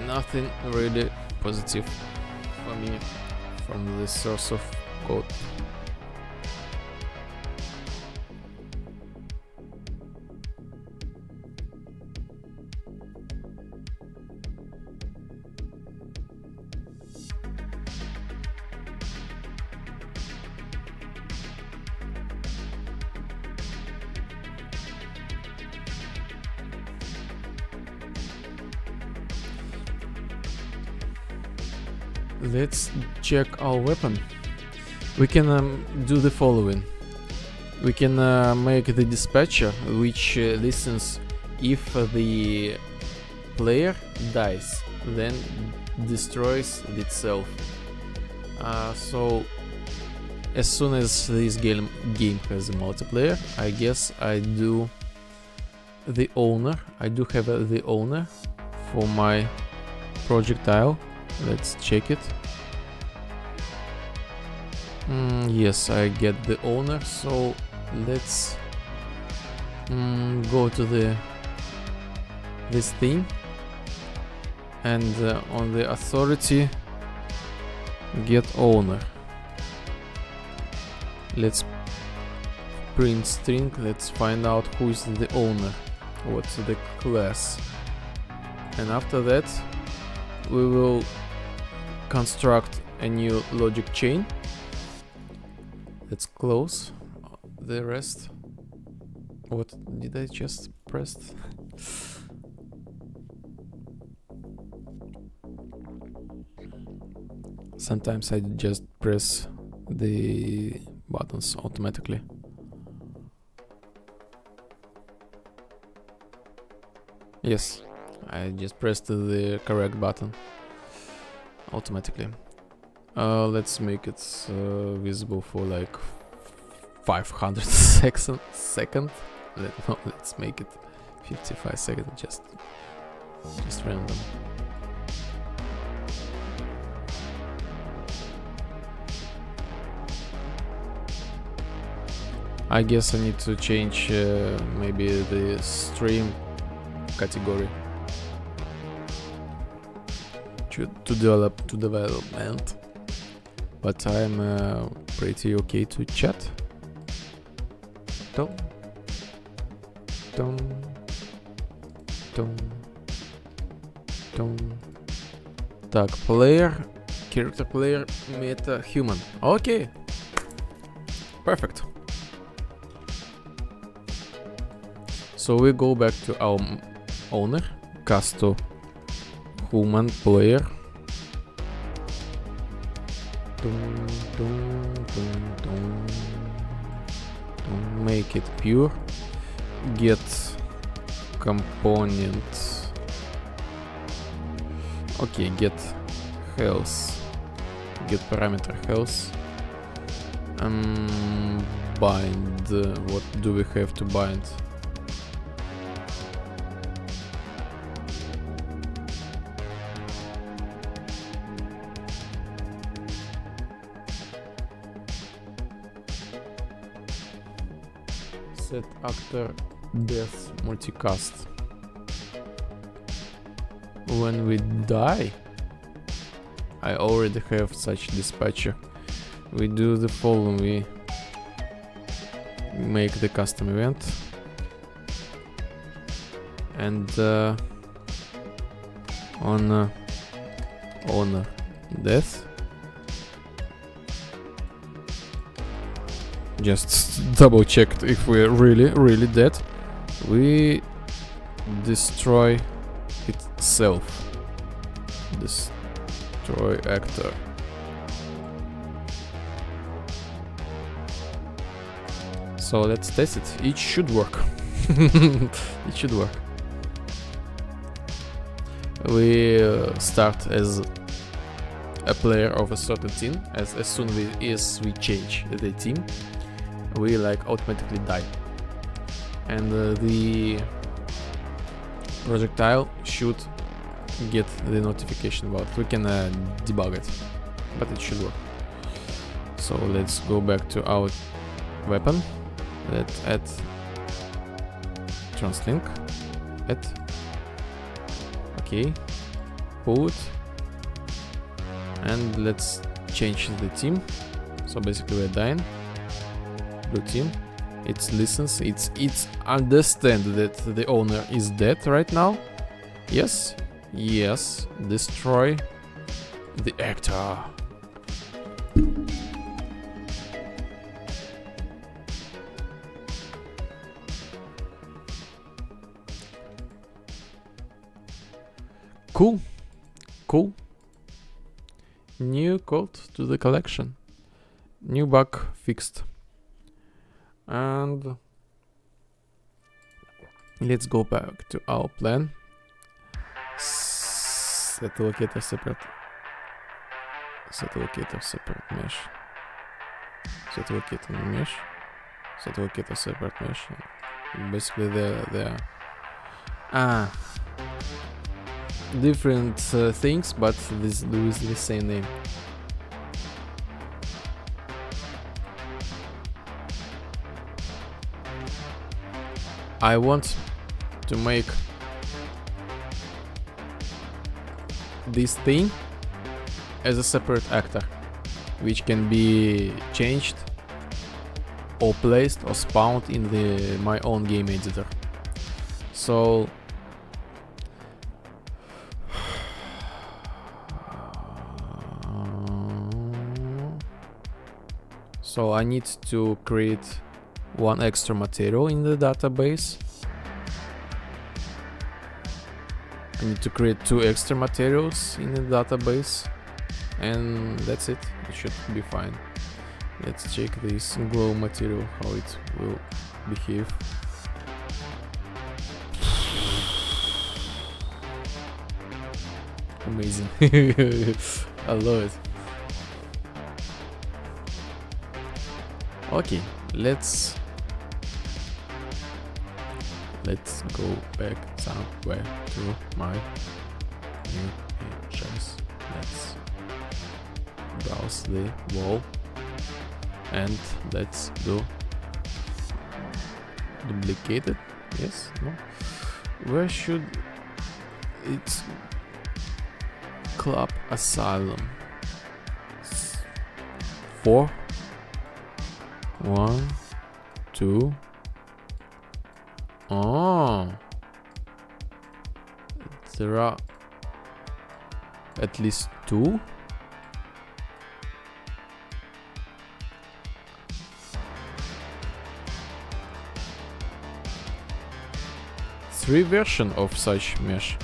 Nothing really positive for me from this source of code. Let's check our weapon. We can do the following. We can make the dispatcher, which listens if the player dies, then destroys itself. So as soon as this game has a multiplayer, I guess I do the owner. I do have the owner for my projectile. Let's check it. Yes, I get the owner, so let's go to this thing, and on the authority get owner. Let's print string. Let's find out who is the owner, what's the class, and after that we will construct a new logic chain. Let's close the rest. What did I just press? Sometimes I just press the buttons automatically. Yes, I just pressed the correct button automatically. Let's make it visible for like 500 second. Let's make it 55 seconds. Just random. I guess I need to change maybe the stream category to development, but I'm pretty okay to chat. Так, player, character player, meta human. Okay, perfect. So we go back to our owner, casto human player. Make it pure. Get component. Okay, get health. Get parameter health. Bind. What do we have to bind? set actor death multicast. When we die, I already have such dispatcher. We do the following: we make the custom event, and on owner death, just double checked if we're really dead, we destroy itself. Destroy actor. So let's test it. It should work. It should work. We start as a player of a certain team. As soon as we change the team, we like automatically die, and the projectile should get the notification about it. We can debug it, but it should work. So let's go back to our weapon. Let's add translink. Add. Okay. Put. And let's change the team. So basically we're dying. Blue team. It listens. It's understand that the owner is dead right now. Yes. Yes. Destroy the actor. Cool. Cool. New code to the collection. New bug fixed. And let's go back to our plan. Set locator separate. Set locator separate mesh. Set locator mesh. Set locator separate mesh. Basically they're different things, but with the same name. I want to make this thing as a separate actor, which can be changed or placed or spawned in my own game editor. So I need to create one extra material in the database. I need to create 2 extra materials in the database, and that's it. It should be fine. Let's check this glow material, how it will behave. Amazing. I love it. Okay, let's go back somewhere to my new pictures. Let's browse the wall and let's do duplicated. Yes, no. Where should it? Club Asylum. 4 1 2. Oh, there are at least 2. Three versions of such mesh.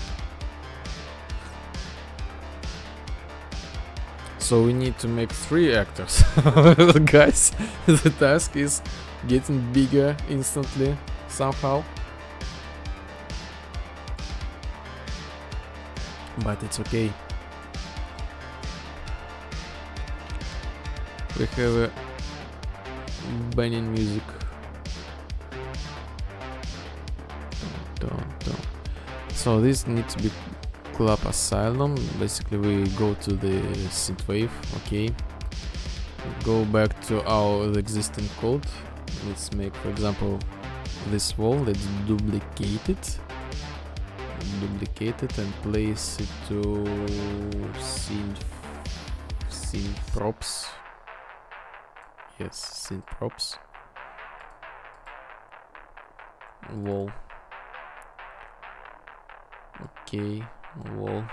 So we need to make 3 actors. Guys, the task is getting bigger instantly somehow. But it's okay. We have a banning music. So this needs to be Club Asylum. Basically we go to the Synthwave. Okay, go back to our existing code. Let's make, for example, this wall. Let's duplicate it. And place it to scene props. Yes, scene props. Wall. Okay, wall.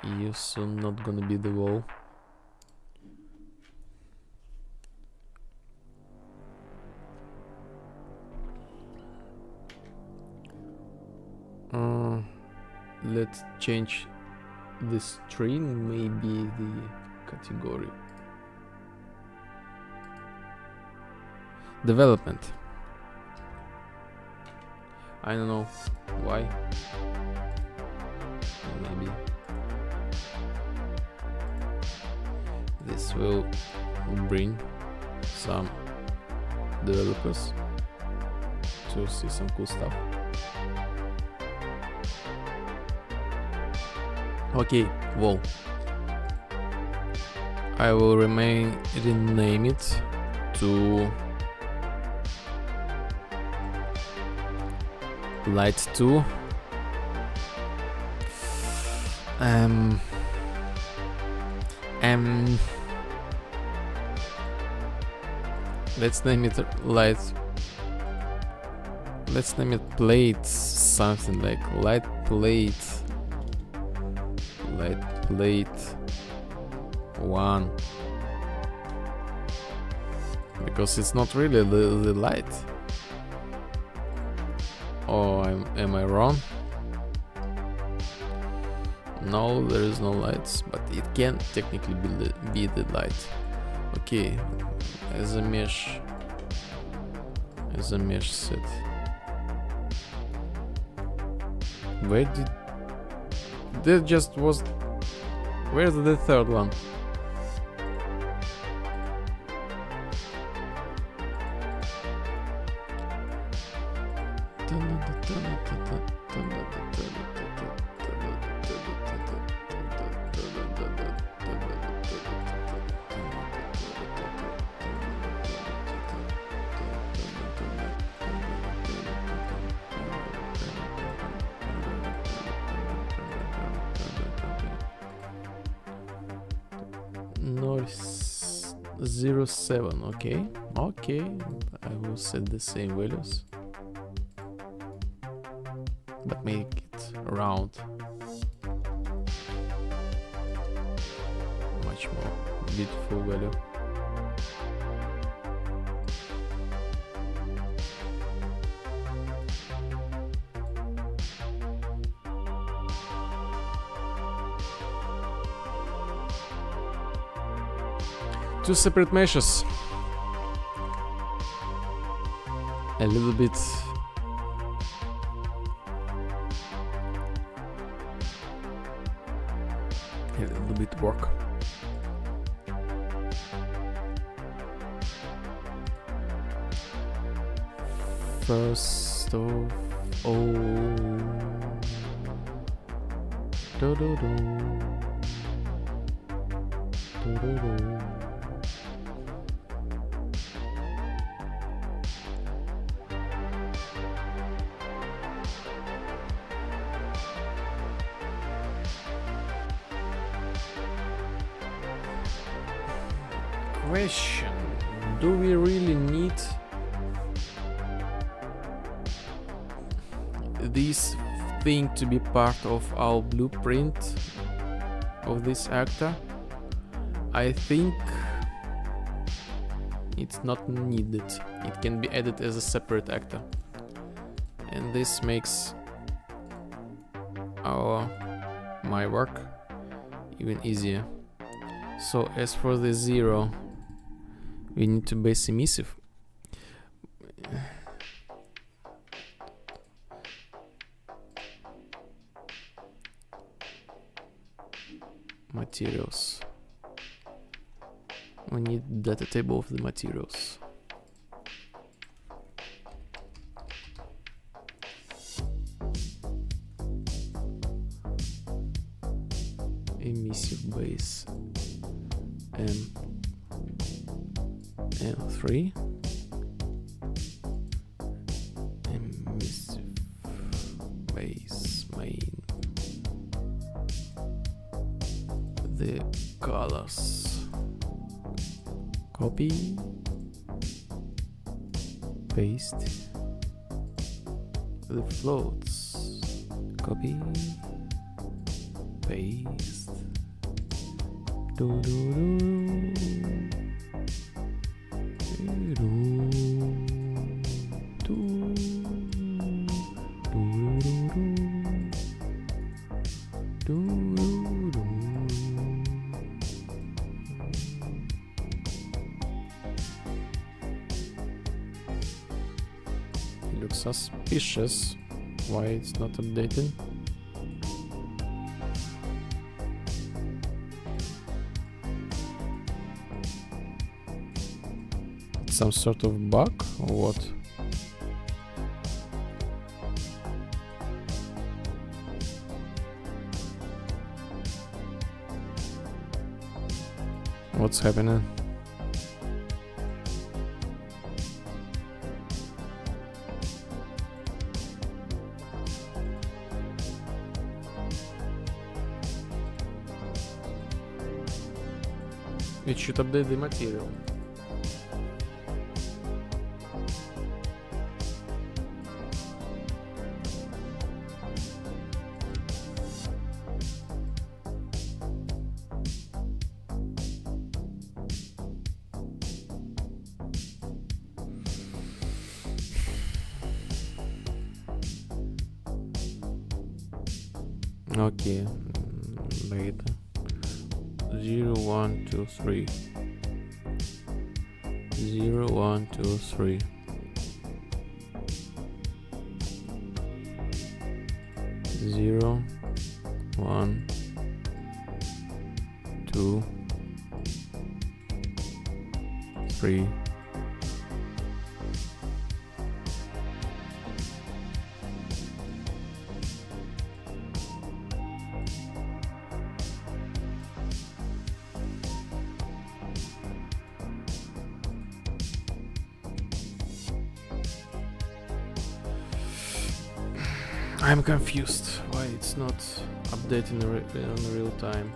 You soon not gonna be the wall. Let's change the string, maybe the category. Development. I don't know why. Maybe this will bring some developers to see some cool stuff. Okay, wall. I will rename it to Light 2. Let's name it Light. Let's name it Plate, something like Light Plate 1, because it's not really the light. Oh, am I wrong? No, there is no lights, but it can technically be the light. Okay, as a mesh set. Where did that just was? Where's the third one? No, 07. Okay, I will set the same values, but make it round. Much more beautiful value. Two separate meshes. A little bit work. First of all, question: do we really need this thing to be part of our blueprint of this actor? I think it's not needed. It can be added as a separate actor, and this makes my work even easier. So as for the 0, we need to base emissive. Materials. We need data table of the materials. Emissive base M3. colors. Copy. Paste. The floats. Copy. Paste. Do do do. Do do do do do. It looks suspicious. Why it's not updated? Some sort of bug or what? What's happening? It should update the material. Okay, later. 0, 1, 2, 3. 0, 1, 2, 3. 0, 1, 2, 3. I'm confused why it's not updating in real time.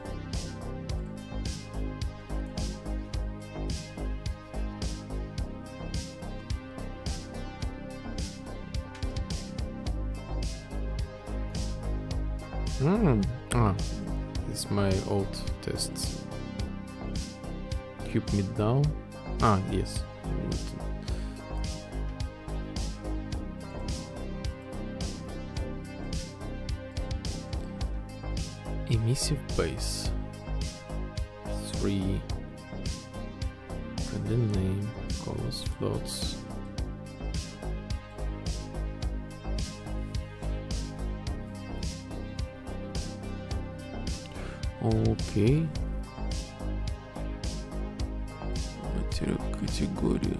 It's my old tests. Cube mid down. Yes. Emissive base 3. Friendly name, colors, floats. Okay. Материал категория.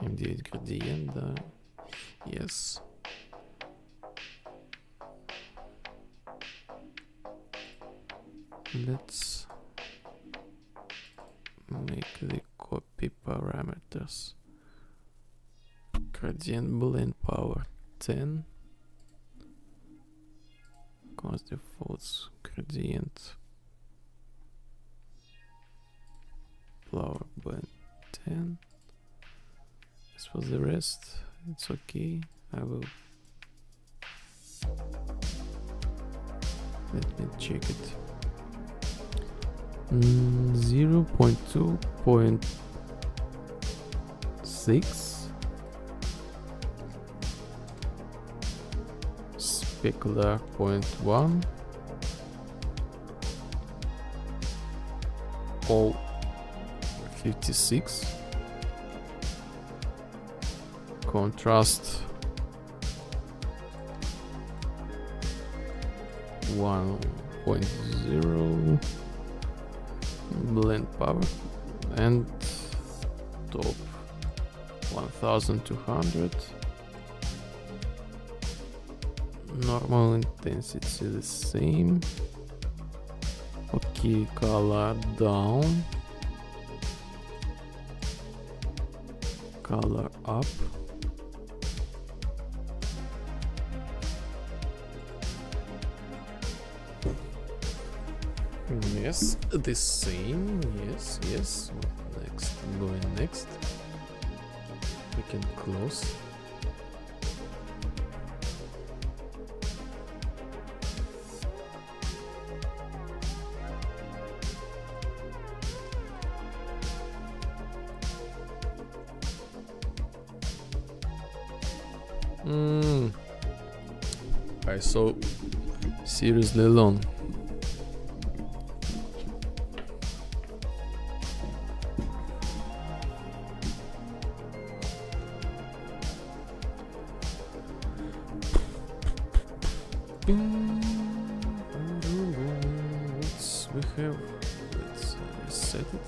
M9 градиент, да. Yes. Let's make the copy parameters. Gradient blend power 10. Cause defaults gradient flower blend 10. As for the rest, it's okay. I will let me check it. 0.2.6 specular 0.1 all 56 contrast 1.0 blend power and top 1200 normal intensity the same key color down, color up. Yes, the same. Yes, yes. What next? Going next. We can close. I so seriously long. Let's reset it.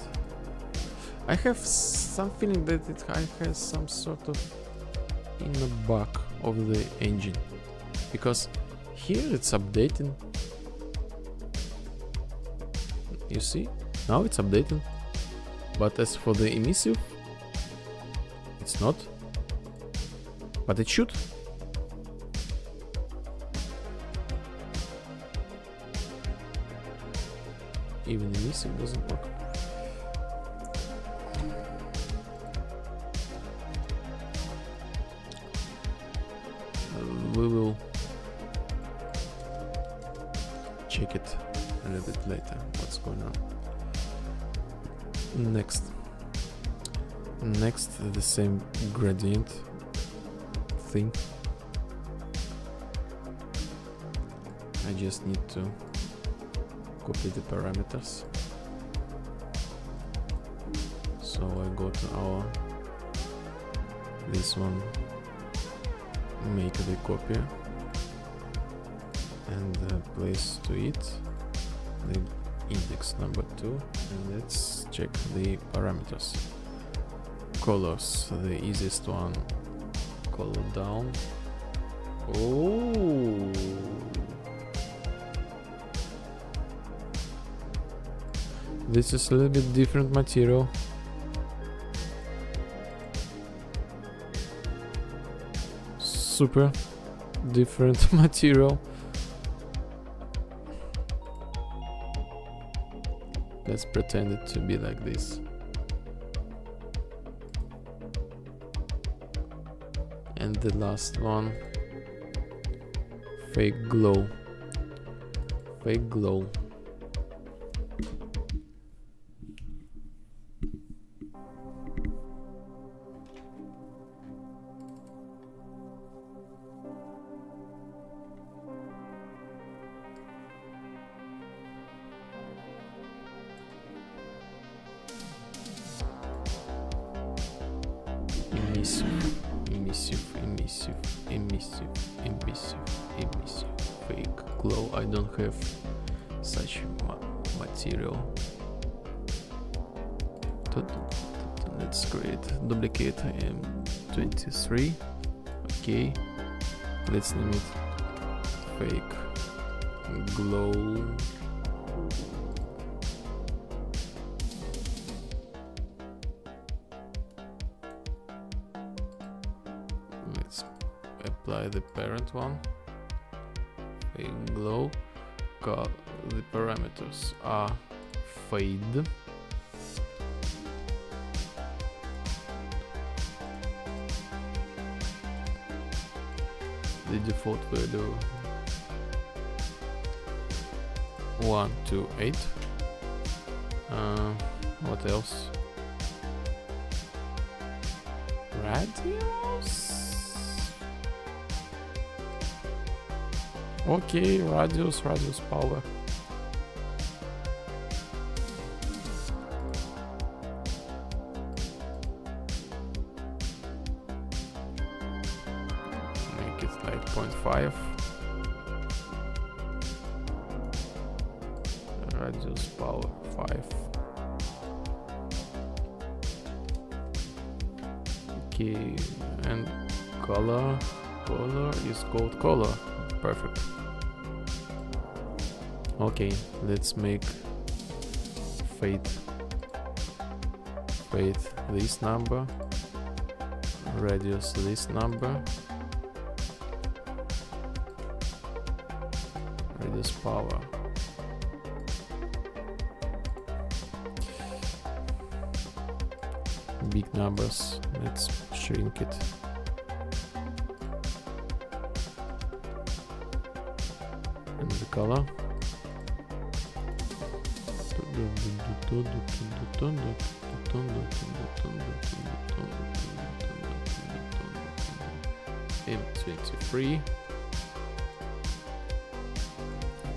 I have some feeling that it has some sort of inner bug of the engine, because here it's updating. You see, now it's updating, but as for the emissive, it's not, but it should. Even emissive doesn't work. We will check it a little bit later, what's going on. Next, the same gradient thing. I just need to copy the parameters. So I go to our this one, make the copy and place to it the index number 2, and let's check the parameters. Colors, the easiest one, color down. Oh, this is a little bit different material. Super different material. Let's pretend it to be like this. And the last one, fake glow. Fake glow. Emissive, fake glow. I don't have such material. Let's create duplicate M23. Okay, let's name it fake glow. Apply the parent one, fake glow. The parameters are fade, the default value 128. What else? Radius. Okay, radius power. Make it like 0.5. Radius power 5. Okay, and color is called color. Perfect. Okay, let's make fade this number, reduce this number, reduce power. Big numbers, let's shrink it. And the color. M23.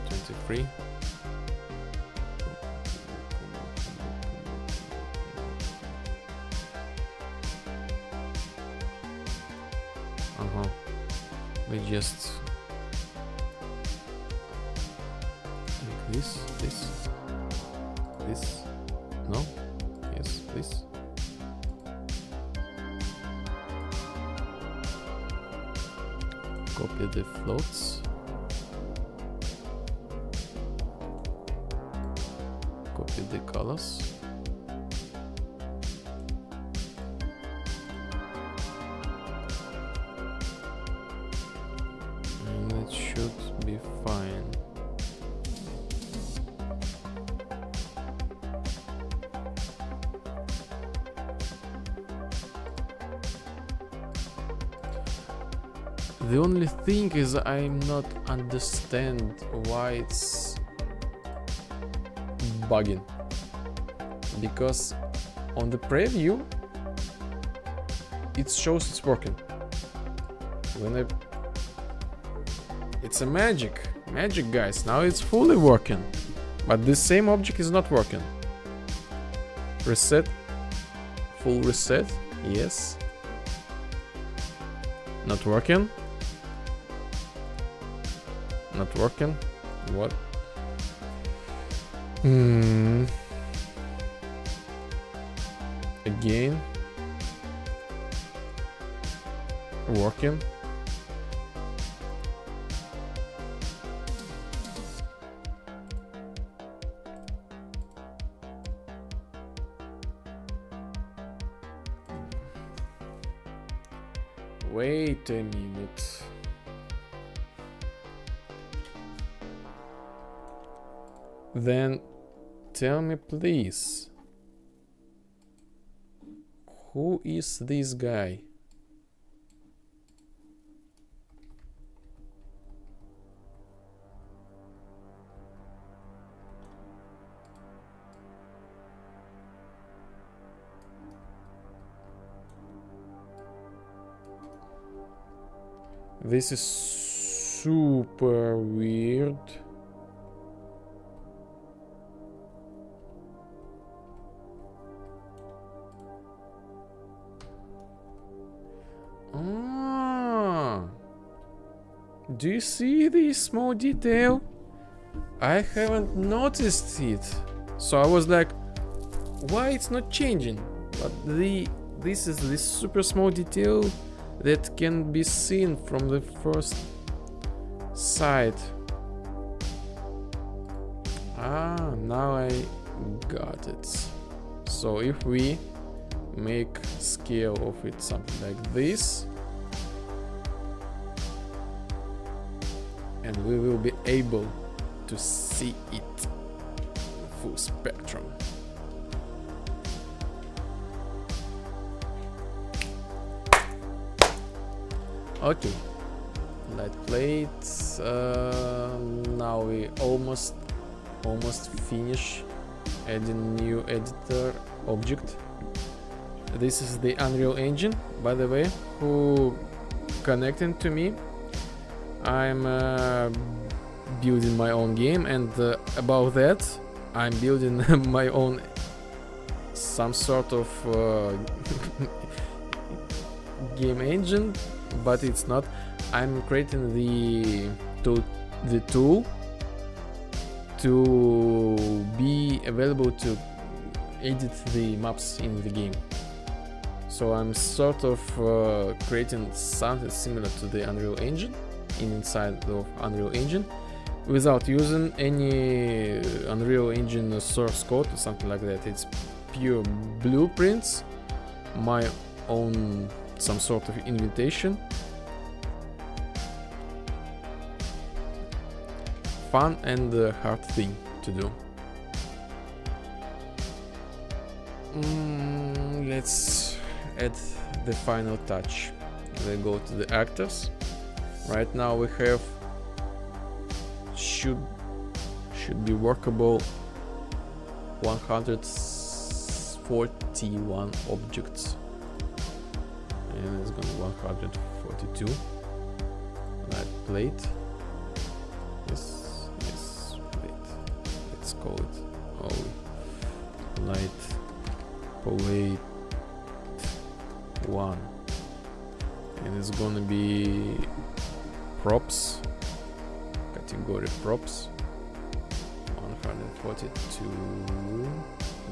23. We just take this, no, yes, this. Copy the floats. Copy the colors. And it should be fine. The only thing is I'm not understand why it's bugging, because on the preview it shows it's working. It's a magic guys, now it's fully working, but this same object is not working. Reset, full reset, yes, not working. Not working. What? Again. Working. Wait a minute. Then tell me please, who is this guy? This is super weird. Do you see this small detail? I haven't noticed it. So I was like, why it's not changing? But this is this super small detail that can be seen from the first sight. Now I got it. So if we make scale of it something like this, and we will be able to see it full spectrum. Okay, light plates. Now we almost finish adding new editor object. This is the Unreal Engine, by the way, who connected to me. I'm building my own game, and about that I'm building my own some sort of game engine, but it's not. I'm creating the tool to be available to edit the maps in the game. So I'm sort of creating something similar to the Unreal Engine inside of Unreal Engine, without using any Unreal Engine source code or something like that. It's pure blueprints, my own some sort of invitation. Fun and hard thing to do. Let's add the final touch. We go to the actors. Right now we have should be workable 141 objects, and it's gonna be 142. Light plate. Yes, plate. Let's call it light plate 1, and it's gonna be props, category props 142.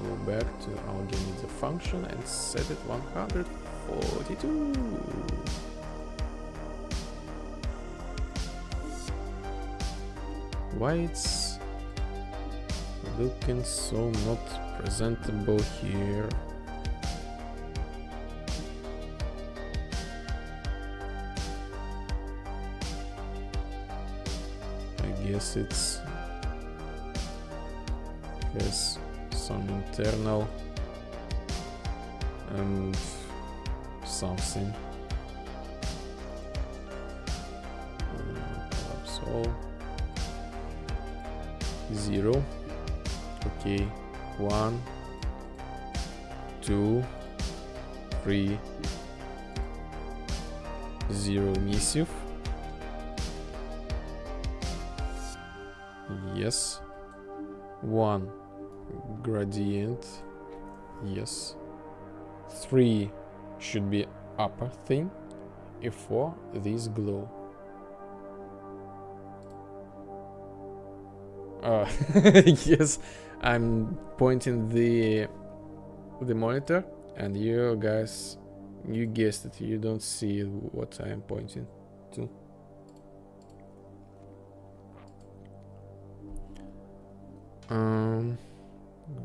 Go back to our game is a function and set it 142. Why it's looking so not presentable here? I guess it's has some internal something. So 0. Okay, 1, 2, 3, 0 emissive. Yes. 1 gradient. Yes. 3 should be upper thing. F4 this glow. Yes, I'm pointing the monitor, and you guys, you guessed it, you don't see what I am pointing to.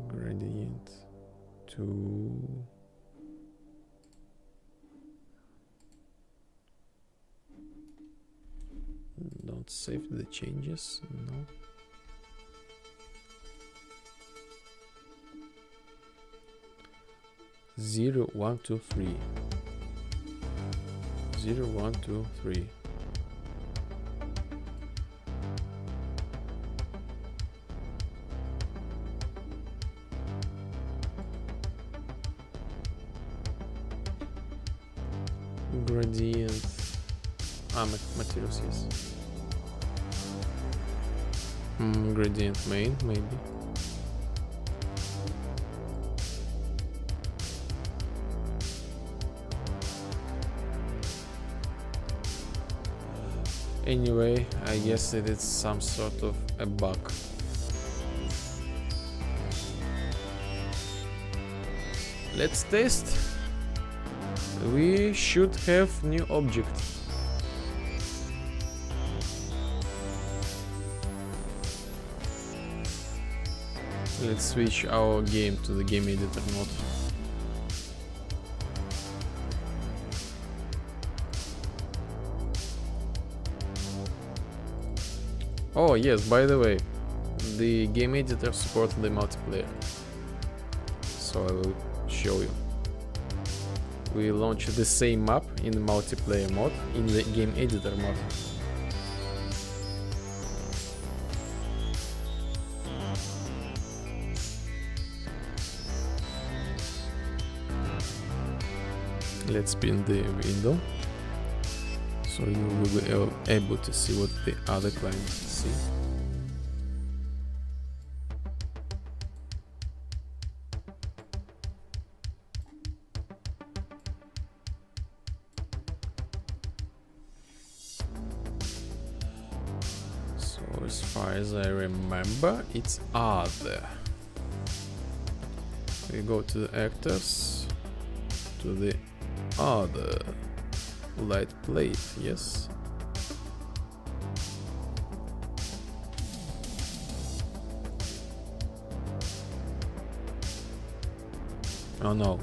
Gradient to don't save the changes, no. Zero, 1, 2, 3. 0, 1, 2, 3. Gradient. Materials, yes. Gradient main, maybe. Anyway, I guess that it's some sort of a bug. Let's test. We should have new object. Let's switch our game to the game editor mode. Oh yes, by the way, the game editor supports the multiplayer, so I will show you. We launch the same map in the multiplayer mode, in the game editor mode. Let's spin the window, so you will be able to see what the other clients see. So as far as I remember, it's other. We go to the actors, to the other light plate, yes. Oh no.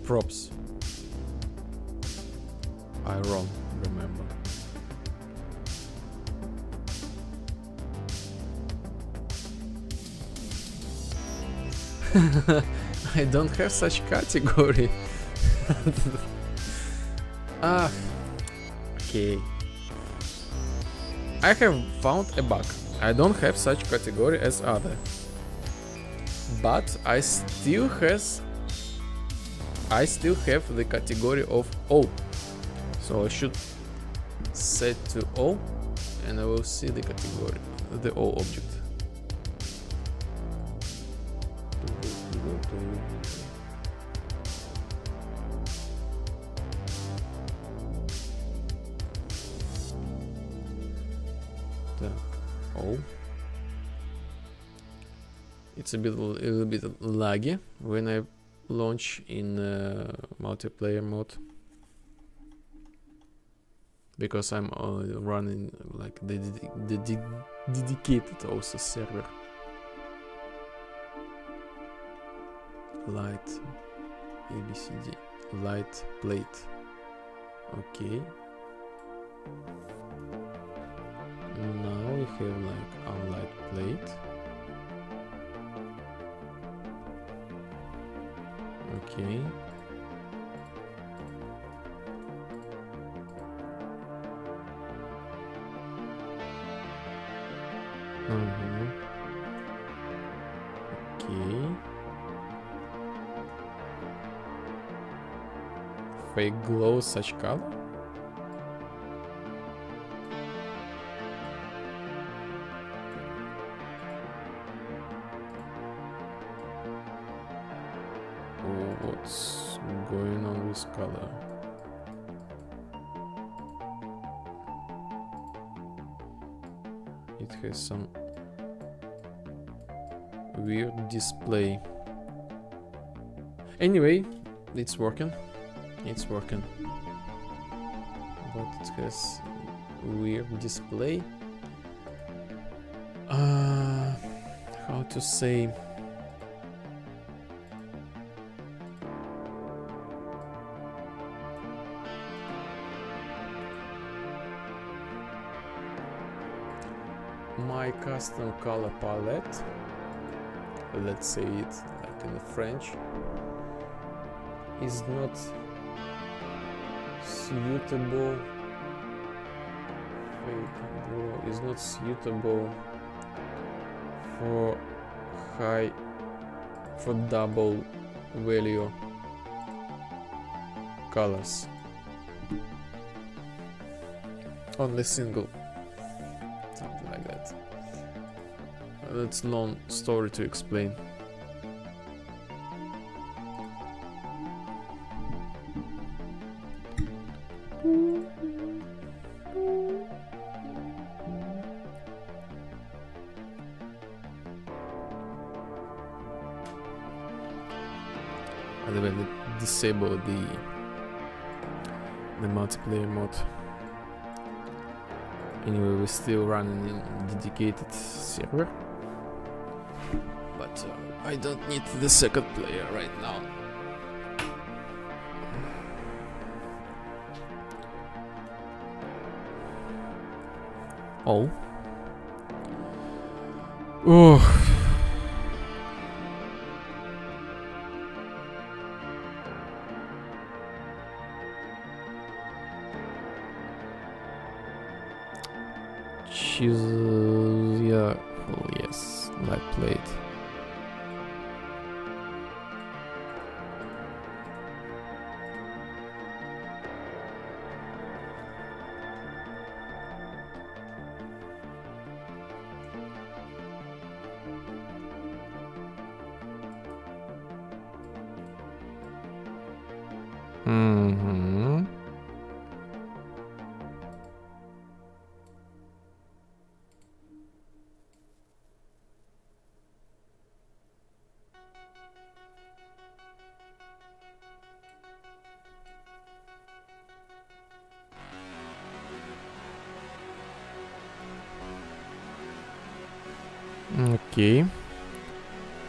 Props. I wrong, remember. I don't have such category. Ah, okay. I have found a bug. I don't have such category as other, but I still have the category of O. So I should set to O, and I will see the category, the O object. Oh, it's a little bit laggy when I launch in multiplayer mode, because I'm running like the dedicated also server. Light ABCD light plate. Okay. Now we have like our light plate. Okay. Okay. Fake glow such color? What's going on with color? It has some weird display. Anyway, it's working. It's working. But it has weird display. How to say? My custom color palette, let's say it like in French, is not suitable. Is not suitable for double value colors. Only single. Something like that. That's a long story to explain. I will disable the multiplayer mode. Anyway, we're still running in dedicated server, but I don't need the second player right now. Oh. Oh. Choose, yeah, oh yes, light plate. Mm-hmm. Okay.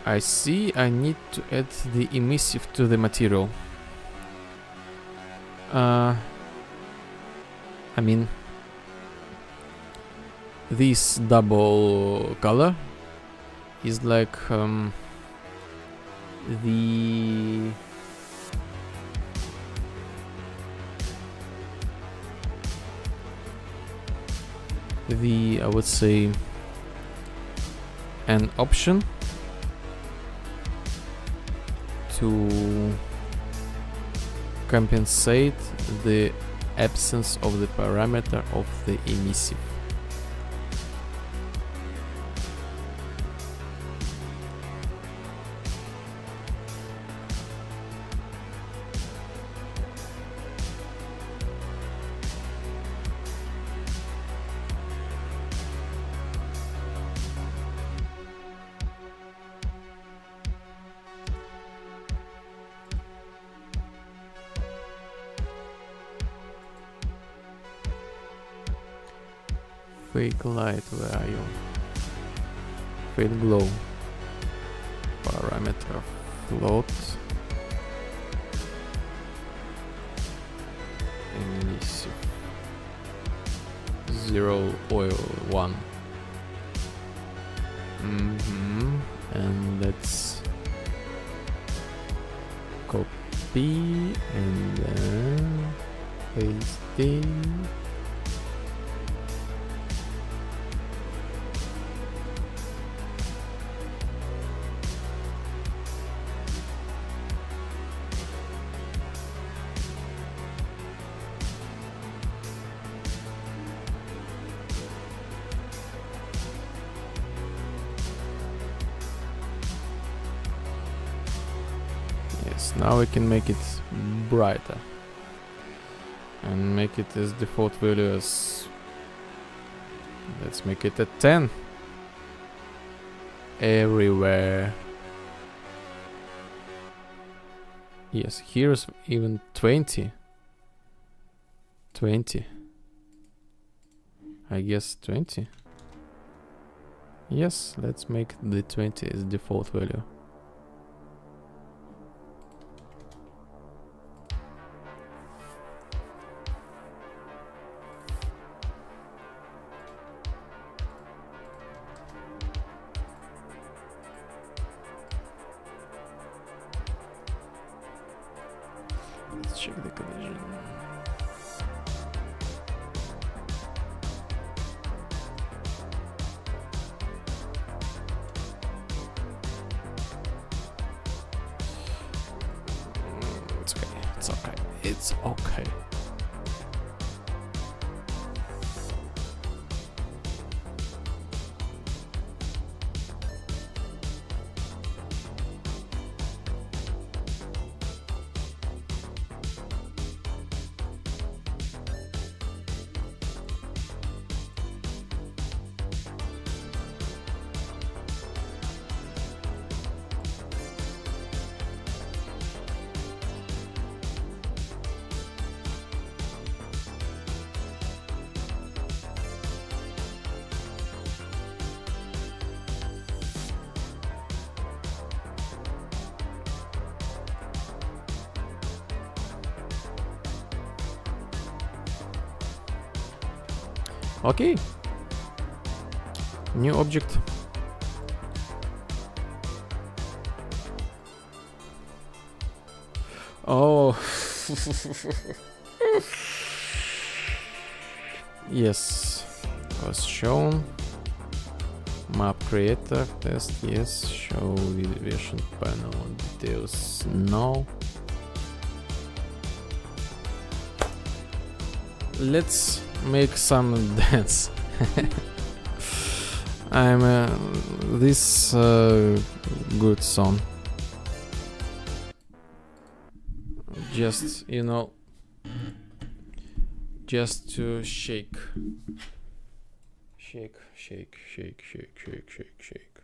I see I need to add the emissive to the material. I mean, this double color is like the I would say an option to compensate the absence of the parameter of the emissive. Fake light, where are you? Fade glow. Parameter float. Emissive. 0 oil 1. And let's copy and then paste it. Now we can make it brighter and make it as default value as, let's make it at 10 everywhere. Yes, here's even 20. I guess 20. Yes, let's make the 20 as default value. Check the collision. It's okay. It's okay. It's okay. Okay. New object. Oh. Yes. Was shown. Map creator test. Yes. Show vision panel details. No. Let's make some dance. I'm this good song. Just, you know, just to shake. Shake, shake, shake, shake, shake, shake, shake.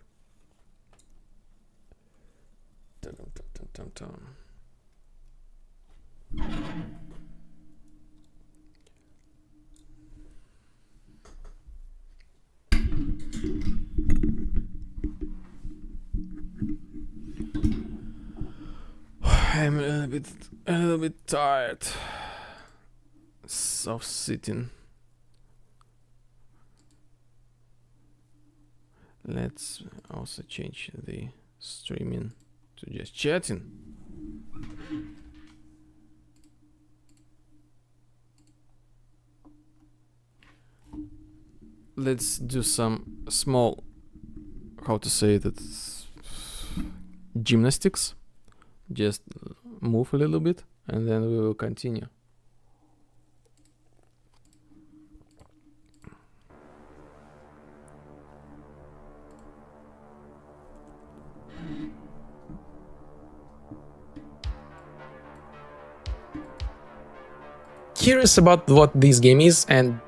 Dun, dun, dun, dun, dun. I'm a little bit tired of sitting. Let's also change the streaming to just chatting. Let's do some small, how to say that, gymnastics. Just move a little bit and then we will continue. Curious about what this game is, and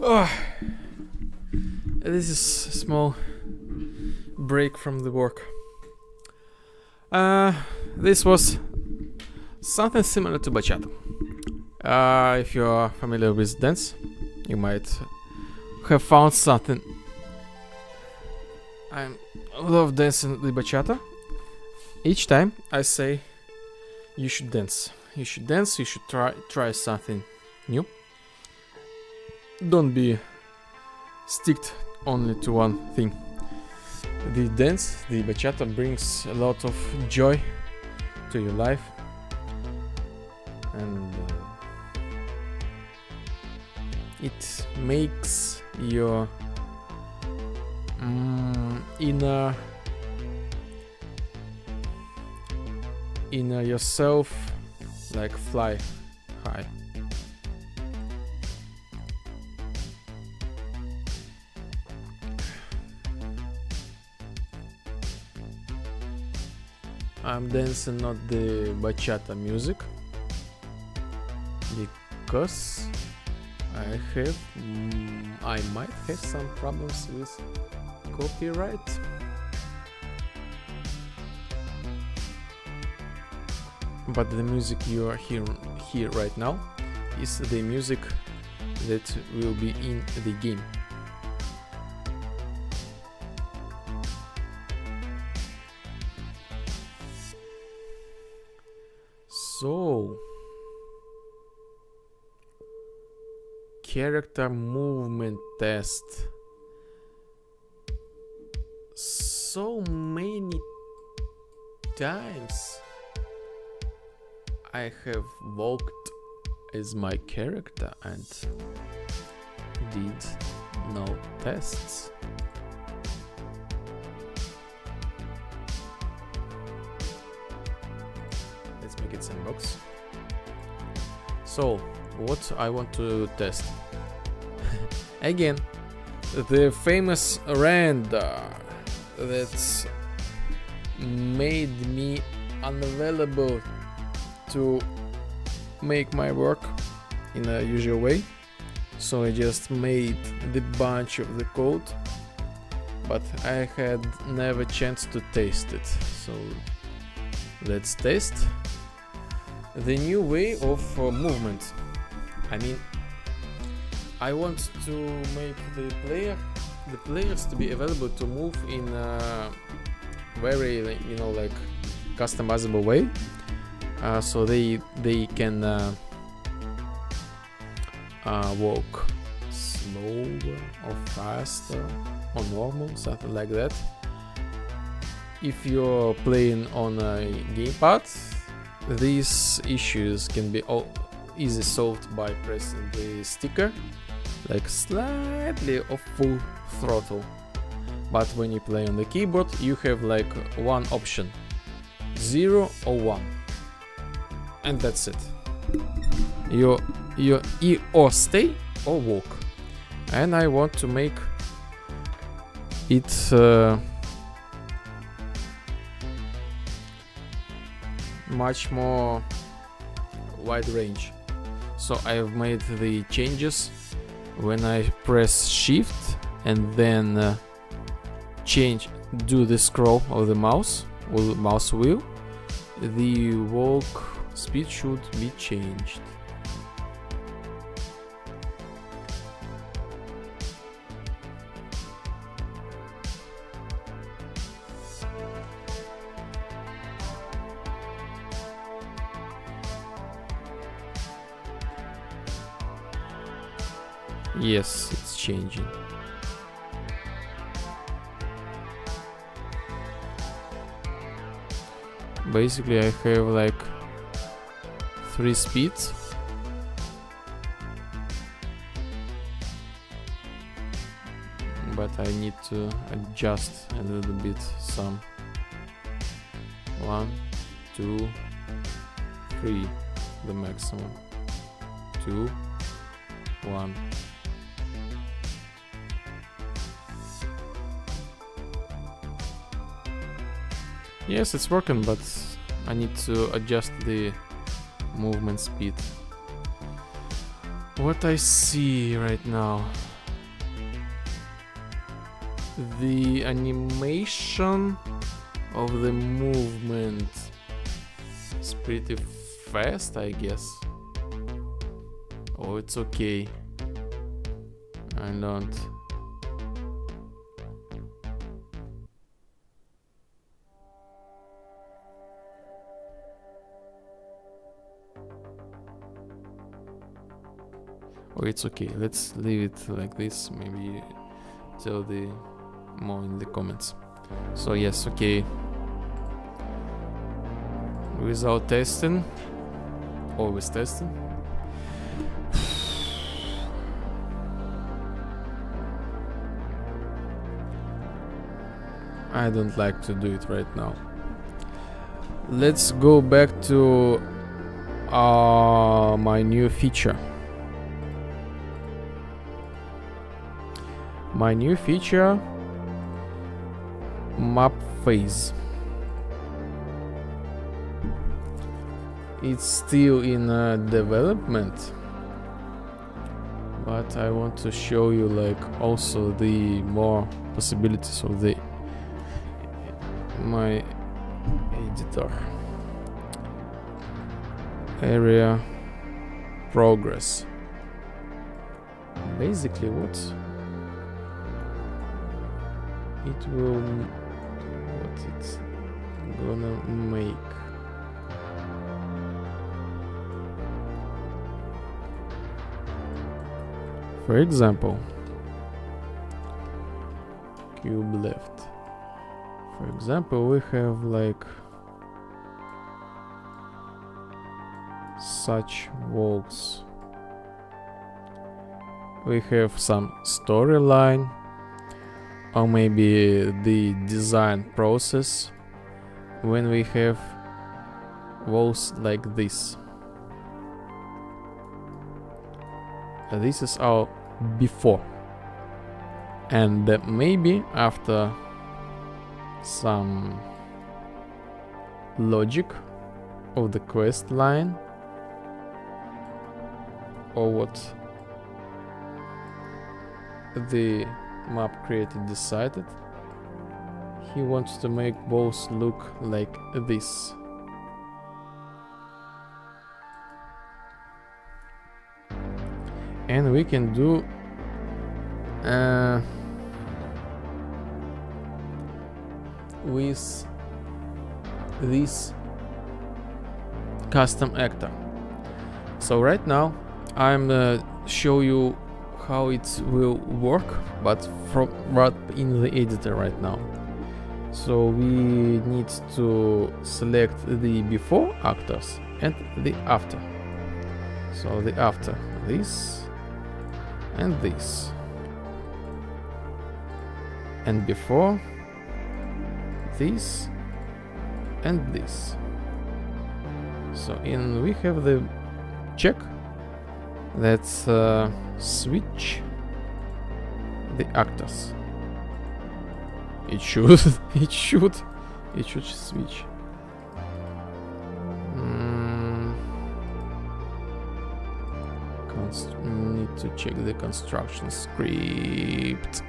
Oh, this is a small break from the work. This was something similar to bachata. If you are familiar with dance, you might have found something. I love dancing the bachata. Each time I say you should dance. You should dance, you should try something new. Don't be sticked only to one thing. The dance, the bachata brings a lot of joy to your life, and it makes your inner inner yourself, like fly high. I'm dancing not the bachata music because I might have some problems with copyright. But the music you are hearing here right now is the music that will be in the game. So, character movement test. So many times I have walked as my character and did no tests. Let's make it sandbox. So, what I want to test? Again, the famous render that's made me unavailable to make my work in a usual way. So I just made the bunch of the code, but I had never chance to taste it. So let's test the new way of movement. I mean, I want to make the players to be available to move in a very, like customizable way. So they can walk slower or faster or normal, something like that. If you're playing on a gamepad, these issues can be easily solved by pressing the sticker, like slightly or full throttle. But when you play on the keyboard, you have like one option, 0 or 1. And that's it. You or stay or walk. And I want to make it much more wide range. So I've made the changes when I press shift and then do the scroll of the mouse or the mouse wheel. The walk speed should be changed. Yes, it's changing. Basically, I have like 3 speeds. But I need to adjust a little bit some. 1, 2, 3, the maximum. 2, 1. Yes, it's working, but I need to adjust the movement speed. What I see right now, the animation of the movement is pretty fast, I guess. Oh, it's okay. I don't. Oh, it's okay. Let's leave it like this. Maybe tell the more in the comments. So yes, okay. Without testing, always testing. I don't like to do it right now. let's go back to my new feature. My new feature, map phase. It's still in development, but I want to show you like also the more possibilities of the my editor. Area progress. Basically what it will, what it's gonna make. For example, cube left. For example, we have like such walls. We have some storyline, or maybe the design process when we have walls like this. This is our before, and maybe after some logic of the quest line, or what the map creator decided, he wants to make both look like this. And we can do with this custom actor. So right now I'm show you how it will work, but right in the editor right now. So we need to select the before actors and the after. So the after, this and this, and before this and this. So we have the check. Let's switch the actors. It should it should switch. Need to check the construction script.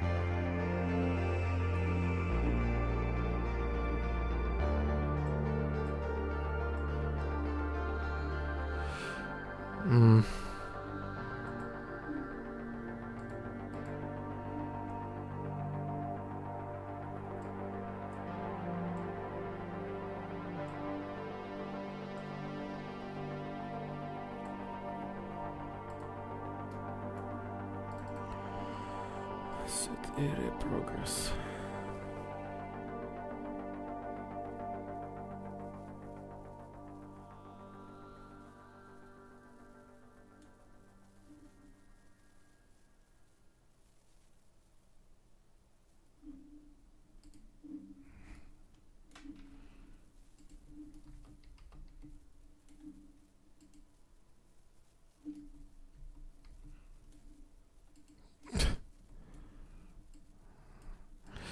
Set area progress.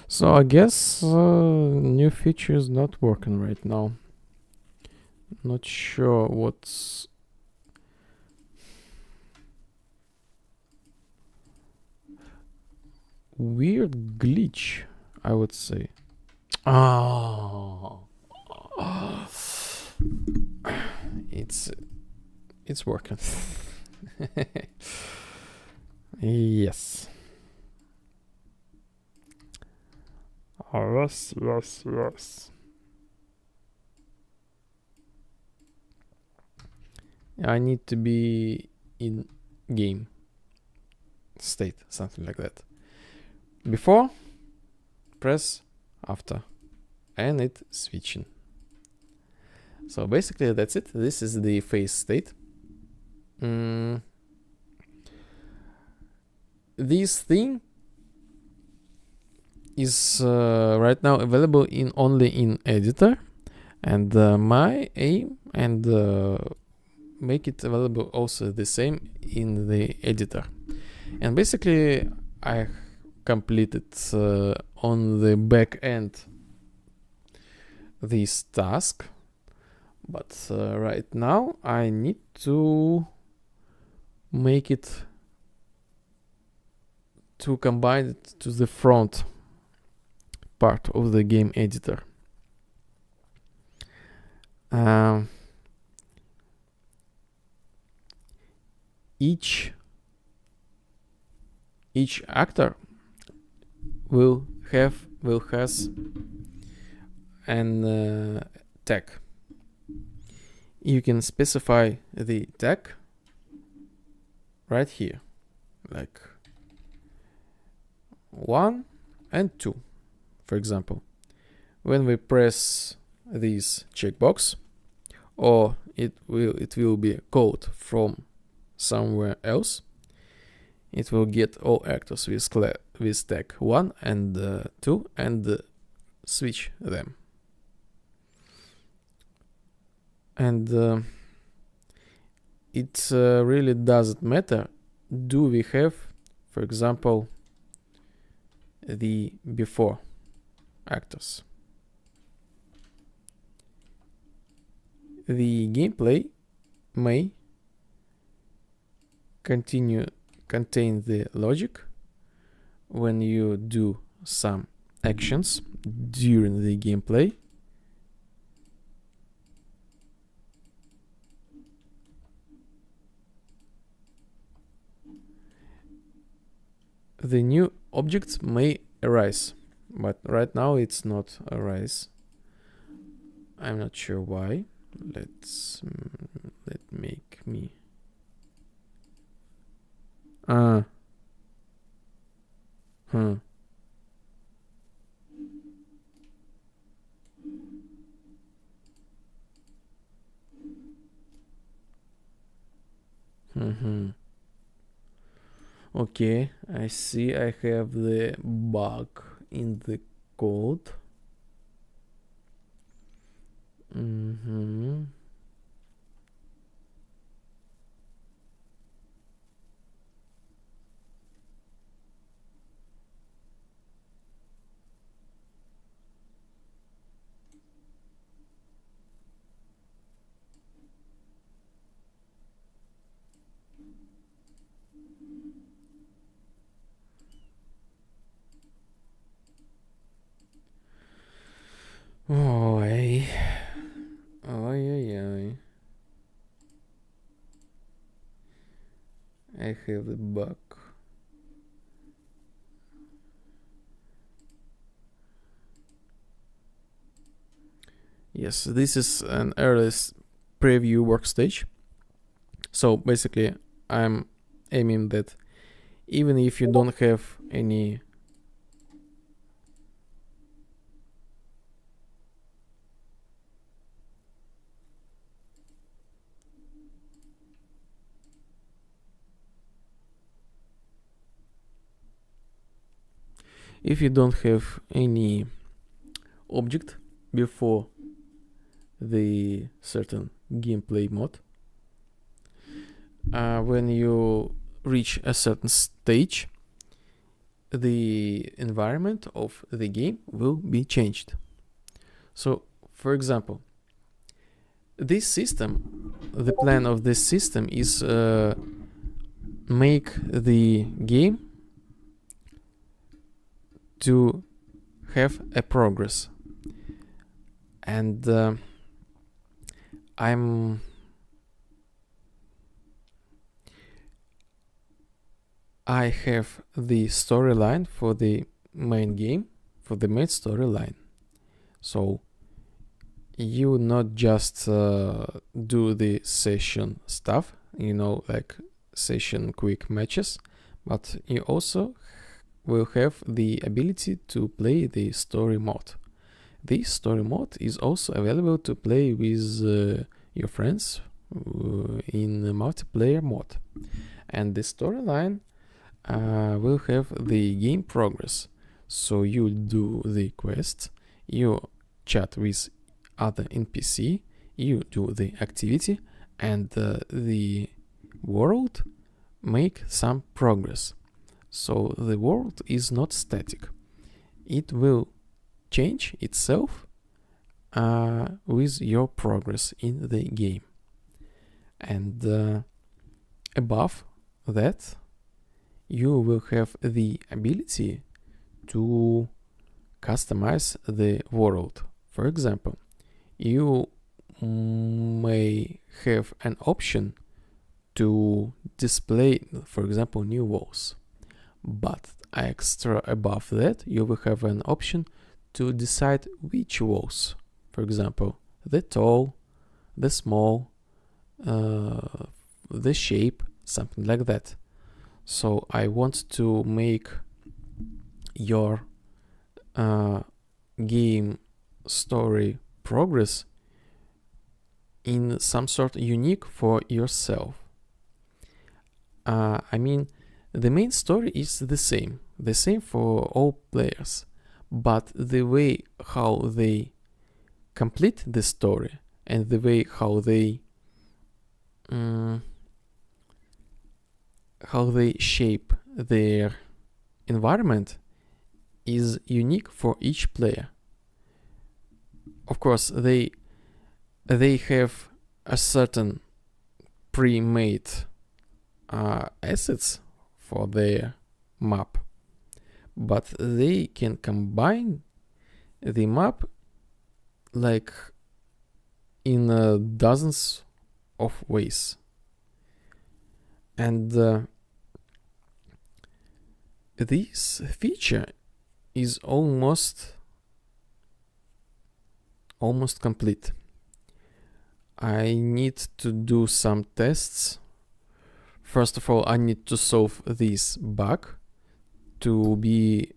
So I guess new feature is not working right now. Not sure what's weird glitch, I would say. Oh, it's working. Yes. Yes. I need to be in game state, something like that. Before, press after, and it switching. So basically that's it. This is the phase state. This thing is right now available only in editor, And my aim and make it available also the same in the editor. And basically I completed on the back end this task, but right now I need to make it to combine it to the front part of the game editor. Each actor has an tag. You can specify the tag right here, like 1 and 2, for example. When we press this checkbox, or it will be code from somewhere else, it will get all actors with tag 1 and 2 and switch them. And it really doesn't matter. Do we have, for example, the before actors? The gameplay may contain the logic when you do some actions during the gameplay. The new objects may arise, but right now it's not arise. I'm not sure why. Let make me Okay, I see I have the bug in the code. Oi. I have the bug. Yes, this is an early preview workstage. So basically I'm aiming that even if you don't have any object before the certain gameplay mode, when you reach a certain stage, the environment of the game will be changed. So, for example, this system, the plan of this system is make the game to have a progress, and I have the storyline for the main game, for the main storyline. So you not just do the session stuff, like session quick matches, but you also will have the ability to play the story mode. This story mode is also available to play with your friends in multiplayer mode. And the storyline will have the game progress. So you do the quest, you chat with other NPC, you do the activity, and the world make some progress. So the world is not static. It will change itself with your progress in the game. And above that, you will have the ability to customize the world. For example, you may have an option to display, for example, new walls. But extra above that, you will have an option to decide which walls. For example, the tall, the small, the shape, something like that. So I want to make your game story progress in some sort unique for yourself. I mean, the main story is the same for all players, but the way how they complete the story and the way how they shape their environment is unique for each player. Of course, they have a certain pre-made assets for their map, but they can combine the map like in dozens of ways. And this feature is almost complete. I need to do some tests. First of all, I need to solve this bug to be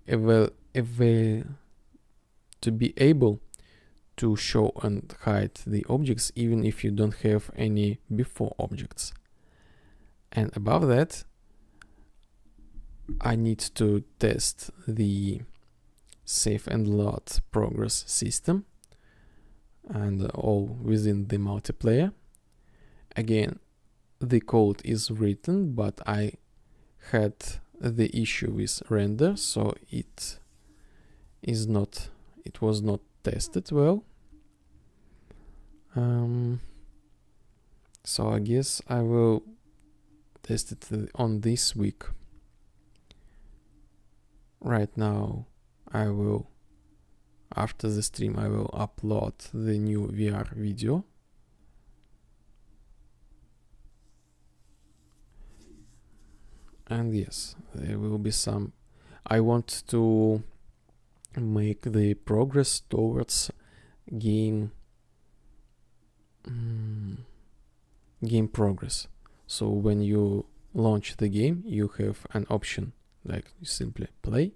able to show and hide the objects even if you don't have any before objects. And above that, I need to test the save and load progress system, and all within the multiplayer. Again, the code is written, but I had the issue with render, so it was not tested well. So I guess I will test it on this week. Right now, after the stream, I will upload the new VR video. And yes, there will be some. I want to make the progress towards game progress. So when you launch the game, you have an option like you simply play,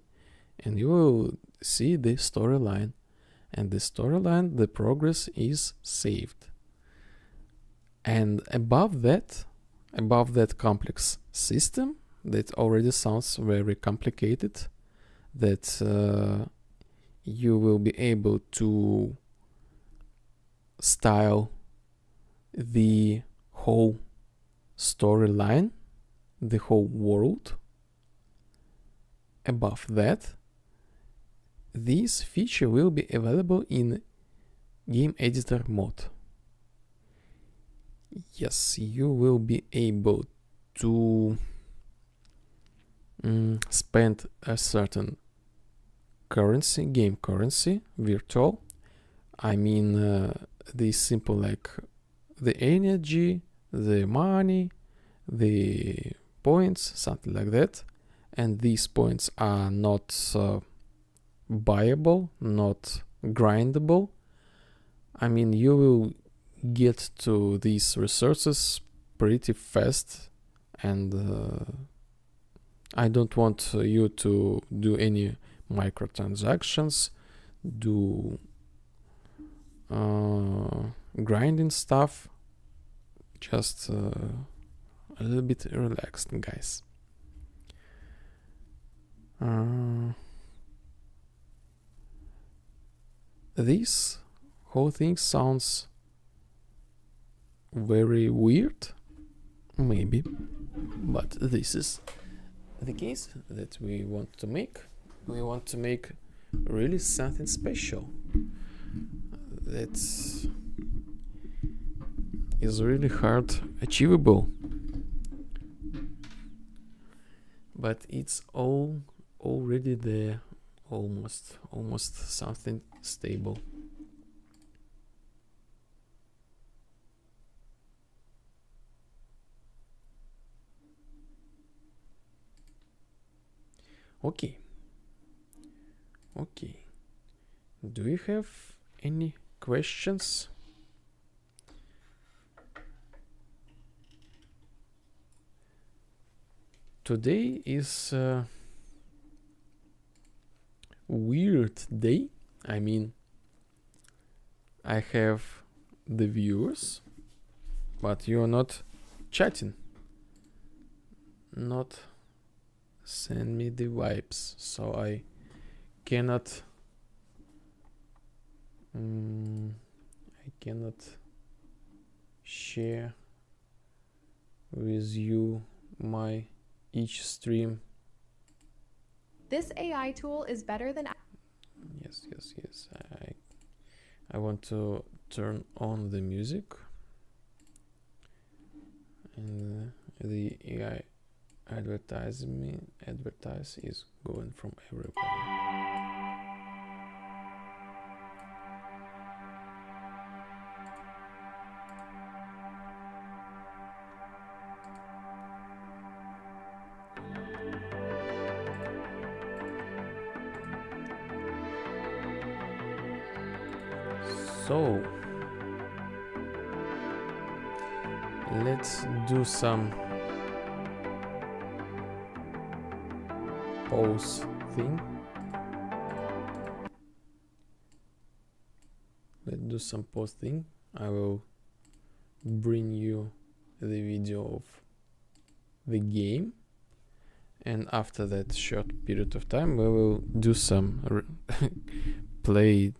and you will see the storyline, and the progress is saved. And above that complex system that already sounds very complicated, that you will be able to style the whole storyline, the whole world. Above that, this feature will be available in game editor mode. Yes, you will be able to spend a certain currency, game currency, virtual. I mean, the simple like the energy, the money, the points, something like that. And these points are not buyable, not grindable. I mean, you will get to these resources pretty fast, and I don't want you to do any microtransactions, do grinding stuff. Just a little bit relaxed, guys. This whole thing sounds very weird, maybe, but this is the case that we want to make. We want to make really something special that is really hard achievable, but it's all already there, almost something stable. Okay. Do you have any questions? Today is a weird day. I mean, I have the viewers, but you are not chatting, not send me the vibes, so I cannot share with you my each stream. This AI tool is better than... Yes. I want to turn on the music, and the AI advertise is going from everywhere. So let's do some pause thing. I will bring you the video of the game, and after that short period of time we will do some play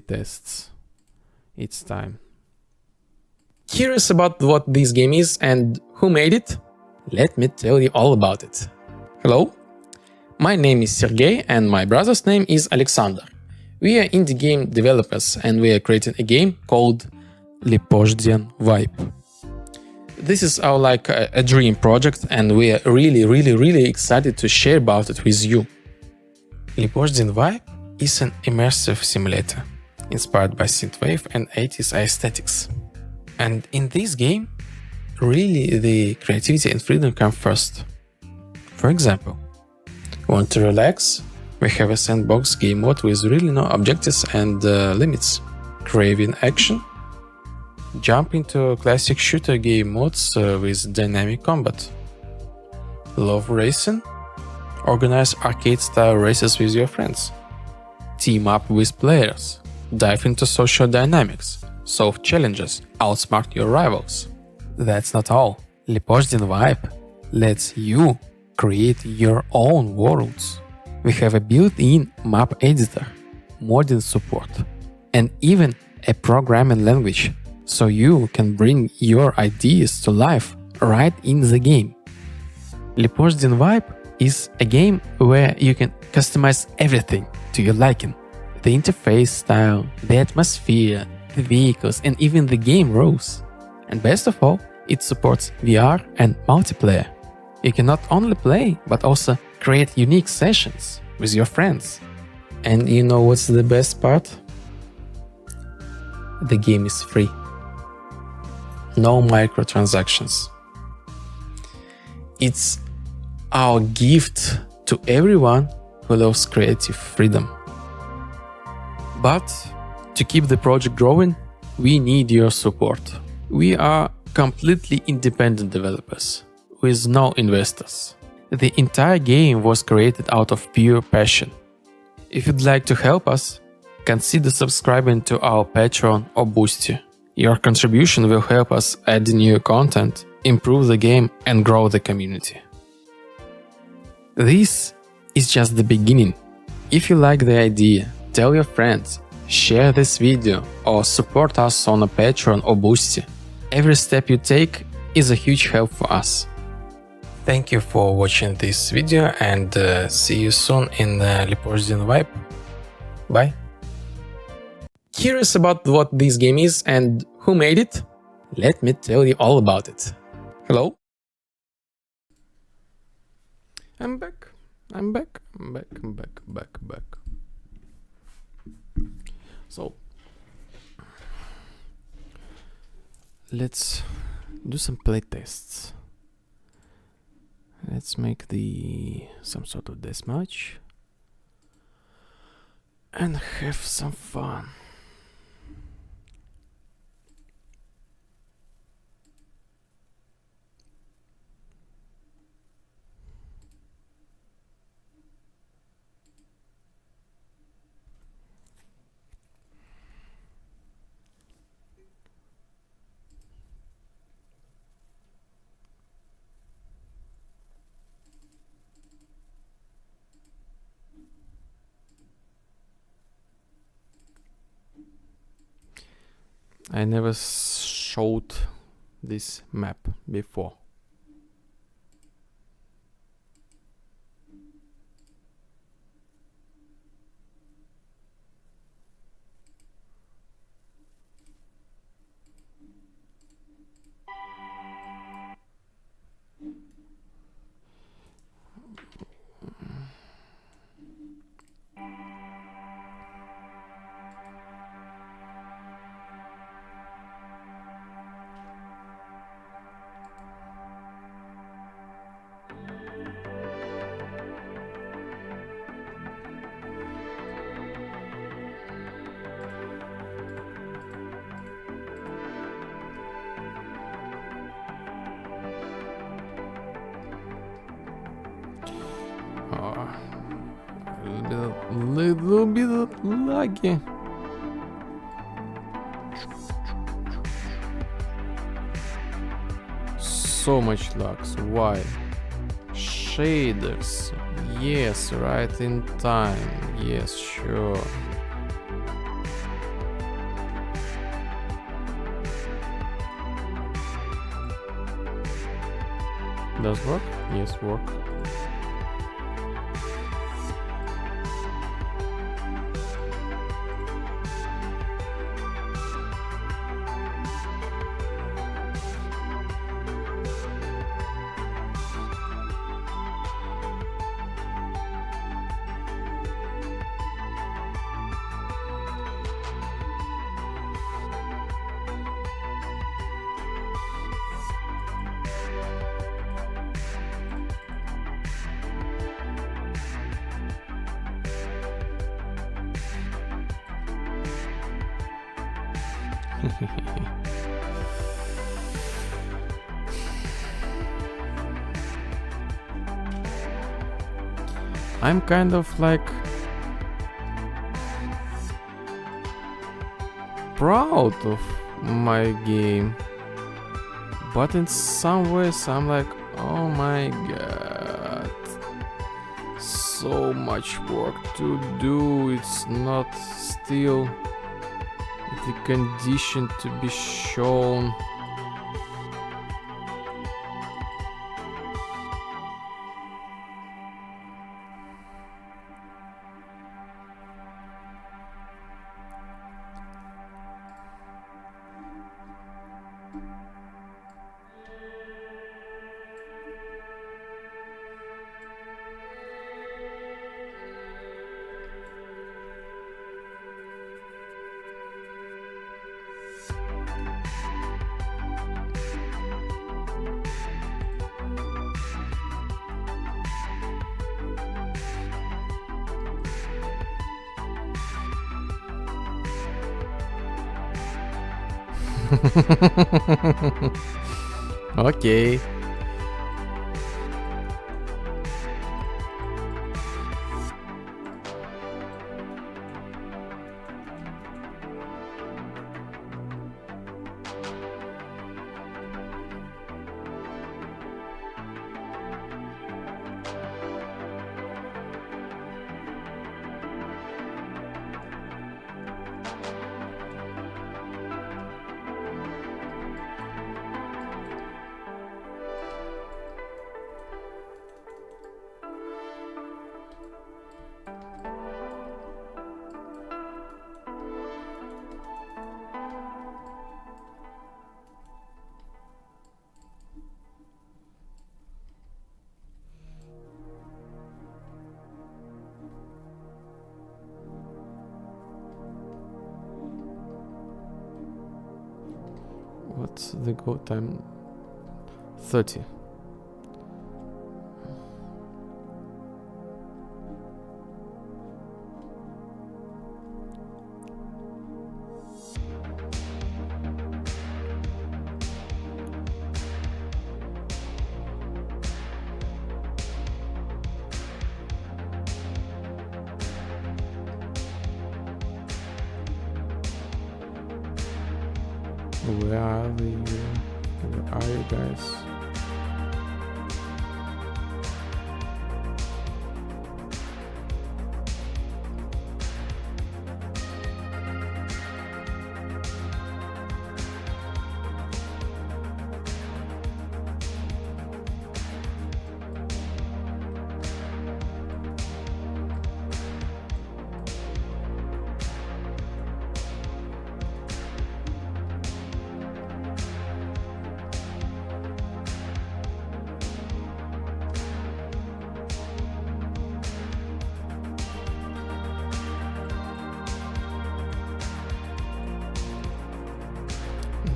tests. It's time. Curious about what this game is and who made it? Let me tell you all about it. Hello, my name is Sergey and my brother's name is Alexander. We are indie game developers and we are creating a game called Lipozhdian Vibe. This is our a dream project and we are really excited to share about it with you. Lipozhdian Vibe is an immersive simulator inspired by Synthwave and 80s aesthetics. And in this game, really the creativity and freedom come first. For example, want to relax? We have a sandbox game mode with really no objectives and limits. Craving action? Jump into classic shooter game modes with dynamic combat. Love racing? Organize arcade-style races with your friends. Team up with players. Dive into social dynamics. Solve challenges. Outsmart your rivals. That's not all. Lipozhdian Vibe lets you create your own worlds. We have a built-in map editor, modding support, and even a programming language, so you can bring your ideas to life right in the game. Lipozhdian Vibe is a game where you can customize everything to your liking. The interface style, the atmosphere, the vehicles, and even the game rules. And best of all, it supports VR and multiplayer. You can not only play, but also create unique sessions with your friends. And you know what's the best part? The game is free. No microtransactions. It's our gift to everyone who loves creative freedom. But to keep the project growing, we need your support. We are completely independent developers, with no investors. The entire game was created out of pure passion. If you'd like to help us, consider subscribing to our Patreon or Boosty. Your contribution will help us add new content, improve the game and grow the community. This is just the beginning. If you like the idea, tell your friends, share this video, or support us on a Patreon or Boosty. Every step you take is a huge help for us. Thank you for watching this video and see you soon in Liporzin Vibe. Bye. Curious about what this game is and who made it? Let me tell you all about it. Hello? I'm back. I'm back. I'm back. I'm back. So let's do some playtests. Let's make some sort of deathmatch and have some fun. I never showed this map before. Little bit laggy. So much lags. Why? Shaders. Yes, right in time. Yes, sure. Does work? Yes, work. I'm kind of like proud of my game, but in some ways I'm like, oh my god, so much work to do. It's not still the condition to be shown. Okay. What's the go time? 30. Where are you guys?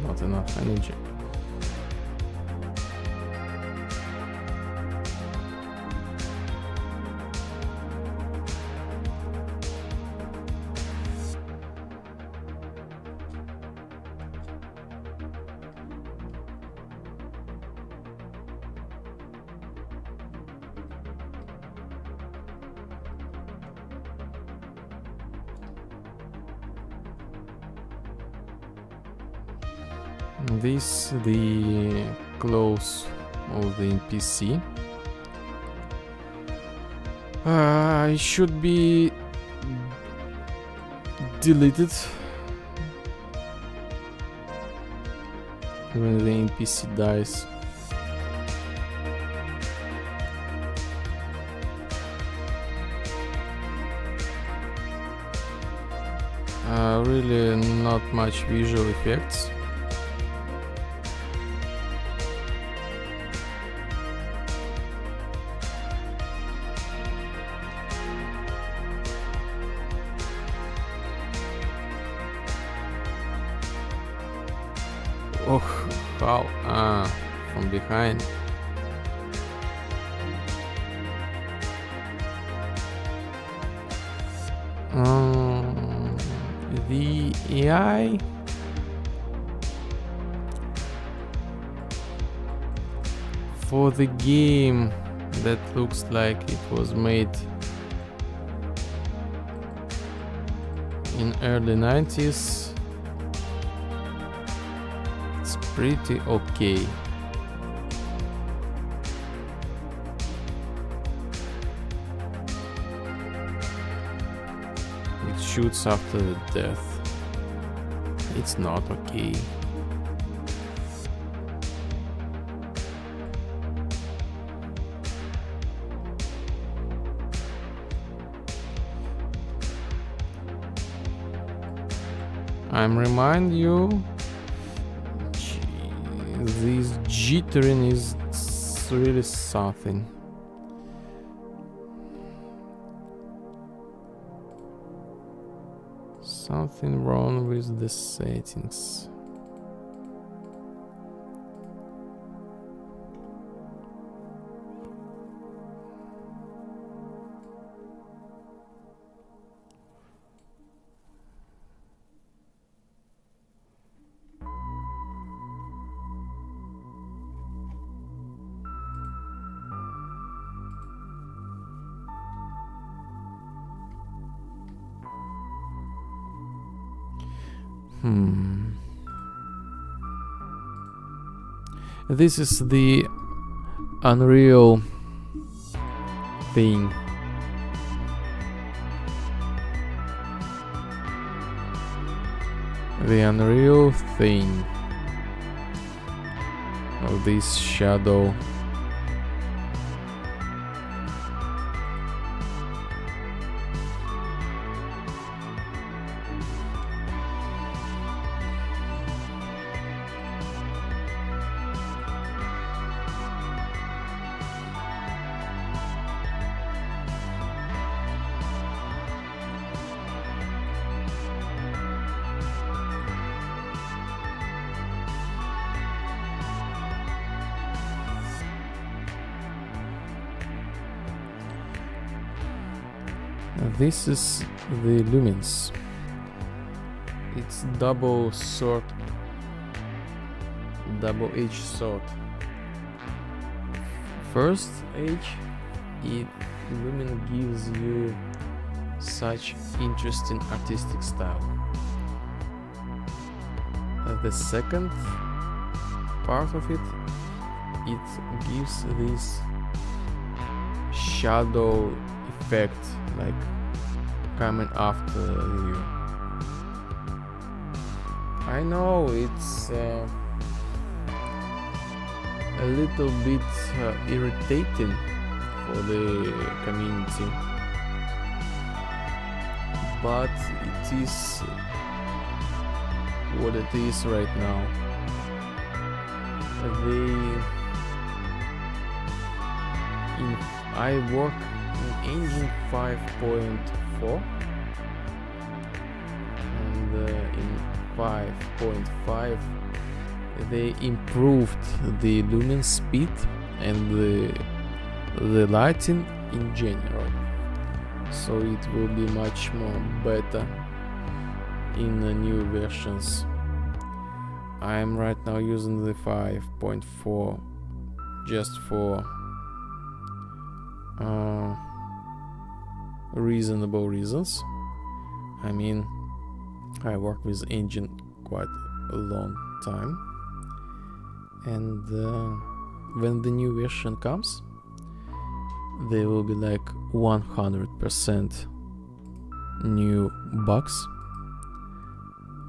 Not enough energy. This the close of the NPC. It should be deleted when the NPC dies. Really not much visual effects. Oh, how? From behind. The AI for the game that looks like it was made in early 90s. It's pretty okay. It shoots after the death. It's not okay. I'm remind you, this jittering is really something. Something wrong with the settings. This is the Unreal thing. The Unreal thing of this shadow. This is the lumens. It's double edged sword. First edge, lumen gives you such interesting artistic style. The second part of it gives this shadow effect, like coming after you. I know it's a little bit irritating for the community, but it is what it is right now. I work in engine 5.4, and in 5.5 they improved the lumen speed and the lighting in general, so it will be much more better in the new versions. I am right now using the 5.4 just for reasonable reasons. I mean, I work with engine quite a long time, and when the new version comes, there will be like 100% new bugs,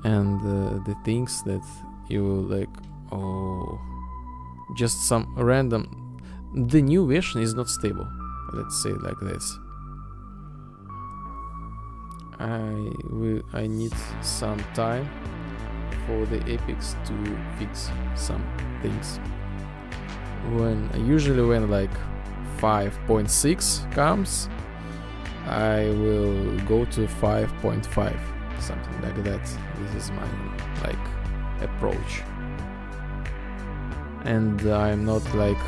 and the things that you will like, oh, just some random. The new version is not stable, let's say like this. I need some time for the epics to fix some things. Usually when like 5.6 comes, I will go to 5.5, something like that. This is my like approach, and I'm not like,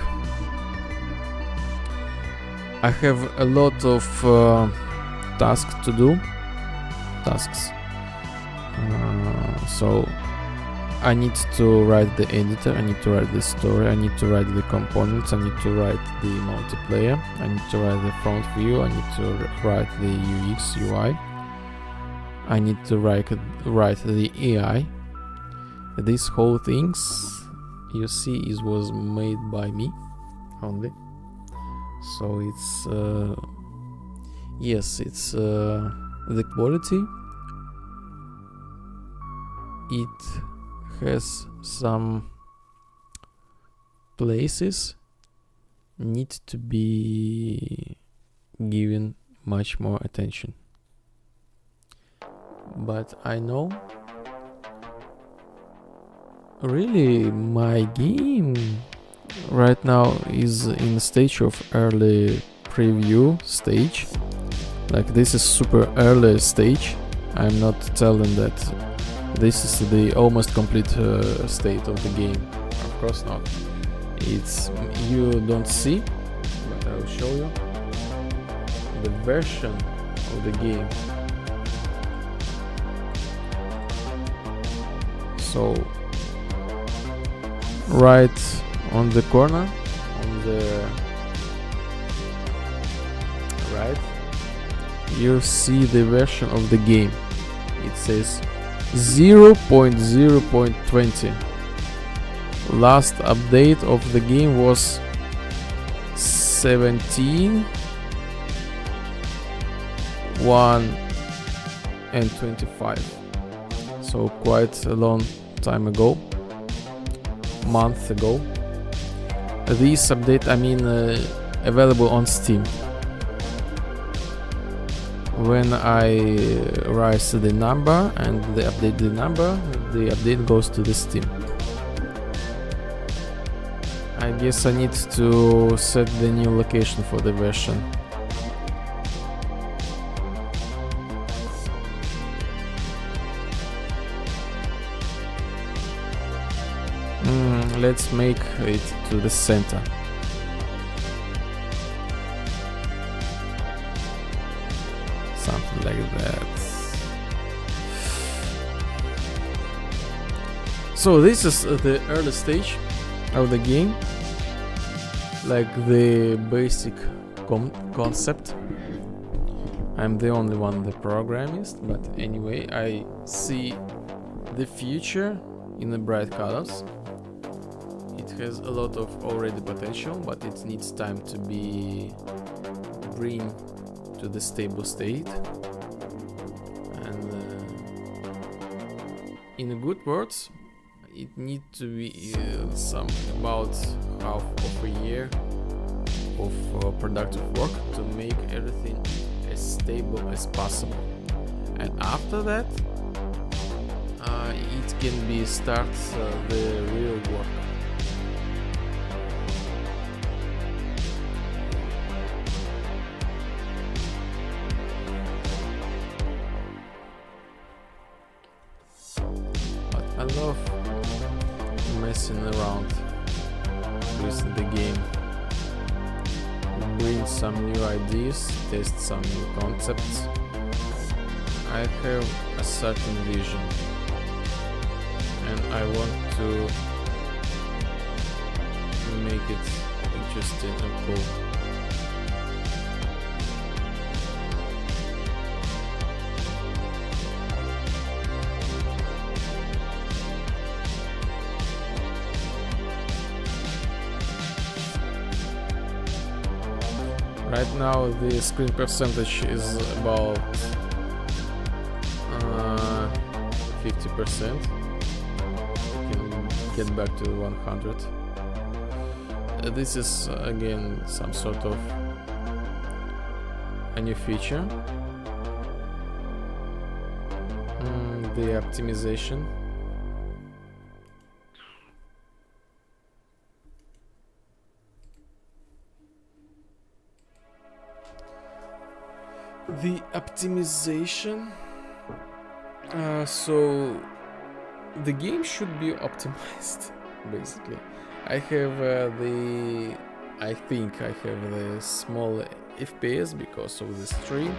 I have a lot of tasks to do. So I need to write the editor, I need to write the story, I need to write the components, I need to write the multiplayer, I need to write the front view, I need to write the UX UI, I need to write the AI. These whole things you see was made by me only. So it's yes, it's the quality. It has some places need to be given much more attention. But I know really my game right now is in the stage of early preview stage. Like, this is super early stage. I'm not telling that this is the almost complete state of the game. Of course not. It's, you don't see, but I will show you the version of the game. So right on the corner, on the right, you see the version of the game. It says 0.0.20. Last update of the game was 17.1.25. So quite a long time ago, month ago. This update, I mean, available on Steam. When I raise the number and they update the number, the update goes to the Steam. I guess I need to set the new location for the version. Let's make it to the center. So this is the early stage of the game, like the basic concept. I'm the only one, the programmist, but anyway, I see the future in the bright colors. It has a lot of already potential, but it needs time to be bring to the stable state. And in good words, it needs to be some about half of a year of productive work to make everything as stable as possible. And after that, it can be start the real work. But I love messing around with the game. Bring some new ideas, test some new concepts. I have a certain vision and I want to make it interesting and cool. Right now the screen percentage is about 50%. Can get back to 100. This is again some sort of a new feature. The optimization. The optimization. So the game should be optimized, basically. I have I think I have the small FPS because of the stream.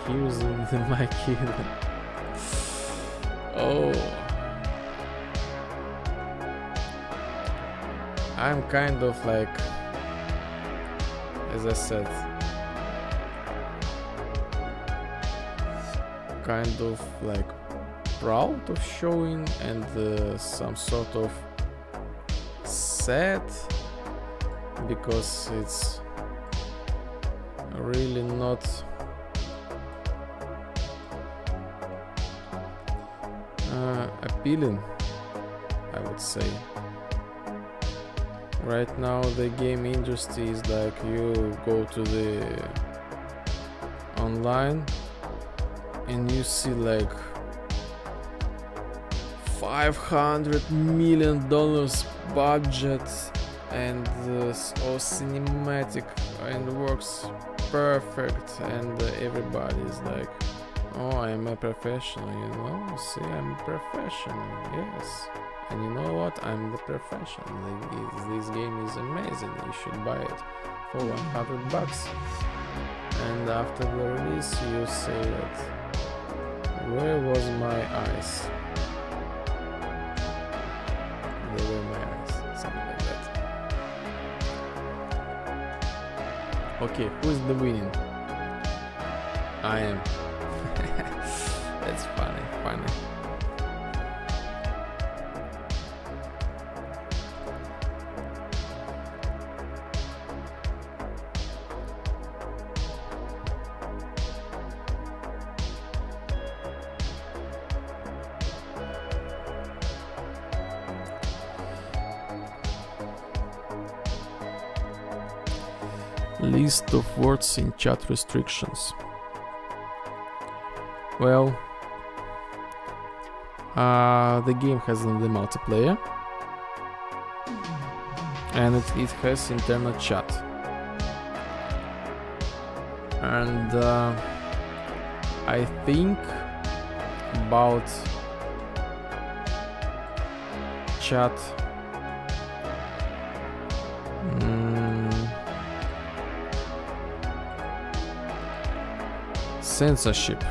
Here's my kid. Oh. I'm kind of like, as I said, kind of like proud of showing and some sort of sad because it's really not appealing, I would say. Right now the game industry is like you go to the online and you see like $500 million budget and all cinematic and works perfect, and everybody is like, oh, I'm a professional, you know, see, I'm a professional, yes. And you know what? I'm the professional. This game is amazing. You should buy it for $100. And after the release, you say that, where was my eyes? They were my eyes, something like that. Okay, who's the winning? I am. That's funny. List of words in chat restrictions. Well, the game has the multiplayer and it has internal chat, and I think about chat censorship.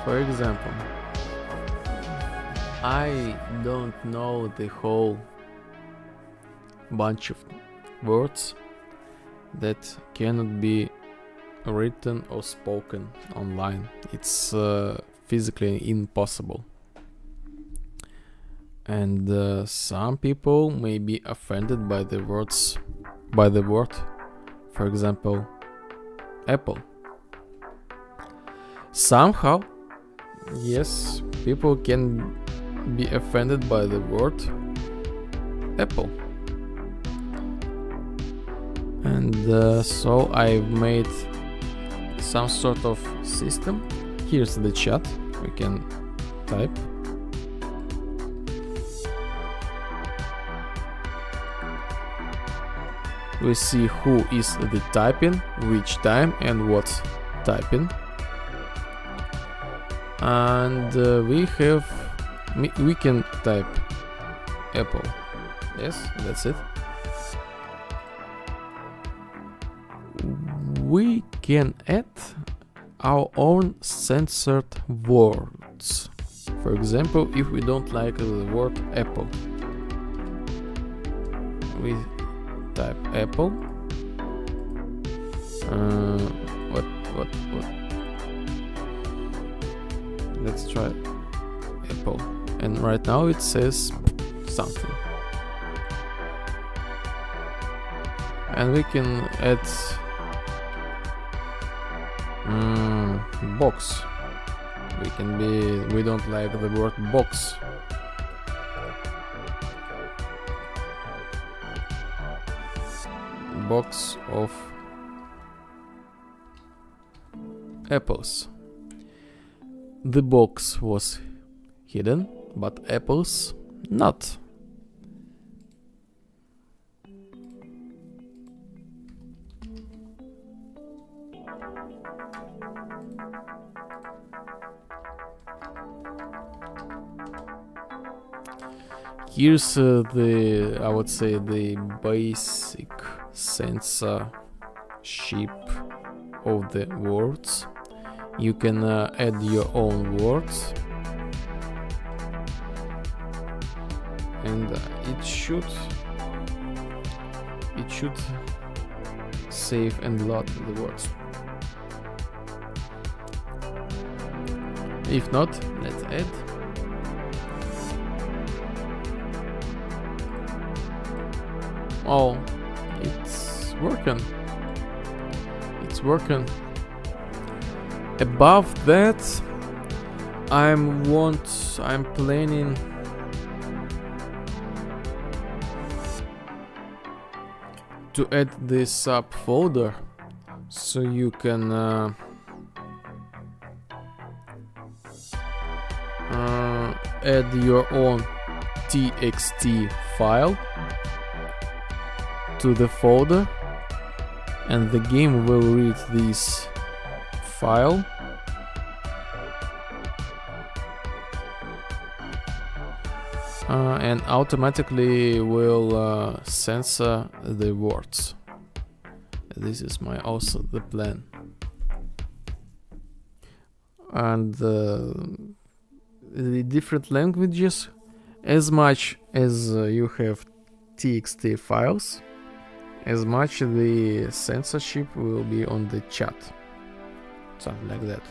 For example, I don't know the whole bunch of words that cannot be written or spoken online. It's physically impossible. And some people may be offended by the words, by the word, for example, apple. Somehow, yes, people can be offended by the word apple. And so I've made some sort of system. Here's the chat. We can type. We see who is the typing, which time and what's typing. And we can type apple. Yes, that's it. We can add our own censored words. For example, if we don't like the word apple, we type apple. What? Let's try apple. And right now it says something. And we can add box. We don't like the word box. Box of apples. The box was hidden, but apples not. Here's I would say the basic censorship of the words. You can add your own words, and it should save and load the words. If not, let's add. Oh, it's working. It's working. Above that, I'm planning to add this subfolder so you can add your own txt file to the folder, and the game will read this file and automatically will censor the words. This is also the plan. And the different languages, as much as you have txt files, as much the censorship will be on the chat. Something like that.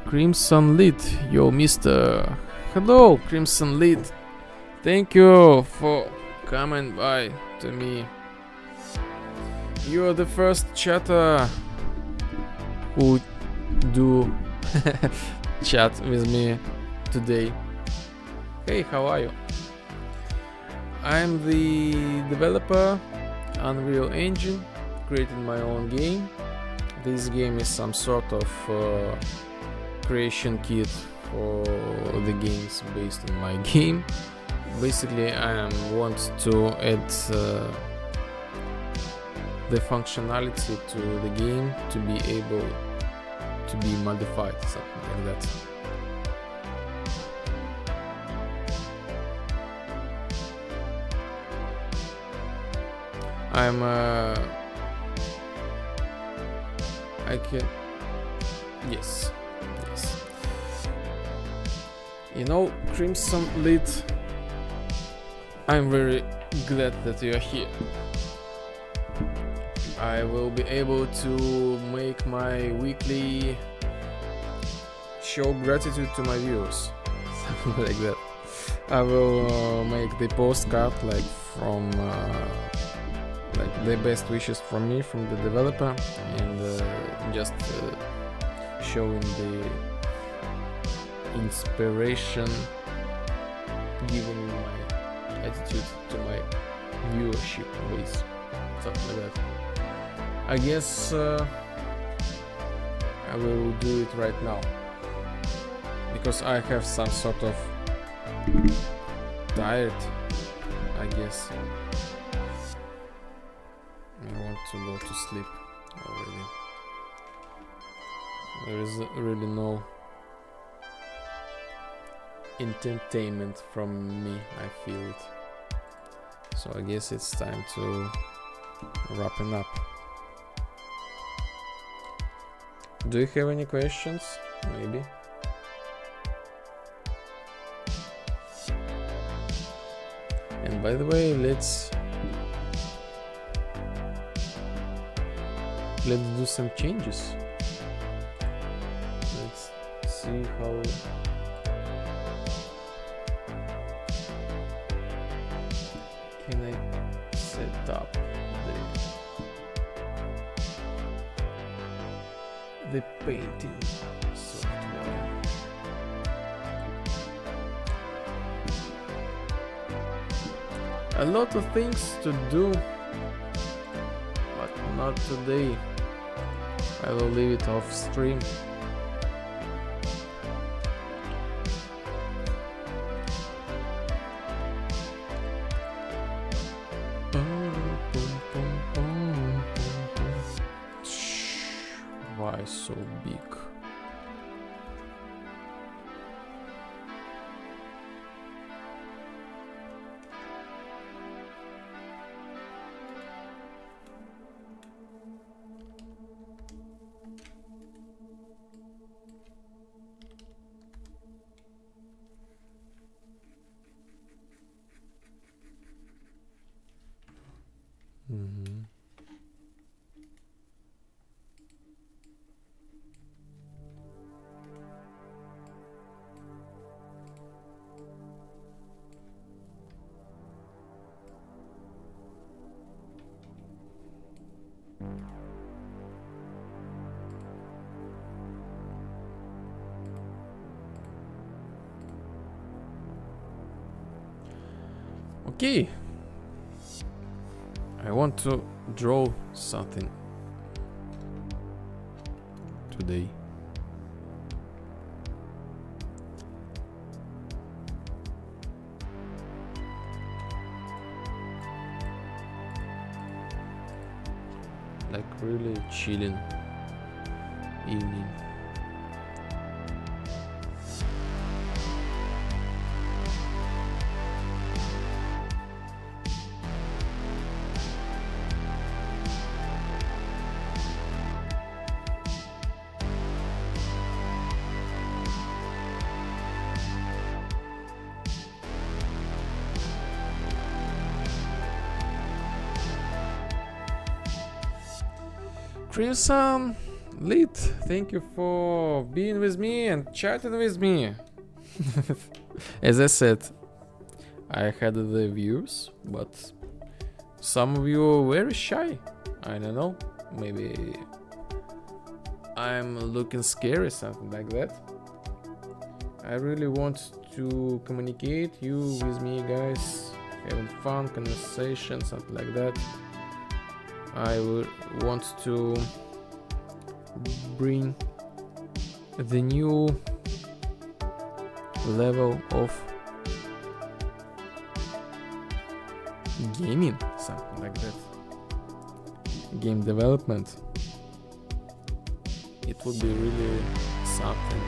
Crimson Lead, yo mister. Hello, Crimson Lead. Thank you for coming by to me. You're the first chatter who do chat with me today. Hey, how are you? I'm the developer, Unreal Engine, creating my own game. This game is some sort of creation kit for the games based on my game. Basically, I want to add the functionality to the game to be able to be modified, something like that. I can, yes. You know, Crimson Lead, I'm very glad that you are here. I will be able to make my weekly show gratitude to my viewers, something like that. I will make the postcard like from like the best wishes from me, from the developer, and just showing the inspiration, giving my attitude to my viewership base, something like that. I guess I will do it right now because I have some sort of tired, I guess. I want to go to sleep already. There is really no entertainment from me, I feel it. So I guess it's time to wrapping up. Do you have any questions? Maybe. And by the way, let's do some changes. Let's see how can I set up the painting software. A lot of things to do, but not today. I will leave it off stream. Why so big? Okay, I want to draw something today. Like really chilling evening. Crimson Lead, thank you for being with me and chatting with me. As I said, I had the views, but some of you are very shy. I don't know, maybe I'm looking scary, something like that. I really want to communicate you with me, guys, having fun, conversation, something like that. I would want to bring the new level of gaming, something like that. Game development. It would be really something.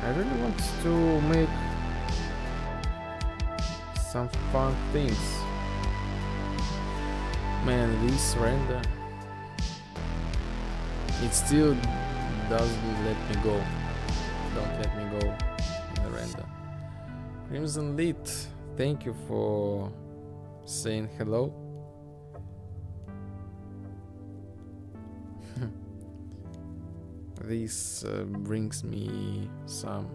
I really want to make some fun things. Man, this render, it still doesn't let me go. Don't let me go in the render. Crimson Lit, thank you for saying hello. This brings me some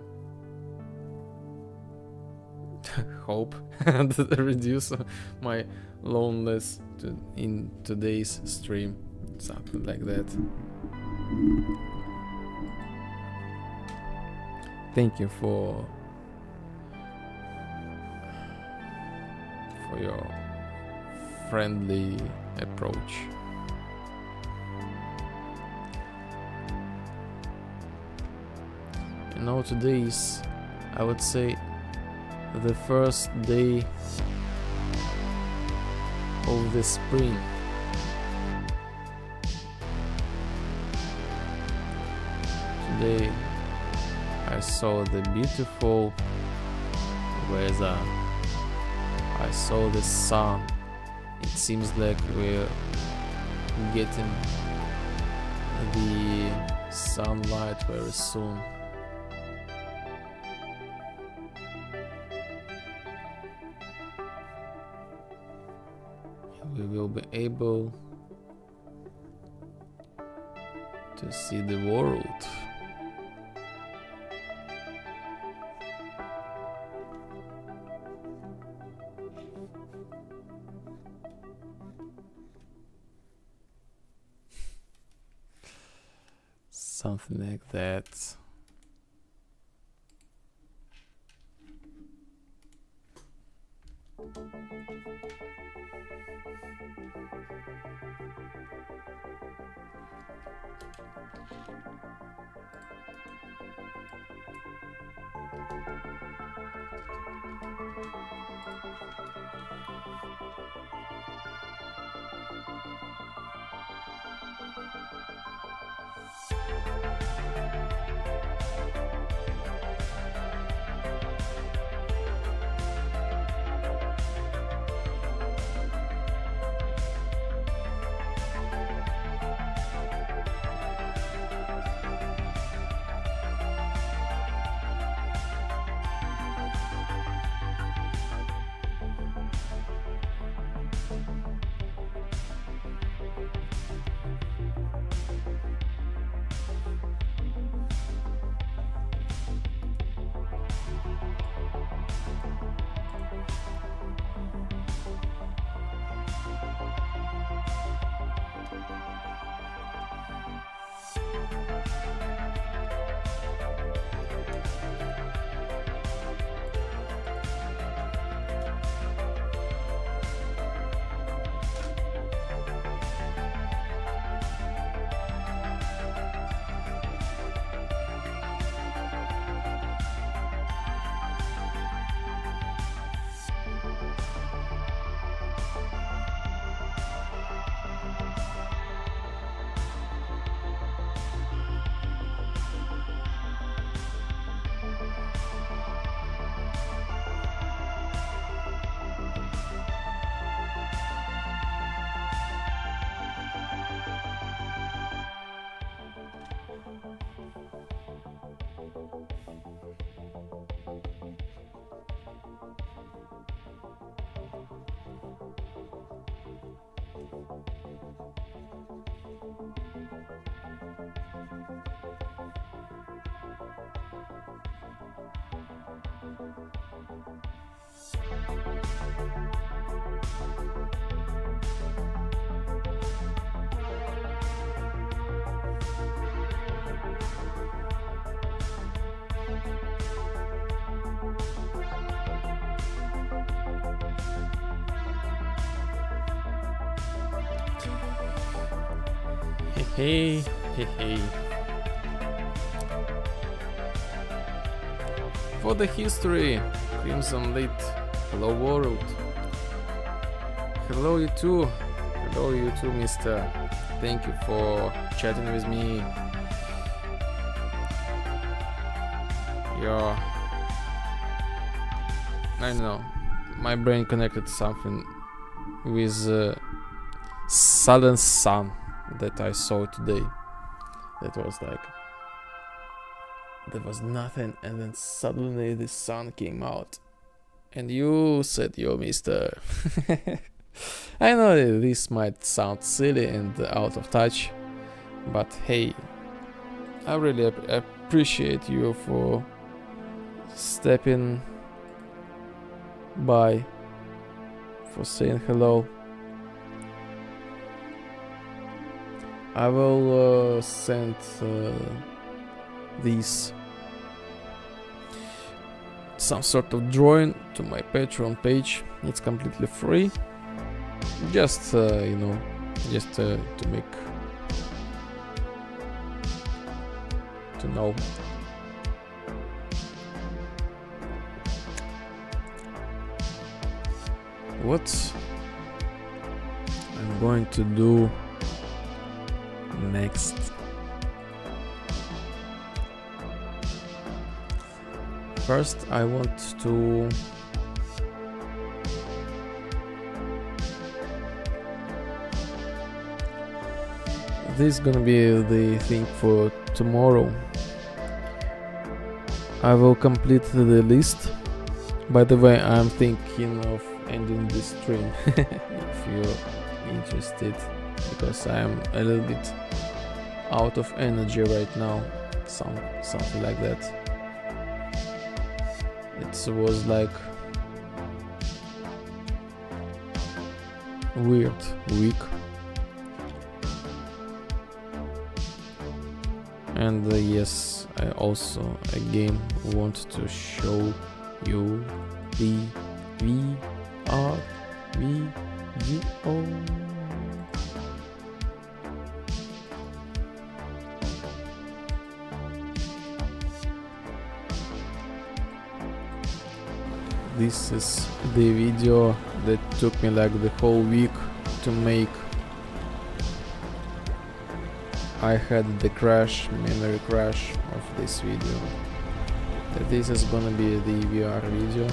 hope and reduce my loneliness in today's stream, something like that. Thank you for your friendly approach. You know, today is, I would say, the first day of the spring. Today I saw the beautiful weather. I saw the sun. It seems like we're getting the sunlight very soon. We will be able to see the world. Something like that. Hey, hey, hey. For the history, Crimson Lit. Hello world. Hello you too. Hello you too, mister. Thank you for chatting with me. Yeah. I don't know. My brain connected something with sudden sun that I saw today. That was like, there was nothing, and then suddenly the sun came out. And you said, yo, mister. I know that this might sound silly and out of touch, but hey, I really appreciate you for stepping by, for saying hello. I will send these some sort of drawing to my Patreon page. It's completely free. Just you know, just to make to know. What I'm going to do next. First, I want to this is gonna be the thing for tomorrow. I will complete the list. By the way, I'm thinking of ending this stream if you're interested, because I'm a little bit out of energy right now, something like that. It was like weird week, and yes, I also again want to show you the VR video. This is the video that took me like the whole week to make. I had the memory crash of this video. This is gonna be the VR video.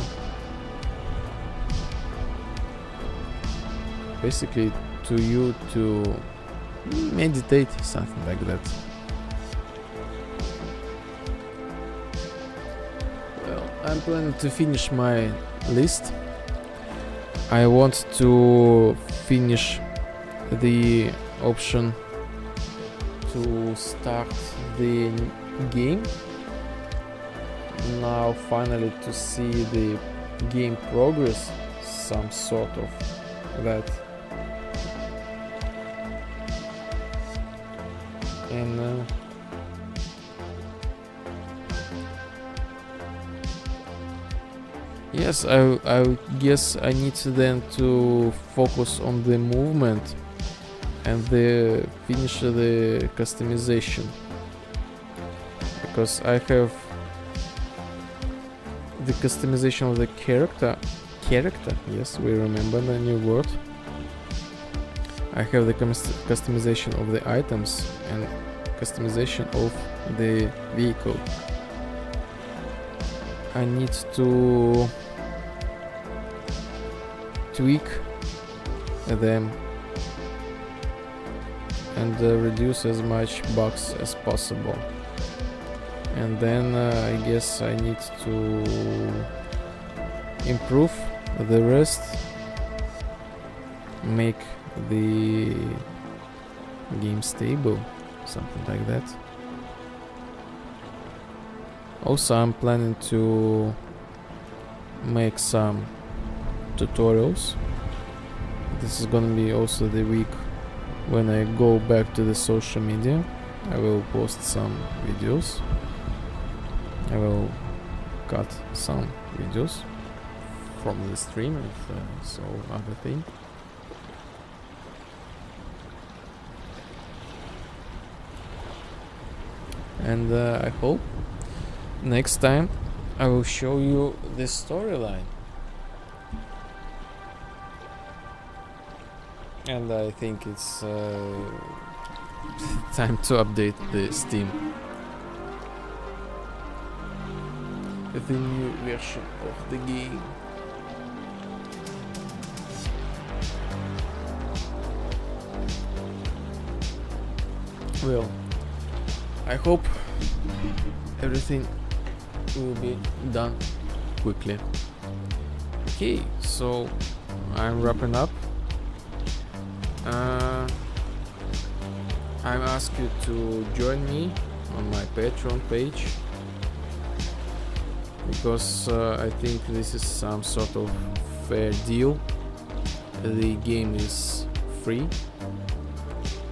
Basically to you to meditate, something like that. Well, I'm planning to finish my list. I want to finish the option to start the game. Now finally to see the game progress, some sort of that. And yes, I guess I need to then to focus on the movement and finish the customization, because I have the customization of the character, yes, we remember the new word. I have the customization of the items and customization of the vehicle. I need to tweak them and reduce as much bugs as possible. And then I guess I need to improve the rest, make the game stable, something like that. Also, I'm planning to make some tutorials. This is gonna be also the week when I go back to the social media. I will post some videos. I will cut some videos from the stream and so other thing. and I hope next time I will show you this storyline. And I think it's time to update the Steam. The new version of the game. Well, I hope everything will be done quickly. Okay, so I'm wrapping up. I ask you to join me on my Patreon page, because I think this is some sort of fair deal. The game is free,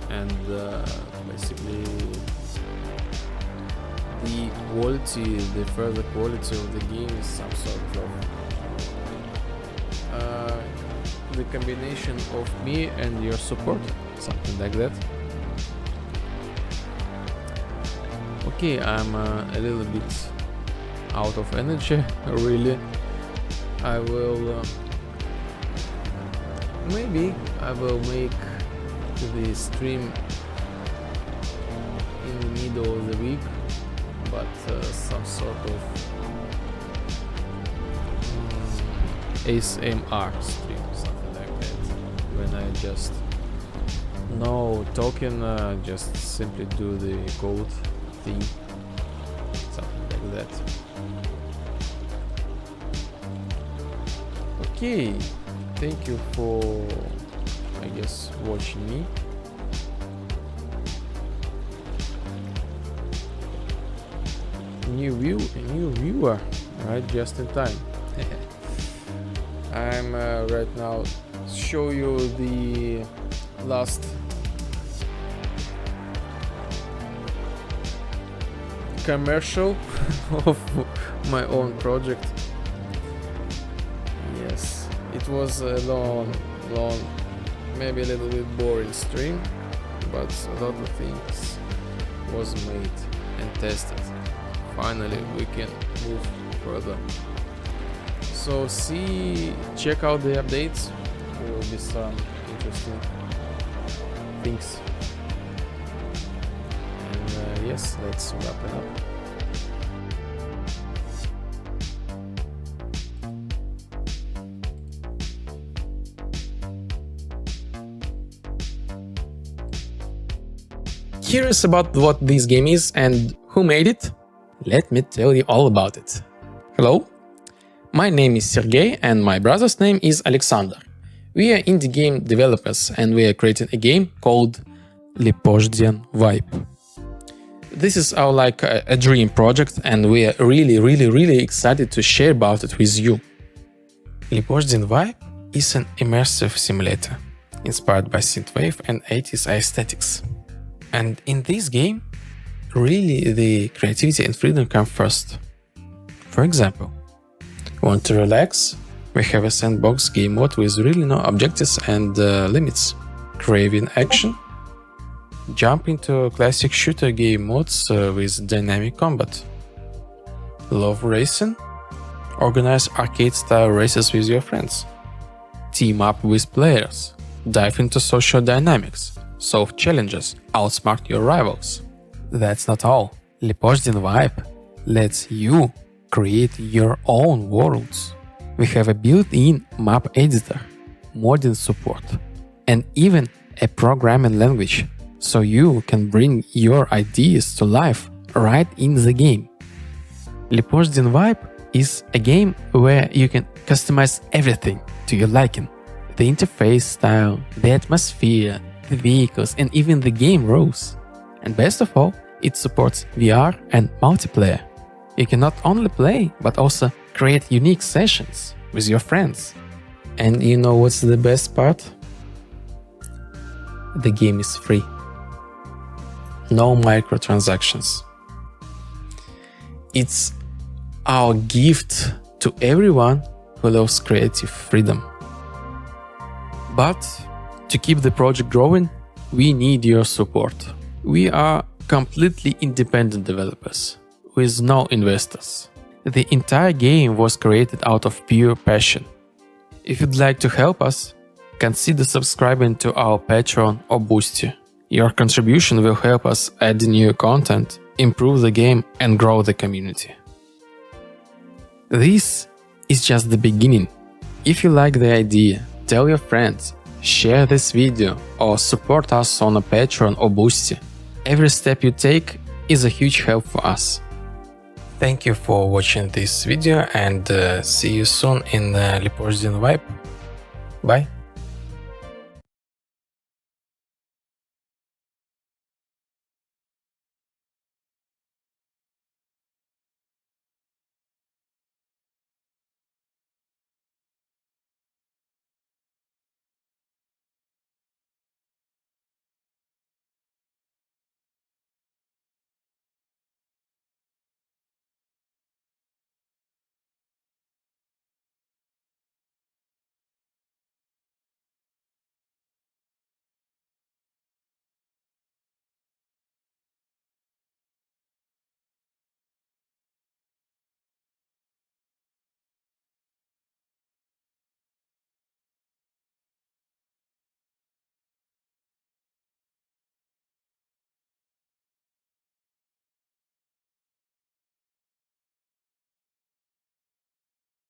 and basically the quality, the further quality of the game is some sort of the combination of me and your support, something like that. Okay, I'm a little bit out of energy, really. I will maybe I will make the stream in the middle of the week, but some sort of ASMR stream, something like that, when I just no talking, just simply do the code thing, something like that. Okay, thank you for, I guess, watching me. New viewer, right? Just in time. I'm right now show you the last commercial of my own project. Yes, it was a long, maybe a little bit boring stream, but a lot of things was made and tested. Finally, we can move further. So check out the updates. There will be some interesting things. And yes, let's wrap it up. Curious about what this game is and who made it? Let me tell you all about it. Hello, my name is Sergey and my brother's name is Alexander. We are indie game developers and we are creating a game called Lipozhdian Vibe. This is our a dream project and we are really excited to share about it with you. Lipozhdian Vibe is an immersive simulator inspired by Synthwave and 80s aesthetics. And in this game, really the creativity and freedom come first. For example, want to relax? We have a sandbox game mode with really no objectives and limits. Craving action? Jump into classic shooter game modes with dynamic combat. Love racing? Organize arcade-style races with your friends. Team up with players. Dive into social dynamics. Solve challenges. Outsmart your rivals. That's not all. Lipozhdian Vibe lets you create your own worlds. We have a built-in map editor, modding support, and even a programming language, so you can bring your ideas to life right in the game. Lipozhdian Vibe is a game where you can customize everything to your liking. The interface style, the atmosphere, the vehicles, and even the game rules. And best of all, it supports VR and multiplayer. You can not only play, but also create unique sessions with your friends. And you know what's the best part? The game is free. No microtransactions. It's our gift to everyone who loves creative freedom. But to keep the project growing, we need your support. We are completely independent developers, with no investors. The entire game was created out of pure passion. If you'd like to help us, consider subscribing to our Patreon or Boosty. Your contribution will help us add new content, improve the game and grow the community. This is just the beginning. If you like the idea, tell your friends, share this video or support us on a Patreon or Boosty. Every step you take is a huge help for us. Thank you for watching this video and see you soon in Synthwave. Bye.